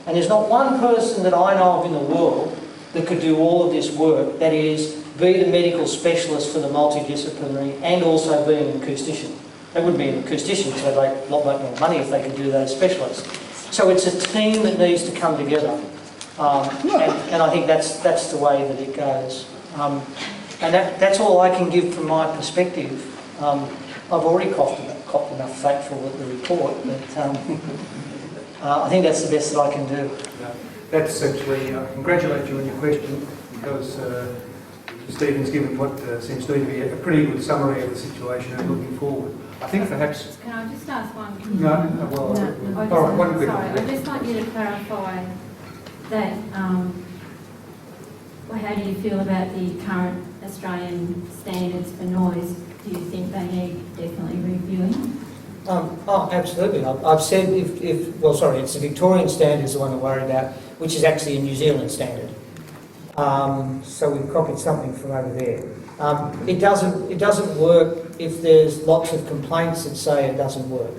and there's not one person that I know of in the world that could do all of this work, that is, be the medical specialist for the multidisciplinary and also be an acoustician. They wouldn't be an acoustician because they'd make a lot more money if they could do those specialists. So it's a team that needs to come together. And I think that's the way that it goes. And that's all I can give from my perspective. I've already copped enough factual with the report, but I think that's the best that I can do. That's actually, I congratulate you on your question, because Stephen's given what seems to me to be a pretty good summary of the situation and looking forward. I think perhaps... Can I just ask one? Well, No, all right, one quick sorry, one. I'd just like you to clarify that, how do you feel about the current Australian standards for noise? Do you think they need definitely reviewing? Absolutely. I've said it's the Victorian standards the one to worry about, which is actually a New Zealand standard. So we've copied something from over there. It doesn't work if there's lots of complaints that say it doesn't work.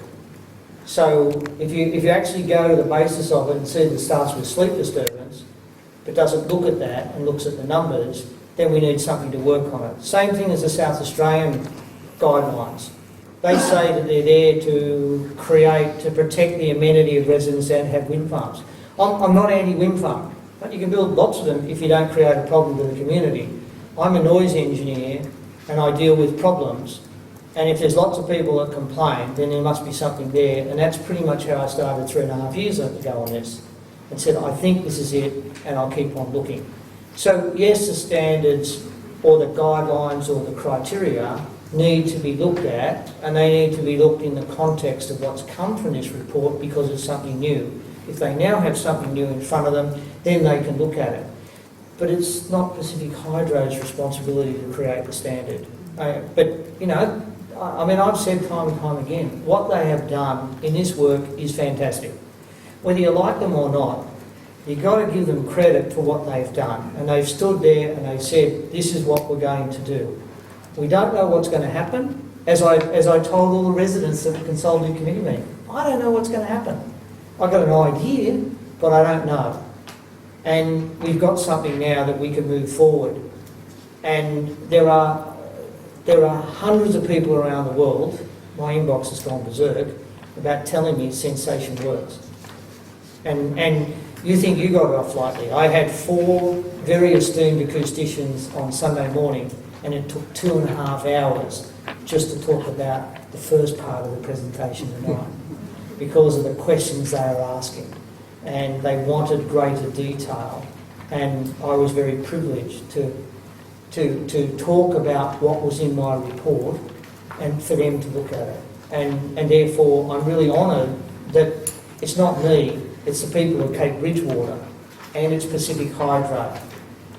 So if you actually go to the basis of it and see that it starts with sleep disturbance, but doesn't look at that and looks at the numbers, then we need something to work on it. Same thing as the South Australian guidelines. They say that they're there to protect the amenity of residents that have wind farms. I'm not anti-wind farm, but you can build lots of them if you don't create a problem to the community. I'm a noise engineer and I deal with problems. And if there's lots of people that complain, then there must be something there. And that's pretty much how I started 3.5 years ago on this. And said, I think this is it, and I'll keep on looking. So yes, the standards or the guidelines or the criteria need to be looked at, and they need to be looked in the context of what's come from this report because it's something new. If they now have something new in front of them, then they can look at it. But it's not Pacific Hydro's responsibility to create the standard. But, you know, I mean, I've said time and time again, what they have done in this work is fantastic. Whether you like them or not, you've got to give them credit for what they've done. And they've stood there and they've said, this is what we're going to do. We don't know what's going to happen. As I told all the residents at the consultative committee meeting, I don't know what's going to happen. I've got an idea, but I don't know. And we've got something now that we can move forward. And there are hundreds of people around the world, my inbox has gone berserk, about telling me sensation works. And you think you got it off lightly. I had 4 very esteemed acousticians on Sunday morning, and it took 2.5 hours just to talk about the first part of the presentation tonight because of the questions they were asking. And they wanted greater detail. And I was very privileged to talk about what was in my report and for them to look at it. And therefore, I'm really honoured that it's not me, it's the people of Cape Bridgewater and it's Pacific Hydro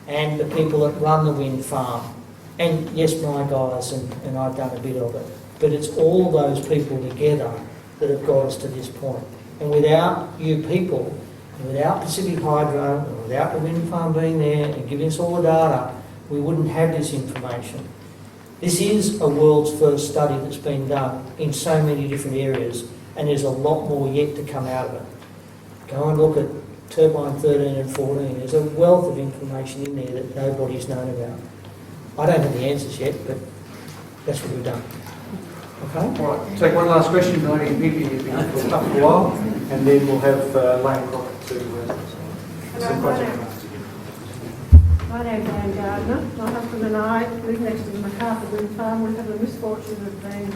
and the people that run the wind farm. And yes, my guys, and I've done a bit of it. But it's all those people together that have got us to this point. And without you people, and without Pacific Hydro, and without the wind farm being there and giving us all the data, we wouldn't have this information. This is a world's first study that's been done in so many different areas, and there's a lot more yet to come out of it. Go and look at turbine 13 and 14. There's a wealth of information in there that nobody's known about. I don't have the answers yet, but that's what we've done. Okay? All right, take one last question, I can give you for a while, and then we'll have Lane Crockett to some project remarks. My name's Anne Gardner. My husband and I live next to the MacArthur Wind Farm. We have the misfortune of being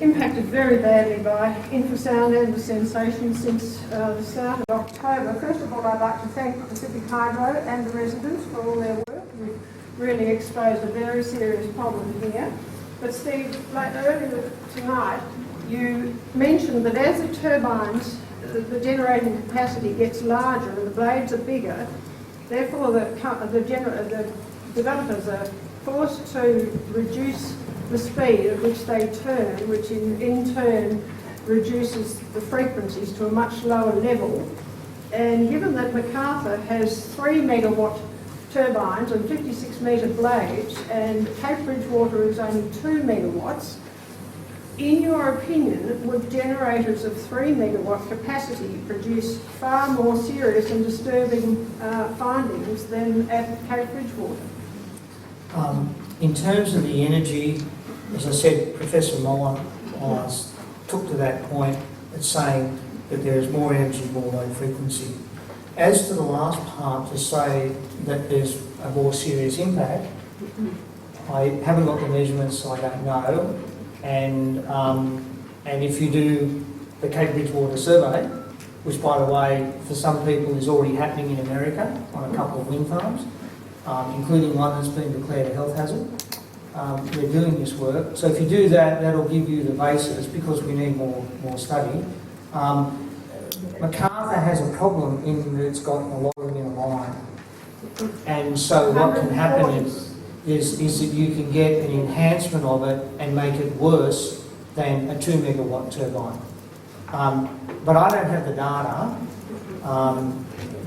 impacted very badly by infrasound and the sensation since the start of October. First of all, I'd like to thank Pacific Hydro and the residents for all their work. We've really exposed a very serious problem here. But Steve, earlier tonight, you mentioned that as the turbines, the generating capacity gets larger and the blades are bigger, therefore the developers are forced to reduce the speed at which they turn, which in turn reduces the frequencies to a much lower level. And given that MacArthur has 3 megawatt turbines and 56 metre blades, and Cape Bridgewater is only 2 megawatts, in your opinion, would generators of 3 megawatt capacity produce far more serious and disturbing findings than at Cape Bridgewater? In terms of the energy, as I said, Professor Moller took to that point at saying that there is more energy, more low frequency. As to the last part, to say that there's a more serious impact, I haven't got the measurements, so I don't know. And if you do the Cape Bridgewater survey, which by the way, for some people is already happening in America on a couple of wind farms, including one that's been declared a health hazard. They're doing this work. So if you do that, that'll give you the basis, because we need more study. MacArthur has a problem in that it's got a lot of them in a line. And so what can happen is that you can get an enhancement of it and make it worse than a 2 megawatt turbine. But I don't have the data.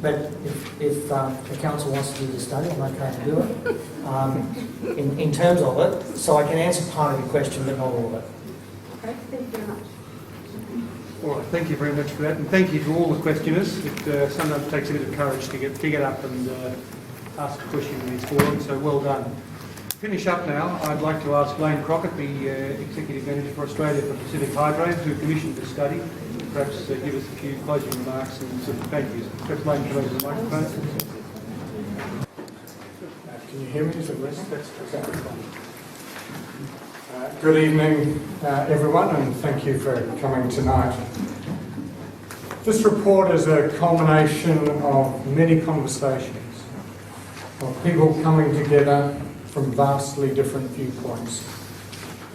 But if the council wants to do the study, I'm okay to do it. In terms of it, so I can answer part of your question, but not all of it. Okay, thank you very much. All right, thank you very much for that, and thank you to all the questioners. It sometimes takes a bit of courage to get up and ask a question in this forum, so well done. To finish up now, I'd like to ask Lane Crockett, the Executive Manager for Australia for Pacific Hydro, who commissioned this study, perhaps give us a few closing remarks and some thank yous. Perhaps Lane can raise the microphone. Can you hear me? Is it working? That's exactly fine. Good evening, everyone, and thank you for coming tonight. This report is a culmination of many conversations, of people coming together from vastly different viewpoints.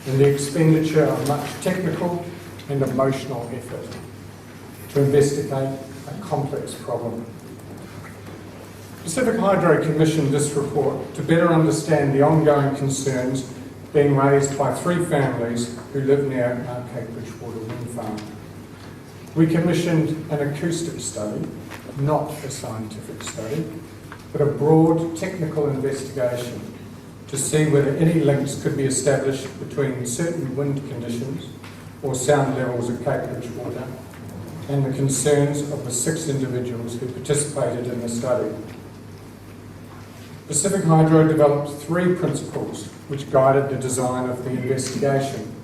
and the expenditure of much technical and emotional effort to investigate a complex problem. Pacific Hydro commissioned this report to better understand the ongoing concerns being raised by 3 families who live near our Cape Bridgewater wind farm. We commissioned an acoustic study, not a scientific study, but a broad technical investigation to see whether any links could be established between certain wind conditions or sound levels at Cape Bridgewater and the concerns of the 6 individuals who participated in the study. Pacific Hydro developed 3 principles which guided the design of the investigation.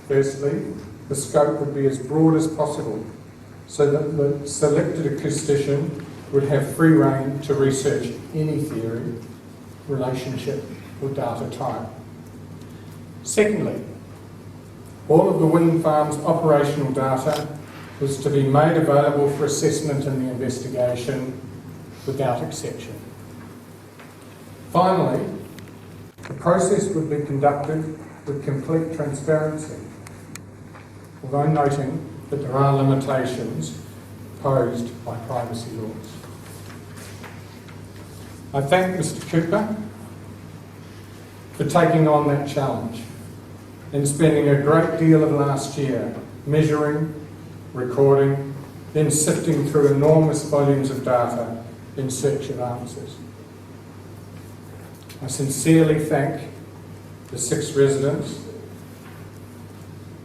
Firstly, the scope would be as broad as possible so that the selected acoustician would have free rein to research any theory, relationship or data type. Secondly, all of the wind farm's operational data was to be made available for assessment in the investigation without exception. Finally, the process would be conducted with complete transparency, although noting that there are limitations posed by privacy laws. I thank Mr. Cooper for taking on that challenge and spending a great deal of last year measuring, recording, then sifting through enormous volumes of data in search of answers. I sincerely thank the 6 residents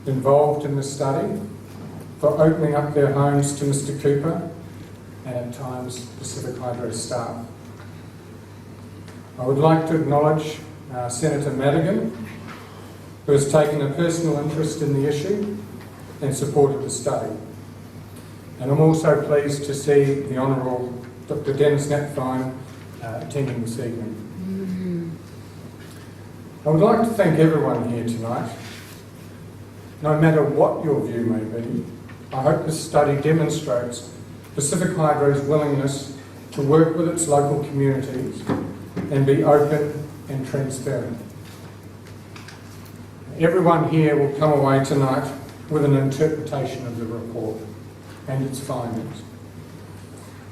involved in the study for opening up their homes to Mr. Cooper and at times Pacific Hydro staff. I would like to acknowledge Senator Madigan, who has taken a personal interest in the issue and supported the study. And I'm also pleased to see the Honourable Dr. Dennis Napthine attending this evening. I would like to thank everyone here tonight. No matter what your view may be, I hope this study demonstrates Pacific Hydro's willingness to work with its local communities and be open and transparent. Everyone here will come away tonight with an interpretation of the report and its findings.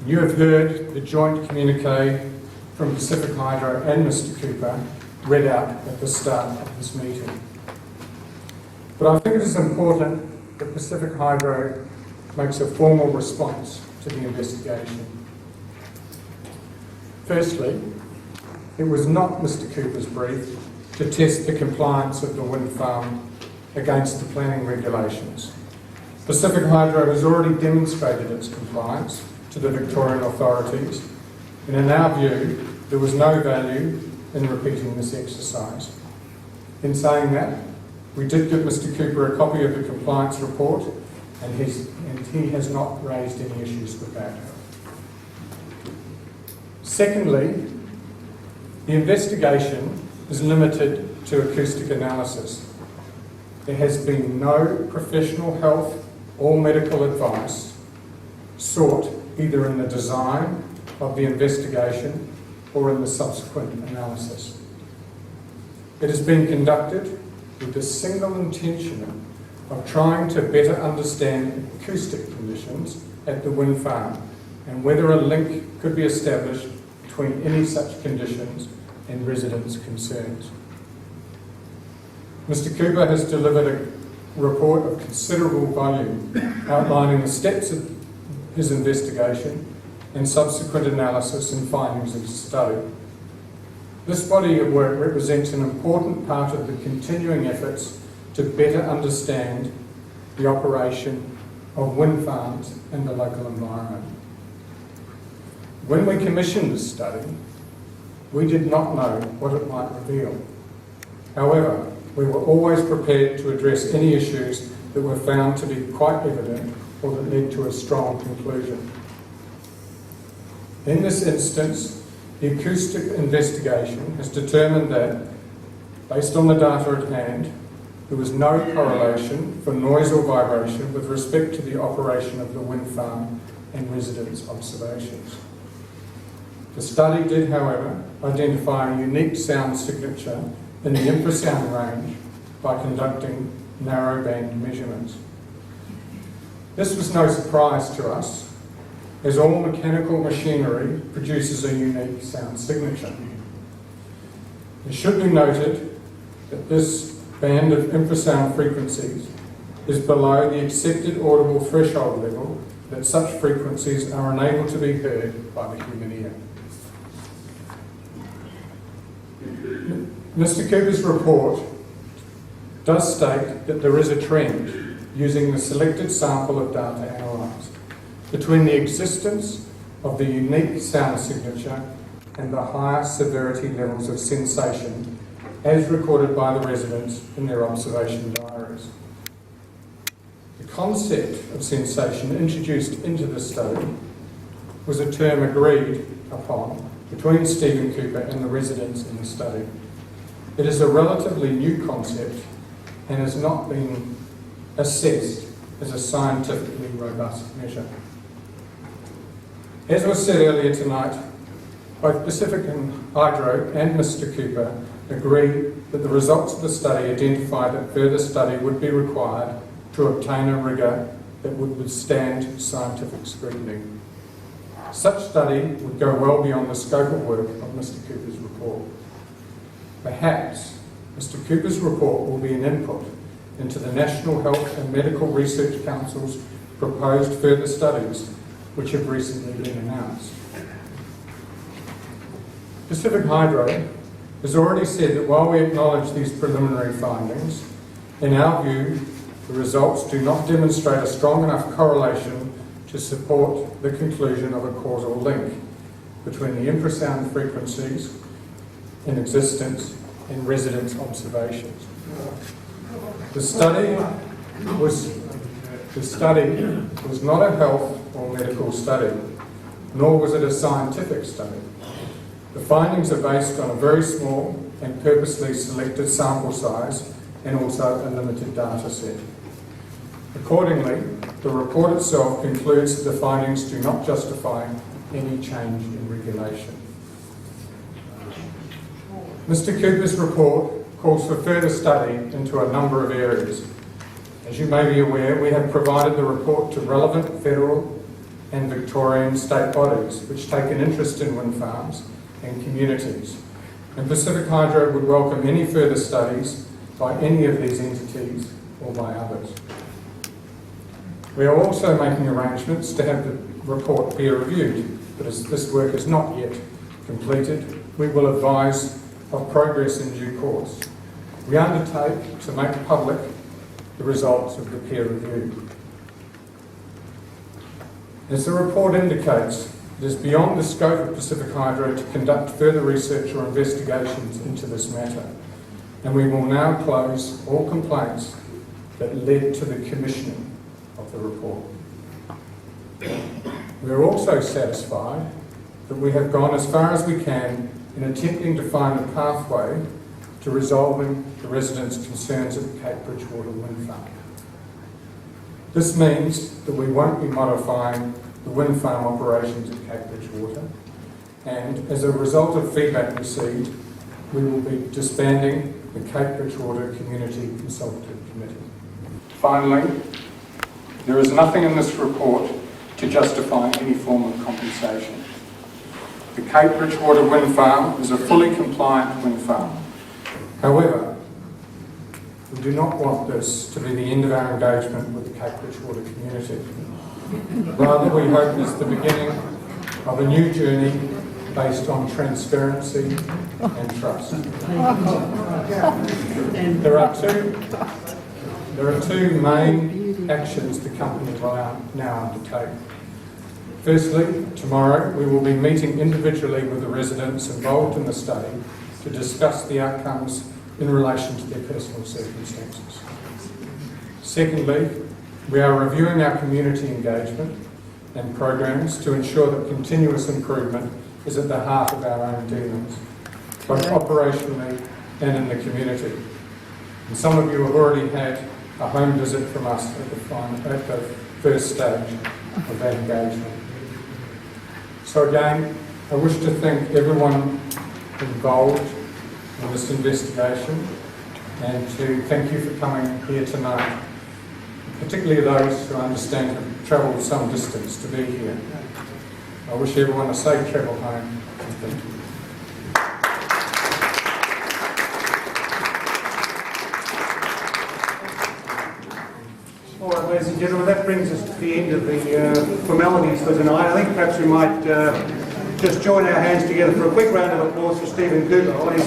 You have heard the joint communique from Pacific Hydro and Mr. Cooper read out at the start of this meeting. But I think it is important that Pacific Hydro makes a formal response to the investigation. Firstly, it was not Mr. Cooper's brief to test the compliance of the wind farm against the planning regulations. Pacific Hydro has already demonstrated its compliance to the Victorian authorities, and in our view, there was no value in repeating this exercise. In saying that, we did give Mr. Cooper a copy of the compliance report, and he has not raised any issues with that. Secondly, the investigation is limited to acoustic analysis. There has been no professional health or medical advice sought either in the design of the investigation or in the subsequent analysis. It has been conducted with the single intention of trying to better understand acoustic conditions at the wind farm and whether a link could be established between any such conditions and residents' concerns. Mr. Cooper has delivered a report of considerable volume outlining the steps of his investigation and subsequent analysis and findings of the study. This body of work represents an important part of the continuing efforts to better understand the operation of wind farms in the local environment. When we commissioned this study, we did not know what it might reveal. However, we were always prepared to address any issues that were found to be quite evident or that led to a strong conclusion. In this instance, the acoustic investigation has determined that, based on the data at hand, there was no correlation for noise or vibration with respect to the operation of the wind farm and residents' observations. The study did, however, identify a unique sound signature in the infrasound range by conducting narrowband measurements. This was no surprise to us, as all mechanical machinery produces a unique sound signature. It should be noted that this band of infrasound frequencies is below the accepted audible threshold level that such frequencies are unable to be heard by the human ear. Mr. Cooper's report does state that there is a trend using the selected sample of data analysed between the existence of the unique sound signature and the higher severity levels of sensation as recorded by the residents in their observation diaries. The concept of sensation introduced into the study was a term agreed upon between Stephen Cooper and the residents in the study. It is a relatively new concept and has not been assessed as a scientifically robust measure. As was said earlier tonight, both Pacific Hydro and Mr. Cooper agreed that the results of the study identified that further study would be required to obtain a rigour that would withstand scientific scrutiny. Such study would go well beyond the scope of work of Mr. Cooper's report. Perhaps Mr. Cooper's report will be an input into the National Health and Medical Research Council's proposed further studies, which have recently been announced. Pacific Hydro has already said that while we acknowledge these preliminary findings, in our view, the results do not demonstrate a strong enough correlation to support the conclusion of a causal link between the infrasound frequencies in existence and residents' observations. The study was not a health or medical study, nor was it a scientific study. The findings are based on a very small and purposely selected sample size and also a limited data set. Accordingly, the report itself concludes that the findings do not justify any change in regulation. Mr. Cooper's report calls for further study into a number of areas. As you may be aware, we have provided the report to relevant federal and Victorian state bodies which take an interest in wind farms and communities. And Pacific Hydro would welcome any further studies by any of these entities or by others. We are also making arrangements to have the report peer reviewed, but as this work is not yet completed, we will advise of progress in due course. We undertake to make public the results of the peer review. As the report indicates, it is beyond the scope of Pacific Hydro to conduct further research or investigations into this matter, and we will now close all complaints that led to the commissioning of the report. We are also satisfied that we have gone as far as we can in attempting to find a pathway to resolving the residents' concerns at the Cape Bridgewater wind farm. This means that we won't be modifying the wind farm operations at Cape Bridgewater, and as a result of feedback received, we will be disbanding the Cape Bridgewater Community Consultative Committee. Finally, there is nothing in this report to justify any form of compensation. The Cape Bridgewater wind farm is a fully compliant wind farm. However, we do not want this to be the end of our engagement with the Cape Bridgewater community. Rather, we hope it's the beginning of a new journey based on transparency and trust. There are two main actions the company will now undertake. Firstly, tomorrow we will be meeting individually with the residents involved in the study to discuss the outcomes in relation to their personal circumstances. Secondly, we are reviewing our community engagement and programs to ensure that continuous improvement is at the heart of our own dealings, both operationally and in the community. And some of you have already had a home visit from us at the first stage of that engagement. So again, I wish to thank everyone involved in this investigation, and to thank you for coming here tonight, particularly those who I understand have travelled some distance to be here. I wish everyone a safe travel home, and thank you. All right, ladies and gentlemen, that brings us to the end of the formalities for tonight. I think perhaps we might just join our hands together for a quick round of applause for Stephen Cooper on his